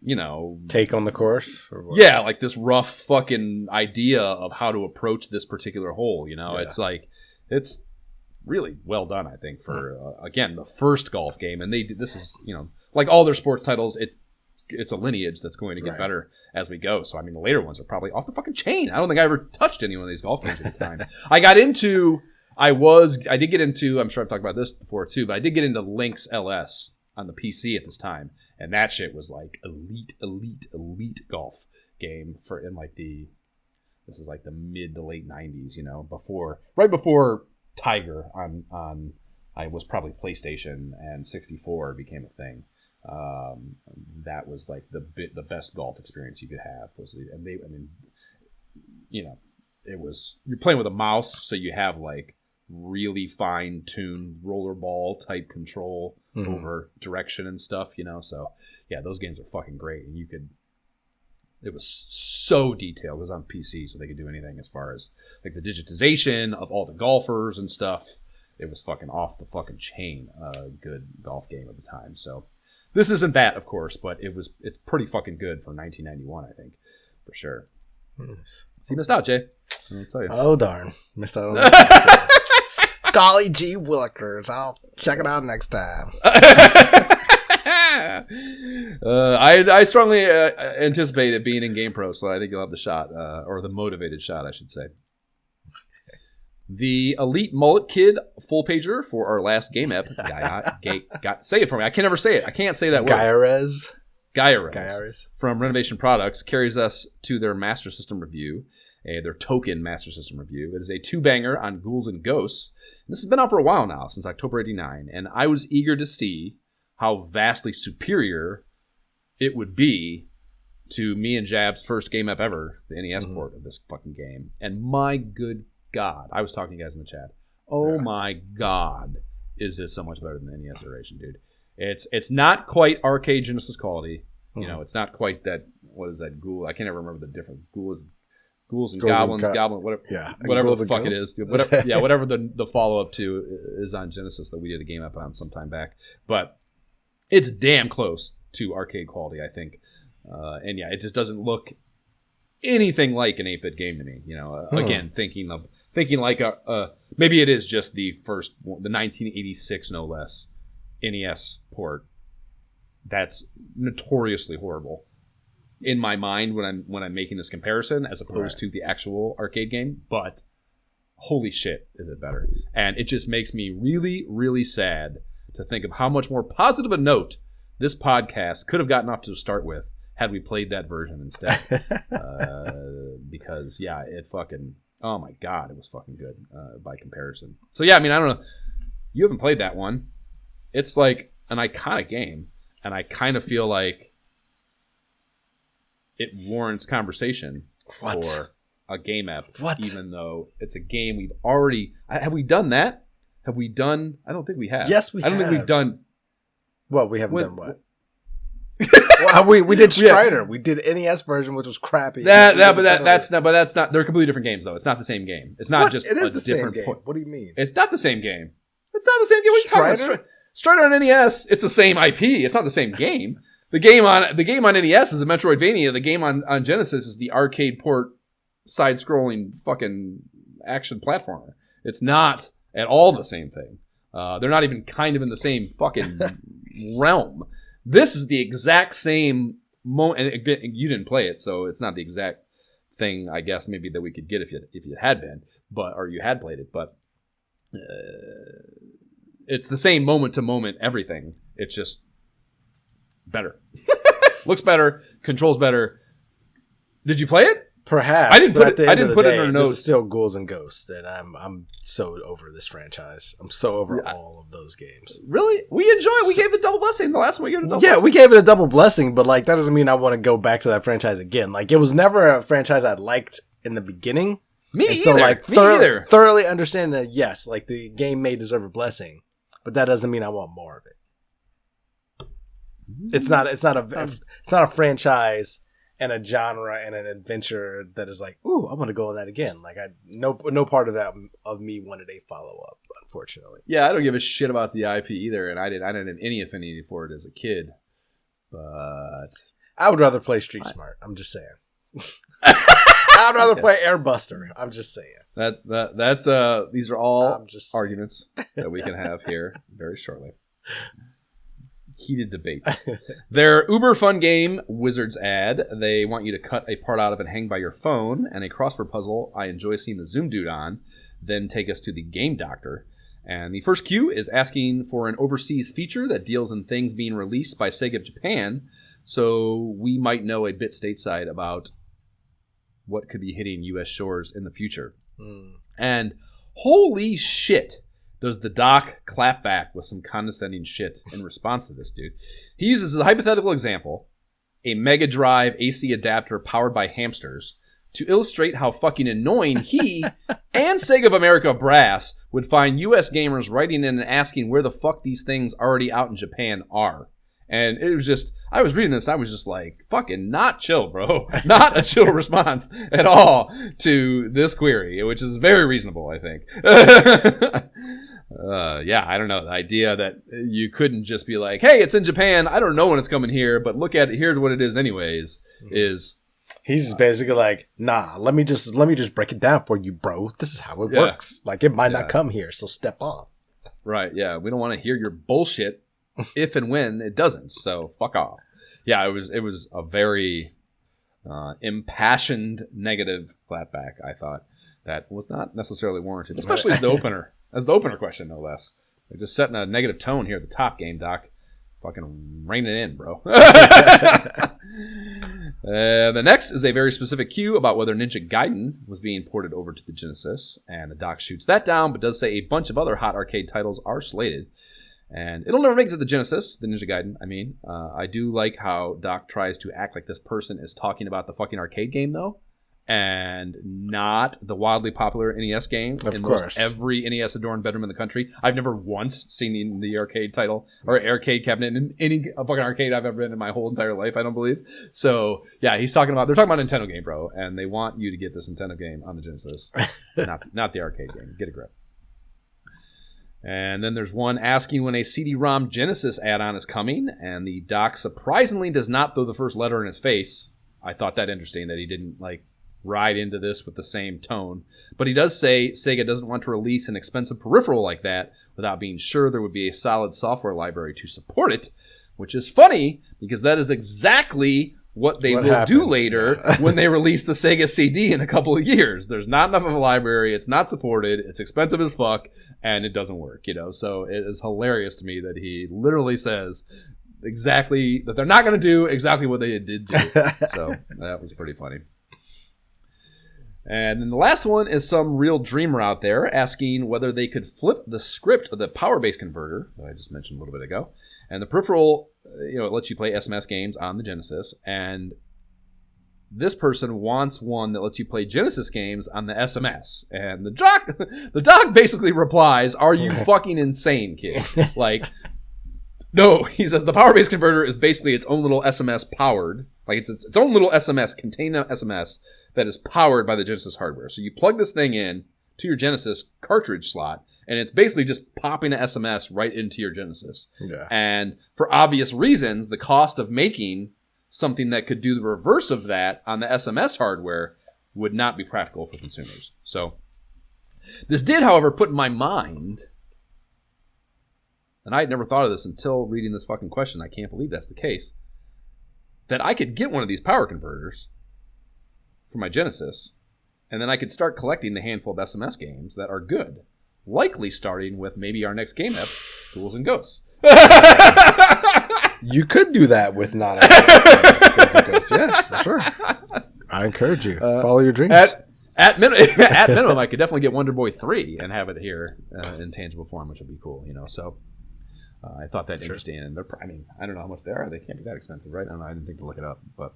S1: you know,
S2: take on the course. Or what?
S1: Yeah, like this rough fucking idea of how to approach this particular hole. You know, it's like it's really well done. I think for again the first golf game, and this is like all their sports titles. It's a lineage that's going to get better as we go. So, I mean, the later ones are probably off the fucking chain. I don't think I ever touched any one of these golf games at the time. I did get into, I'm sure I've talked about this before too, but I did get into Lynx LS on the PC at this time. And that shit was like elite golf game this is like the mid to late 90s, right before Tiger I was probably PlayStation and 64 became a thing. That was like the best golf experience you could have it was, you're playing with a mouse, so you have like really fine tuned rollerball type control over direction and stuff, so yeah, those games are fucking great. And it was so detailed. It was on PC, so they could do anything as far as like the digitization of all the golfers and stuff. It was fucking off the fucking chain, good golf game at the time. So this isn't that, of course, but it's pretty fucking good for 1991, I think, for sure.
S2: Nice.
S1: So you missed out, Jay. I'll tell you.
S2: Oh, darn. Missed out on that. Golly gee willikers. I'll check it out next time.
S1: I strongly anticipate it being in Game Pro, so I think you'll have the shot, or the motivated shot, I should say. The Elite Mullet Kid full pager for our last game app. Say it for me. I can never say it. I can't say that word. Gaiarez from Renovation Products carries us to their Master System review, their token Master System review. It is a 2-banger on Ghouls and Ghosts. And this has been out for a while now, since October '89, and I was eager to see how vastly superior it would be to me and Jab's first game app ever, the NES port of this fucking game. And my good God, I was talking to you guys in the chat. Oh my God, is this so much better than the NES iteration, dude? It's not quite arcade Genesis quality. It's not quite that. What is that? Ghoul? I can't ever remember the difference. Ghouls and goblins, whatever the fuck it is. Whatever the follow up to is on Genesis that we did a game up on some time back. But it's damn close to arcade quality, I think. And yeah, it just doesn't look anything like an 8-bit game to me. Again, thinking like maybe it is just the 1986 no less NES port. That's notoriously horrible in my mind when I'm making this comparison, as opposed to the actual arcade game. But holy shit, is it better? And it just makes me really, really sad to think of how much more positive a note this podcast could have gotten off to start with had we played that version instead. Because it fucking, oh my God, it was fucking good by comparison. So yeah, I mean, I don't know. You haven't played that one. It's like an iconic game, and I kind of feel like it warrants conversation for a game app. Even though it's a game we've already... Have we done that? Have we done... I don't think we have.
S2: Yes, we have.
S1: I don't think we've done...
S2: Well, we haven't done what? Well, we did Strider. We did NES version, which was crappy.
S1: That's not. They're completely different games, though. It's not the same game. It's not just. It is the same
S2: game. What do you mean?
S1: It's not the same game. It's not the same game. What are you talking about? Strider on NES. It's the same IP. It's not the same game. The game on NES is a Metroidvania. The game on Genesis is the arcade port, side-scrolling fucking action platformer. It's not at all the same thing. They're not even kind of in the same fucking realm. This is the exact same moment, and again, you didn't play it, so it's not the exact thing, I guess, maybe that we could get if you had been, or you had played it. But it's the same moment to moment everything. It's just better, looks better, controls better. Did you play it?
S2: Perhaps.
S1: I didn't put it in our notes.
S2: This is still Ghouls and Ghosts, and I'm so over this franchise. I'm so over all of those games.
S1: Really? We gave it a double blessing. The last one we gave it a double blessing.
S2: Yeah, we gave it a double blessing, but like that doesn't mean I want to go back to that franchise again. Like it was never a franchise I liked in the beginning.
S1: Me either.
S2: So like thoroughly understanding that yes, like the game may deserve a blessing, but that doesn't mean I want more of it. It's not a franchise. and a genre and an adventure that is like, ooh, I'm gonna go on that again. Like no part of that of me wanted a follow up, unfortunately.
S1: Yeah, I don't give a shit about the IP either, and I didn't have any affinity for it as a kid. But
S2: I would rather play Street Smart. I'm just saying. I'd rather play Airbuster. I'm just saying.
S1: That's these are all arguments that we can have here very shortly. Heated debates. Their uber fun game, Wizards ad. They want you to cut a part out of it, hang by your phone, and a crossword puzzle I enjoy seeing the Zoom dude on. Then take us to the Game Doctor. And the first cue is asking for an overseas feature that deals in things being released by Sega Japan, so we might know a bit stateside about what could be hitting U.S. shores in the future. And holy shit, does the doc clap back with some condescending shit in response to this, dude. He uses as a hypothetical example a Mega Drive AC adapter powered by hamsters to illustrate how fucking annoying he and Sega of America brass would find U.S. gamers writing in and asking where the fuck these things already out in Japan are. And it was just, I was reading this and I was just like, fucking not chill, bro. Not a chill response at all to this query, which is very reasonable, I think. Yeah, I don't know. The idea that you couldn't just be like, hey, it's in Japan. I don't know when it's coming here, but look at it. Here's what it is anyways, is...
S2: He's just basically like, nah, let me just break it down for you, bro. This is how it works. Like, it might not come here, so step off.
S1: Right, yeah. We don't want to hear your bullshit if and when it doesn't, so fuck off. Yeah, it was a very impassioned negative clapback, I thought, that was not necessarily warranted, especially as the opener. As the opener question, no less. They're just setting a negative tone here at the top, Game Doc. Fucking rein it in, bro. The next is a very specific cue about whether Ninja Gaiden was being ported over to the Genesis, and the doc shoots that down, but does say a bunch of other hot arcade titles are slated. And it'll never make it to the Genesis, the Ninja Gaiden, I mean. I do like how Doc tries to act like this person is talking about the fucking arcade game, though, and not the wildly popular NES game.
S2: Of course.
S1: Most every NES adorned bedroom in the country. I've never once seen the arcade title or arcade cabinet in any fucking arcade I've ever been in my whole entire life, I don't believe. So, yeah, they're talking about a Nintendo game, bro, and they want you to get this Nintendo game on the Genesis, not the arcade game. Get a grip. And then there's one asking when a CD-ROM Genesis add-on is coming, and the doc surprisingly does not throw the first letter in his face. I thought that interesting that he didn't, ride into this with the same tone. But he does say Sega doesn't want to release an expensive peripheral like that without being sure there would be a solid software library to support it, which is funny because that is exactly what they will do later when they release the Sega CD in a couple of years. There's not enough of a library, it's not supported, it's expensive as fuck, and it doesn't work, So it is hilarious to me that he literally says exactly that they're not going to do exactly what they did do. So that was pretty funny. And then the last one is some real dreamer out there asking whether they could flip the script of the power base converter that I just mentioned a little bit ago. And the peripheral, it lets you play SMS games on the Genesis. And this person wants one that lets you play Genesis games on the SMS. And the doc basically replies, "Are you fucking insane, kid?" No, he says the power base converter is basically its own little SMS powered. It's its own little SMS, contained SMS that is powered by the Genesis hardware. So you plug this thing in to your Genesis cartridge slot, and it's basically just popping the SMS right into your Genesis. Yeah. And for obvious reasons, the cost of making something that could do the reverse of that on the SMS hardware would not be practical for consumers. So this did, however, put in my mind, and I had never thought of this until reading this fucking question. I can't believe that's the case. That I could get one of these power converters for my Genesis, and then I could start collecting the handful of SMS games that are good. Likely starting with maybe our next game app, Ghouls and Ghosts.
S2: You could do that with not a Ghosts. Yeah, for sure. I encourage you. Follow your dreams.
S1: At minimum, I could definitely get Wonder Boy 3 and have it here in tangible form, which would be cool, So I thought that interesting. And I don't know how much they are. They can't be that expensive, right? I don't know. I didn't think to look it up, but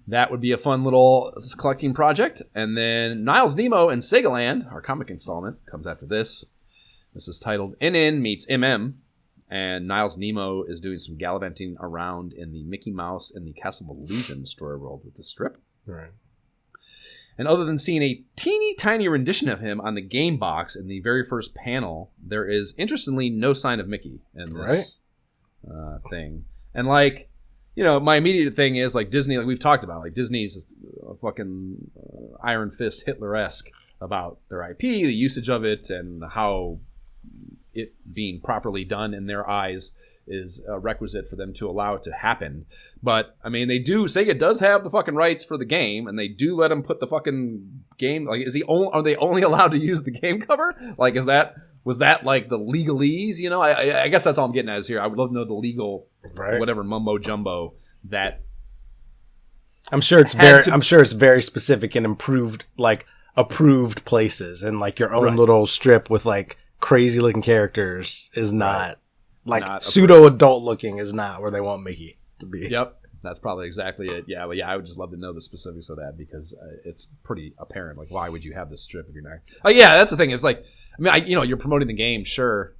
S1: that would be a fun little collecting project. And then Niles Nemo and Sega Land, our comic installment, comes after this. This is titled NN Meets MM. and Niles Nemo is doing some gallivanting around in the Mickey Mouse and the Castle of Illusion story world with the strip.
S2: Right.
S1: And other than seeing a teeny tiny rendition of him on the game box in the very first panel, there is, interestingly, no sign of Mickey in this thing. And, like, you know, my immediate thing is, like, Disney, like we've talked about, like, Disney's a fucking Iron Fist Hitler-esque about their IP, the usage of it, and how it being properly done in their eyes is a requisite for them to allow it to happen. But I mean, Sega does have the fucking rights for the game, and they do let them put the fucking game. Like, are they only allowed to use the game cover? Like, was that like the legalese? You know, I guess that's all I'm getting at is here. I would love to know the legal, whatever mumbo jumbo that.
S2: I'm sure it's very specific and approved places, and like your own little strip with like crazy looking characters is not. Like, pseudo adult looking is not where they want Mickey to be.
S1: Yep, that's probably exactly it. Yeah, but I would just love to know the specifics of that because it's pretty apparent. Like, why would you have this strip if you're not? Oh, yeah, that's the thing. It's like, I mean, you're promoting the game, sure.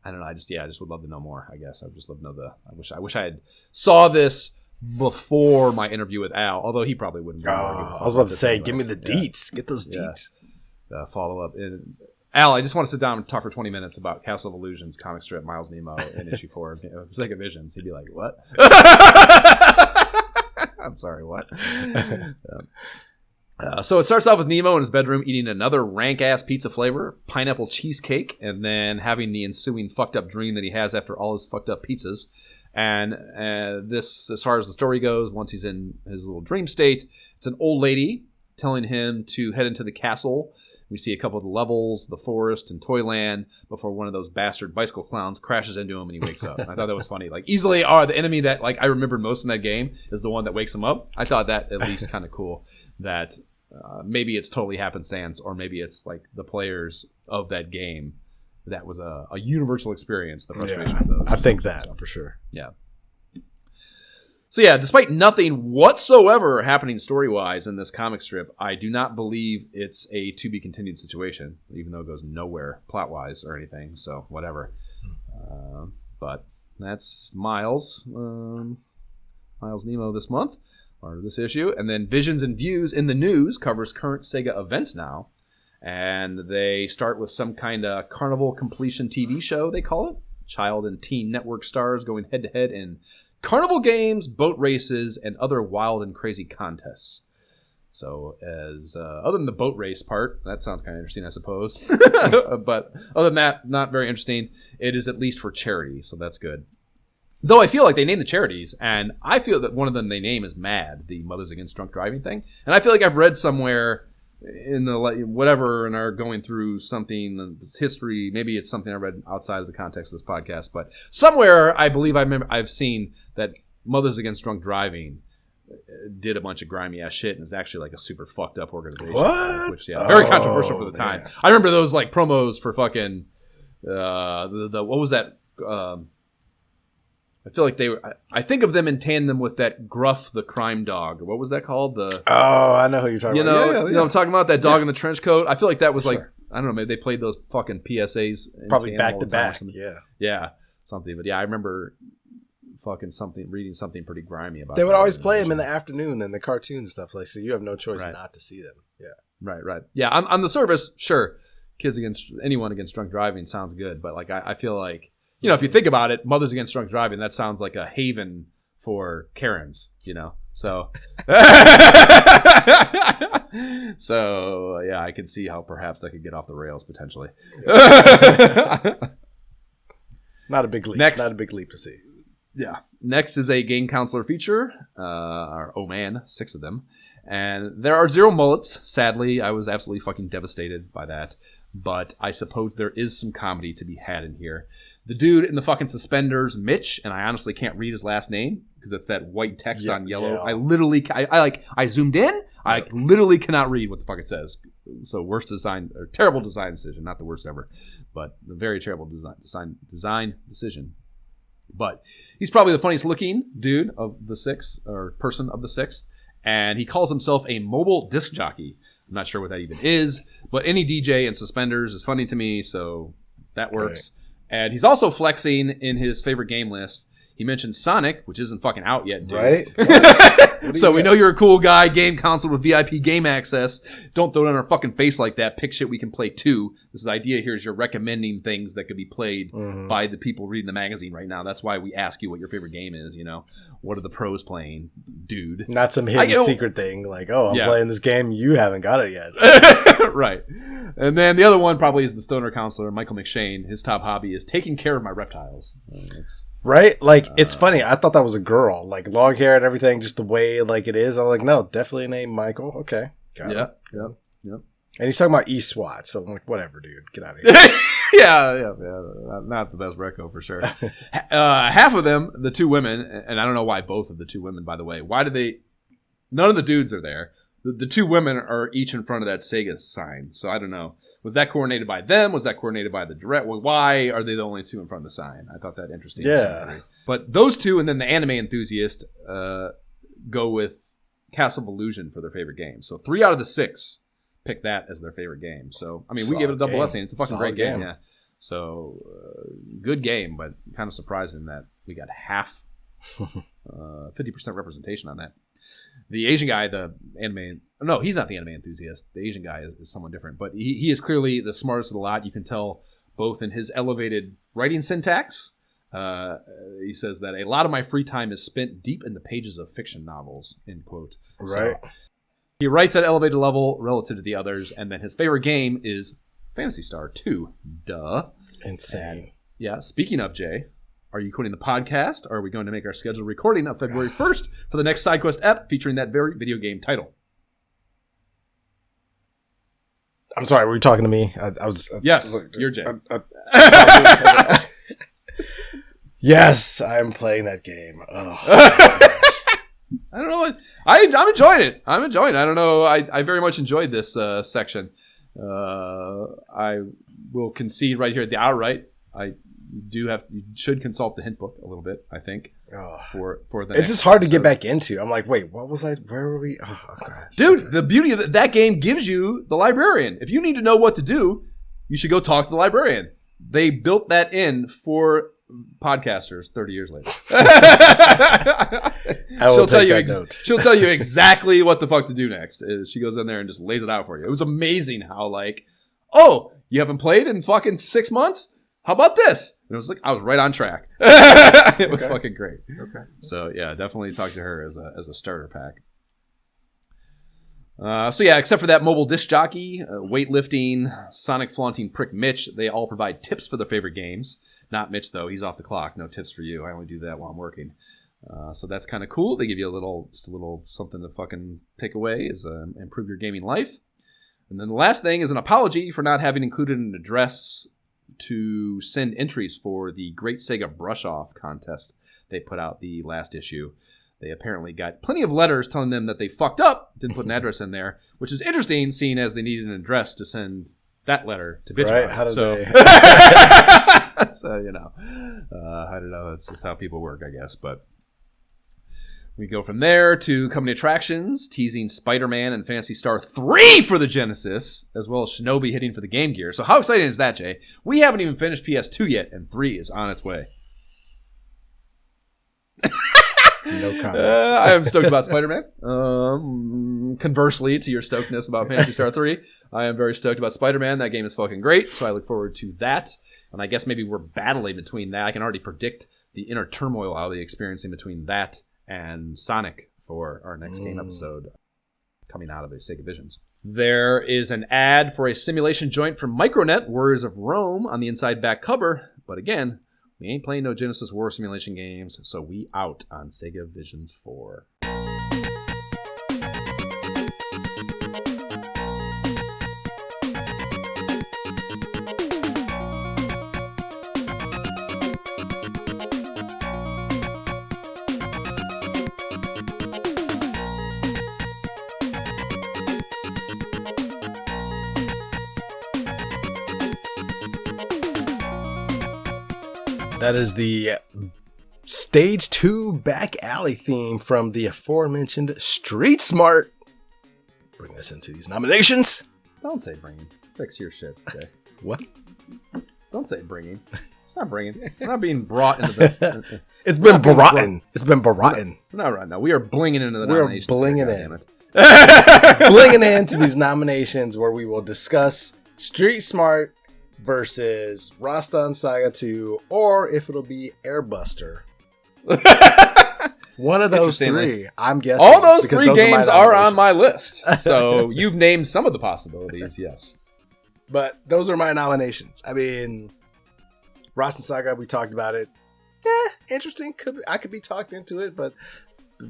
S1: I don't know. I just would love to know more. I guess I would just love to know I wish I had saw this before my interview with Al. Although he probably wouldn't.
S2: I was about to say, give me the deets. Get those deets.
S1: Follow up. Al, I just want to sit down and talk for 20 minutes about Castle of Illusions comic strip Miles Nemo in issue 4 of Sega Visions. He'd be like, what? I'm sorry, what? So it starts off with Nemo in his bedroom eating another rank-ass pizza flavor, pineapple cheesecake, and then having the ensuing fucked-up dream that he has after all his fucked-up pizzas. And this, as far as the story goes, once he's in his little dream state, it's an old lady telling him to head into the castle. We see a couple of the levels, the forest, and Toyland before one of those bastard bicycle clowns crashes into him and he wakes up. I thought that was funny. Like, easily the enemy that like I remembered most in that game is the one that wakes him up. I thought that at least kind of cool. That maybe it's totally happenstance, or maybe it's like the players of that game. That was a universal experience. The frustration of those.
S2: I think that for sure.
S1: Yeah. So yeah, despite nothing whatsoever happening story-wise in this comic strip, I do not believe it's a to-be-continued situation, even though it goes nowhere plot-wise or anything, so whatever. But that's Miles Nemo this month, or this issue. And then Visions and Views in the News covers current Sega events now. And they start with some kind of carnival completion TV show, they call it. Child and teen network stars going head-to-head in carnival games, boat races, and other wild and crazy contests. So, other than the boat race part, that sounds kind of interesting, I suppose. But other than that, not very interesting. It is at least for charity, so that's good. Though I feel like they name the charities, and I feel that one of them they name is MAD, the Mothers Against Drunk Driving thing. And I feel like I've read somewhere in the whatever and are going through something, history, maybe it's something I read outside of the context of this podcast, but somewhere I believe I've seen that Mothers Against Drunk Driving did a bunch of grimy ass shit and is actually like a super fucked up organization.
S2: What?
S1: Which very controversial for the time. Man. I remember those like promos for fucking the what was that? I feel like they were. I think of them in tandem with that Gruff the Crime Dog. What was that called?
S2: I know who you're talking about.
S1: You know what I'm talking about? That dog in the trench coat. I feel like that was like, I don't know, maybe they played those fucking PSAs.
S2: Probably back to back.
S1: Yeah, something. But yeah, I remember fucking reading something pretty grimy about.
S2: They would always play them in the afternoon and the cartoon and stuff like. So you have no choice not to see them. Yeah.
S1: Right. Yeah, on the surface, sure, anyone against drunk driving sounds good, but like I feel like. You know, if you think about it, Mothers Against Drunk Driving, that sounds like a haven for Karens, you know? So, yeah, I can see how perhaps that could get off the rails potentially.
S2: Not a big leap. Not a big leap to see.
S1: Yeah. Next is a game counselor feature. Oh man, 6 of them. And there are 0 mullets. Sadly, I was absolutely fucking devastated by that. But I suppose there is some comedy to be had in here. The dude in the fucking suspenders, Mitch, and I honestly can't read his last name because it's that white text on yellow. Yeah. I literally, I zoomed in. I literally cannot read what the fuck it says. So terrible design decision. Not the worst ever, but a very terrible design decision. But he's probably the funniest looking dude of the 6 or person of the 6th. And he calls himself a mobile disc jockey. I'm not sure what that even is, but any DJ in suspenders is funny to me, so that works. Right. And he's also flexing in his favorite game list. He mentioned Sonic, which isn't fucking out yet, dude.
S2: Right?
S1: So we know you're a cool guy, game console with VIP game access. Don't throw it on our fucking face like that. Pick shit we can play too. This is the idea here is you're recommending things that could be played by the people reading the magazine right now. That's why we ask you what your favorite game is, you know. What are the pros playing, dude?
S2: Not some hidden secret thing like, oh, I'm playing this game, you haven't got it yet.
S1: Right. And then the other one probably is the stoner counselor, Michael McShane. His top hobby is taking care of my reptiles.
S2: Right? Like, it's funny. I thought that was a girl. Like, long hair and everything, just the way, like, it is. I'm like, no, definitely named Michael. Okay. Got it.
S1: Yeah.
S2: And he's talking about E-SWAT, so I'm like, whatever, dude. Get out of here.
S1: yeah. Not the best reco for sure. Half of them, the two women, and I don't know why both of the two women, by the way. Why did they... None of the dudes are there. The two women are each in front of that Sega sign, so I don't know. Was that coordinated by them? Was that coordinated by the direct? Well, why are they the only two in front of the sign? I thought that interesting.
S2: Yeah.
S1: But those two and then the anime enthusiast go with Castle of Illusion for their favorite game. So 3 out of the 6 pick that as their favorite game. So, I mean, we gave it a double blessing. It's a fucking great game. Yeah. So, good game, but kind of surprising that we got half, 50% representation on that. The Asian guy, the anime... No, he's not the anime enthusiast. The Asian guy is someone different. But he is clearly the smartest of the lot. You can tell both in his elevated writing syntax. He says that a lot of my free time is spent deep in the pages of fiction novels, end quote.
S2: Right.
S1: So, he writes at elevated level relative to the others. And then his favorite game is Phantasy Star 2. Duh.
S2: Insane.
S1: And, speaking of, Jay... Are you quitting the podcast, or are we going to make our scheduled recording of February 1st for the next SideQuest ep featuring that very video game title?
S2: I'm sorry, were you talking to me? I was...
S1: Yes, you're Jay.
S2: Yes, I'm playing that game. Oh.
S1: I don't know. I'm enjoying it. I don't know. I very much enjoyed this section. I will concede right here at the outright. You should consult the hint book a little bit, I think. For the
S2: it's just hard to get back into. I'm like, wait, what was I? Where were we? Oh gosh,
S1: dude, the beauty of that game gives you the librarian. If you need to know what to do, you should go talk to the librarian. They built that in for podcasters 30 years later. She'll tell you exactly what the fuck to do next. She goes in there and just lays it out for you. It was amazing how you haven't played in fucking 6 months? How about this? And it was like I was right on track. It was fucking great.
S2: Okay.
S1: So yeah, definitely talk to her as a starter pack. Except for that mobile disc jockey, weightlifting, Sonic flaunting prick Mitch, they all provide tips for their favorite games. Not Mitch though; he's off the clock. No tips for you. I only do that while I'm working. So that's kind of cool. They give you a little something to fucking take away is improve your gaming life. And then the last thing is an apology for not having included an address to send entries for the Great Sega Brush-Off contest they put out the last issue. They apparently got plenty of letters telling them that they fucked up, didn't put an address in there, which is interesting seeing as they needed an address to send that letter to Bitch.
S2: Right, how did they...
S1: So, I don't know, that's just how people work, I guess, but... We go from there to company attractions, teasing Spider-Man and Phantasy Star 3 for the Genesis, as well as Shinobi hitting for the Game Gear. So how exciting is that, Jay? We haven't even finished PS2 yet, and 3 is on its way.
S2: No comment.
S1: I am stoked about Spider-Man. Conversely to your stokedness about Phantasy Star 3, I am very stoked about Spider-Man. That game is fucking great, so I look forward to that. And I guess maybe we're battling between that. I can already predict the inner turmoil I'll be experiencing between that and Sonic for our next game episode coming out of a Sega Visions. There is an ad for a simulation joint from Micronet, Warriors of Rome, on the inside back cover. But again, we ain't playing no Genesis War simulation games, so we out on Sega Visions 4.
S2: That is the Stage 2 back alley theme from the aforementioned Street Smart. Bring us into these nominations.
S1: Don't say bringing. Fix your shit, Jay.
S2: What?
S1: Don't say bringing. It's not bringing. We're not being brought into the.
S2: It's been broughten. It's been broughten.
S1: We're not right now. We are blinging into the
S2: We're
S1: nominations.
S2: blinging in. Blinging into these nominations where we will discuss Street Smart versus Rastan Saga 2, or if it'll be Airbuster. One of those three, I'm guessing.
S1: All those three games are on my list. So you've named some of the possibilities, yes.
S2: But those are my nominations. I mean, Rastan Saga, we talked about it. Interesting. I could be talked into it, but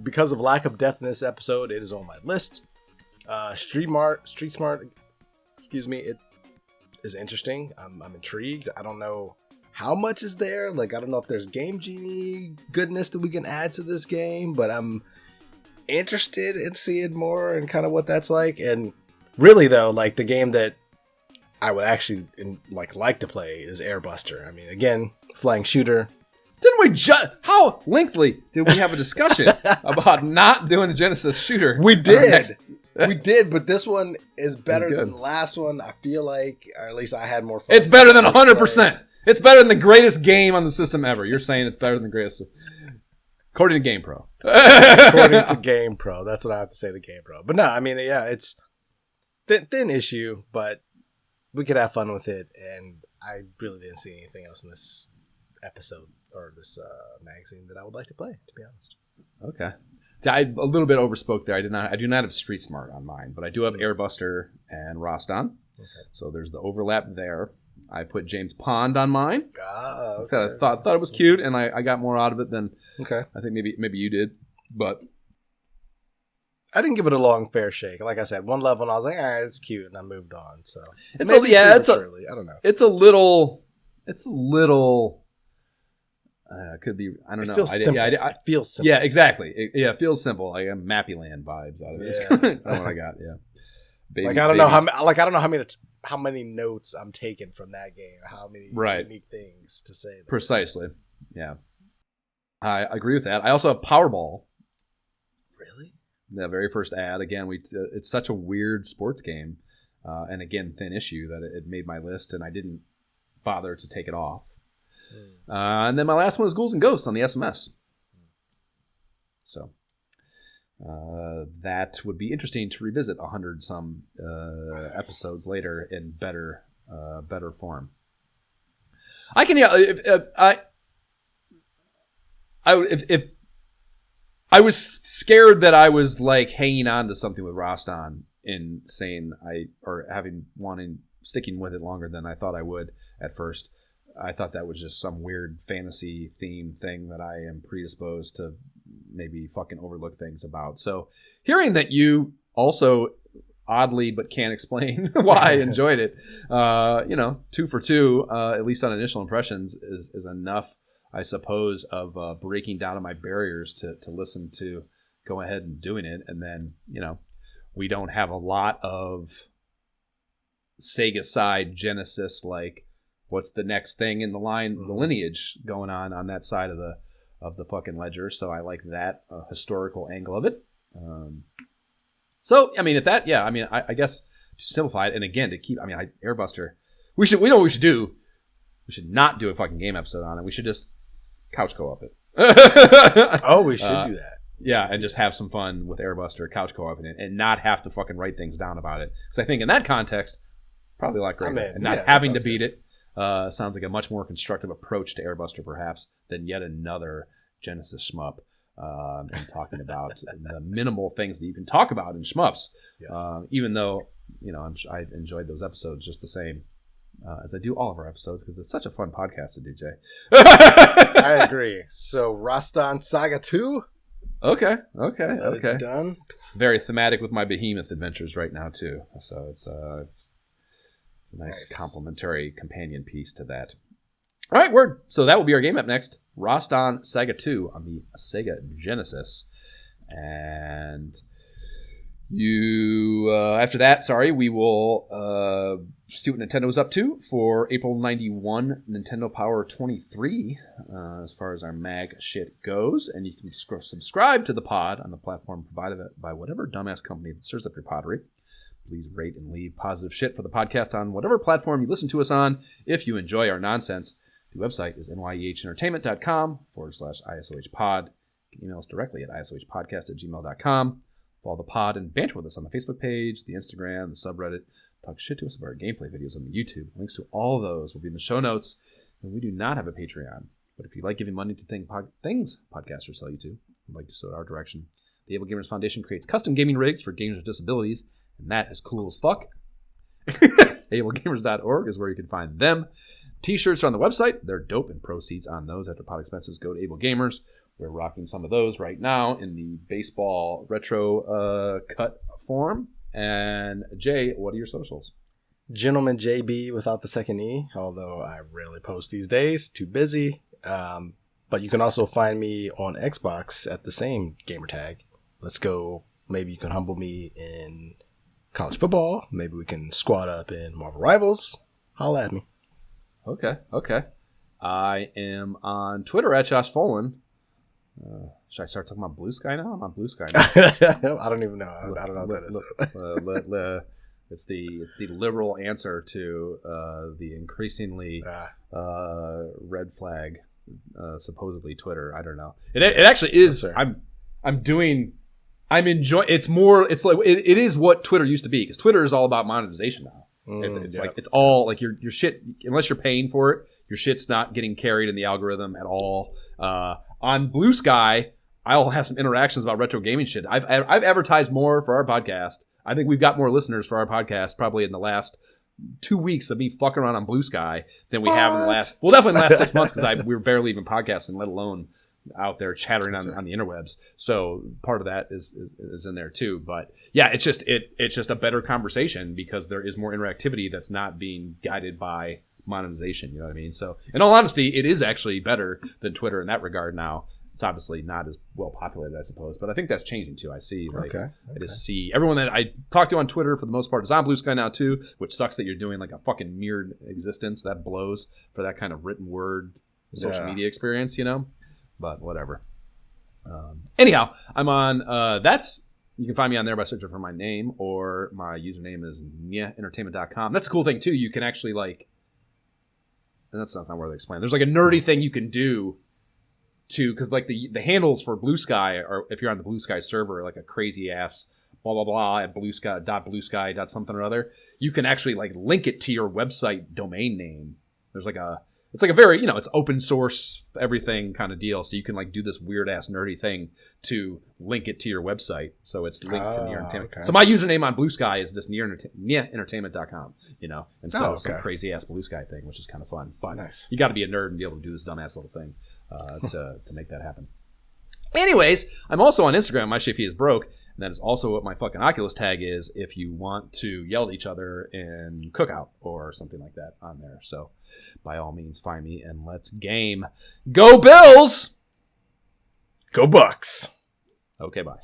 S2: because of lack of depth in this episode, it is on my list. Street Smart, excuse me, it is interesting. I'm intrigued. I don't know how much is there. Like, I don't know if there's Game Genie goodness that we can add to this game, but I'm interested in seeing more and kind of what that's like. And really, though, like the game that I would actually like to play is Airbuster. I mean, again, flying shooter.
S1: Didn't we how lengthily did we have a discussion about not doing a Genesis shooter?
S2: We did. We did, but this one is better than the last one. I feel like, or at least I had more fun.
S1: It's better than 100%. It's better than the greatest game on the system ever. You're saying it's better than the greatest. According to GamePro.
S2: According to GamePro. That's what I have to say to GamePro. But no, I mean, yeah, it's thin issue, but we could have fun with it. And I really didn't see anything else in this episode or this magazine that I would like to play, to be honest.
S1: Okay. I a little bit overspoke there. I do not have Street Smart on mine, but I do have Airbuster and Rastan. Okay. So there's the overlap there. I put James Pond on mine.
S2: Okay.
S1: I thought it was cute, and I got more out of it than I think maybe you did. But
S2: I didn't give it a long fair shake. Like I said, one level, and I was like, all right, it's cute, and I moved on. So
S1: I don't know. It's a little. Could be. I don't know.
S2: It feels simple.
S1: Yeah, exactly. It feels simple. Like Mappy Land vibes out of this. Yeah. That's what I got. Yeah.
S2: I don't know how many notes I'm taking from that game. How many unique things to say.
S1: Precisely. Yeah. I agree with that. I also have Powerball.
S2: Really?
S1: The very first ad. Again, it's such a weird sports game, and again, thin issue that it made my list, and I didn't bother to take it off. And then my last one is Ghouls and Ghosts on the SMS. So that would be interesting to revisit 100 some episodes later in better form. I can if I was scared that I was like hanging on to something with Rastan in saying sticking with it longer than I thought I would at first. I thought that was just some weird fantasy theme thing that I am predisposed to maybe fucking overlook things about. So hearing that you also oddly but can't explain why I enjoyed it, 2 for 2, at least on initial impressions, is enough, I suppose, of breaking down my barriers to listen to go ahead and doing it. And then, we don't have a lot of Sega side Genesis like, what's the next thing in the lineage going on that side of the fucking ledger. So I like that historical angle of it. So, I mean, I guess to simplify it, and again, to keep, Airbuster, we know what we should do. We should not do a fucking game episode on it. We should just couch co-op it.
S2: We should do that.
S1: Yeah, and just have some fun with Airbuster, couch co-op it, and not have to fucking write things down about it. Because I think in that context, probably a lot greater. And not having to beat it. Sounds like a much more constructive approach to Airbuster, perhaps, than yet another Genesis shmup. And talking about the minimal things that you can talk about in shmups. Yes. Even though, I enjoyed those episodes just the same as I do all of our episodes, because it's such a fun podcast to do, Jay.
S2: I agree. So, Rastan Saga 2?
S1: Okay.
S2: Done.
S1: Very thematic with my Behemoth adventures right now, too. So, it's a nice complementary companion piece to that. All right, word. So that will be our game up next. Rastan Saga 2 on the Sega Genesis. And after that, we will see what Nintendo's up to for April 91 Nintendo Power 23 as far as our mag shit goes. And you can subscribe to the pod on the platform provided by whatever dumbass company that serves up your pottery. Please rate and leave positive shit for the podcast on whatever platform you listen to us on if you enjoy our nonsense, The website is nyehentertainment.com/ISOHpod. You can email us directly at isohpodcast@gmail.com. Follow the pod and banter with us on the Facebook page, the Instagram, the subreddit. Talk shit to us about our gameplay videos on the YouTube. Links to all of those will be in the show notes. And we do not have a Patreon. But if you like giving money to things podcasters sell you to, we'd like to show it our direction. The Able Gamers Foundation creates custom gaming rigs for gamers with disabilities, and that is cool as fuck. AbleGamers.org is where you can find them. T-shirts are on the website. They're dope, and proceeds on those after pod expenses go to Able Gamers. We're rocking some of those right now in the baseball retro cut form. And Jay, what are your socials?
S2: Gentleman JB without the second E, although I rarely post these days. Too busy. But you can also find me on Xbox at the same gamer tag. Let's go. Maybe you can humble me in college football. Maybe we can squad up in Marvel Rivals. Holla at me.
S1: Okay. I am on Twitter at Josh Folan. Should I start talking about Blue Sky now? I'm on Blue Sky now.
S2: I don't even know. I don't know what that is. It's
S1: the liberal answer to the increasingly red flag, supposedly Twitter. I don't know. It actually is. I'm enjoying. It's more. It's like it is what Twitter used to be, because Twitter is all about monetization now. It's like it's all like your shit. Unless you're paying for it, your shit's not getting carried in the algorithm at all. On Blue Sky, I'll have some interactions about retro gaming shit. I've advertised more for our podcast. I think we've got more listeners for our podcast probably in the last 2 weeks of me fucking around on Blue Sky than we have in the last, definitely in the last 6 months, because we were barely even podcasting, let alone out there chattering on the interwebs. So part of that is in there too. But yeah, it's just a better conversation because there is more interactivity that's not being guided by monetization. You know what I mean? So in all honesty, it is actually better than Twitter in that regard now. It's obviously not as well populated, I suppose, but I think that's changing too. I see, I just see everyone that I talk to on Twitter for the most part is on Blue Sky now too, which sucks that you're doing like a fucking mirrored existence. That blows for that kind of written word social media experience, you know. But whatever. Anyhow, I'm on. You can find me on there by searching for my name, or my username is nyehentertainment.com. That's a cool thing too. You can actually like, and that's not worth explaining. There's like a nerdy thing you can do. Because like the handles for Blue Sky, or if you're on the Blue Sky server, like a crazy ass blah blah blah at Blue Sky something or other, you can actually like link it to your website domain name. It's like a very, it's open source everything kind of deal, so you can like do this weird ass nerdy thing to link it to your website, so it's linked to Near Entertainment. Okay. So my username on Blue Sky is this nyehentertainment.com, instead of some crazy ass Blue Sky thing, which is kind of fun. But you got to be a nerd and be able to do this dumbass little thing. To make that happen. Anyways, I'm also on Instagram. My Shifty is broke, and that is also what my fucking Oculus tag is. If you want to yell at each other in Cookout or something like that on there, so by all means, find me and let's game. Go Bills!
S2: Go Bucks!
S1: Okay, bye.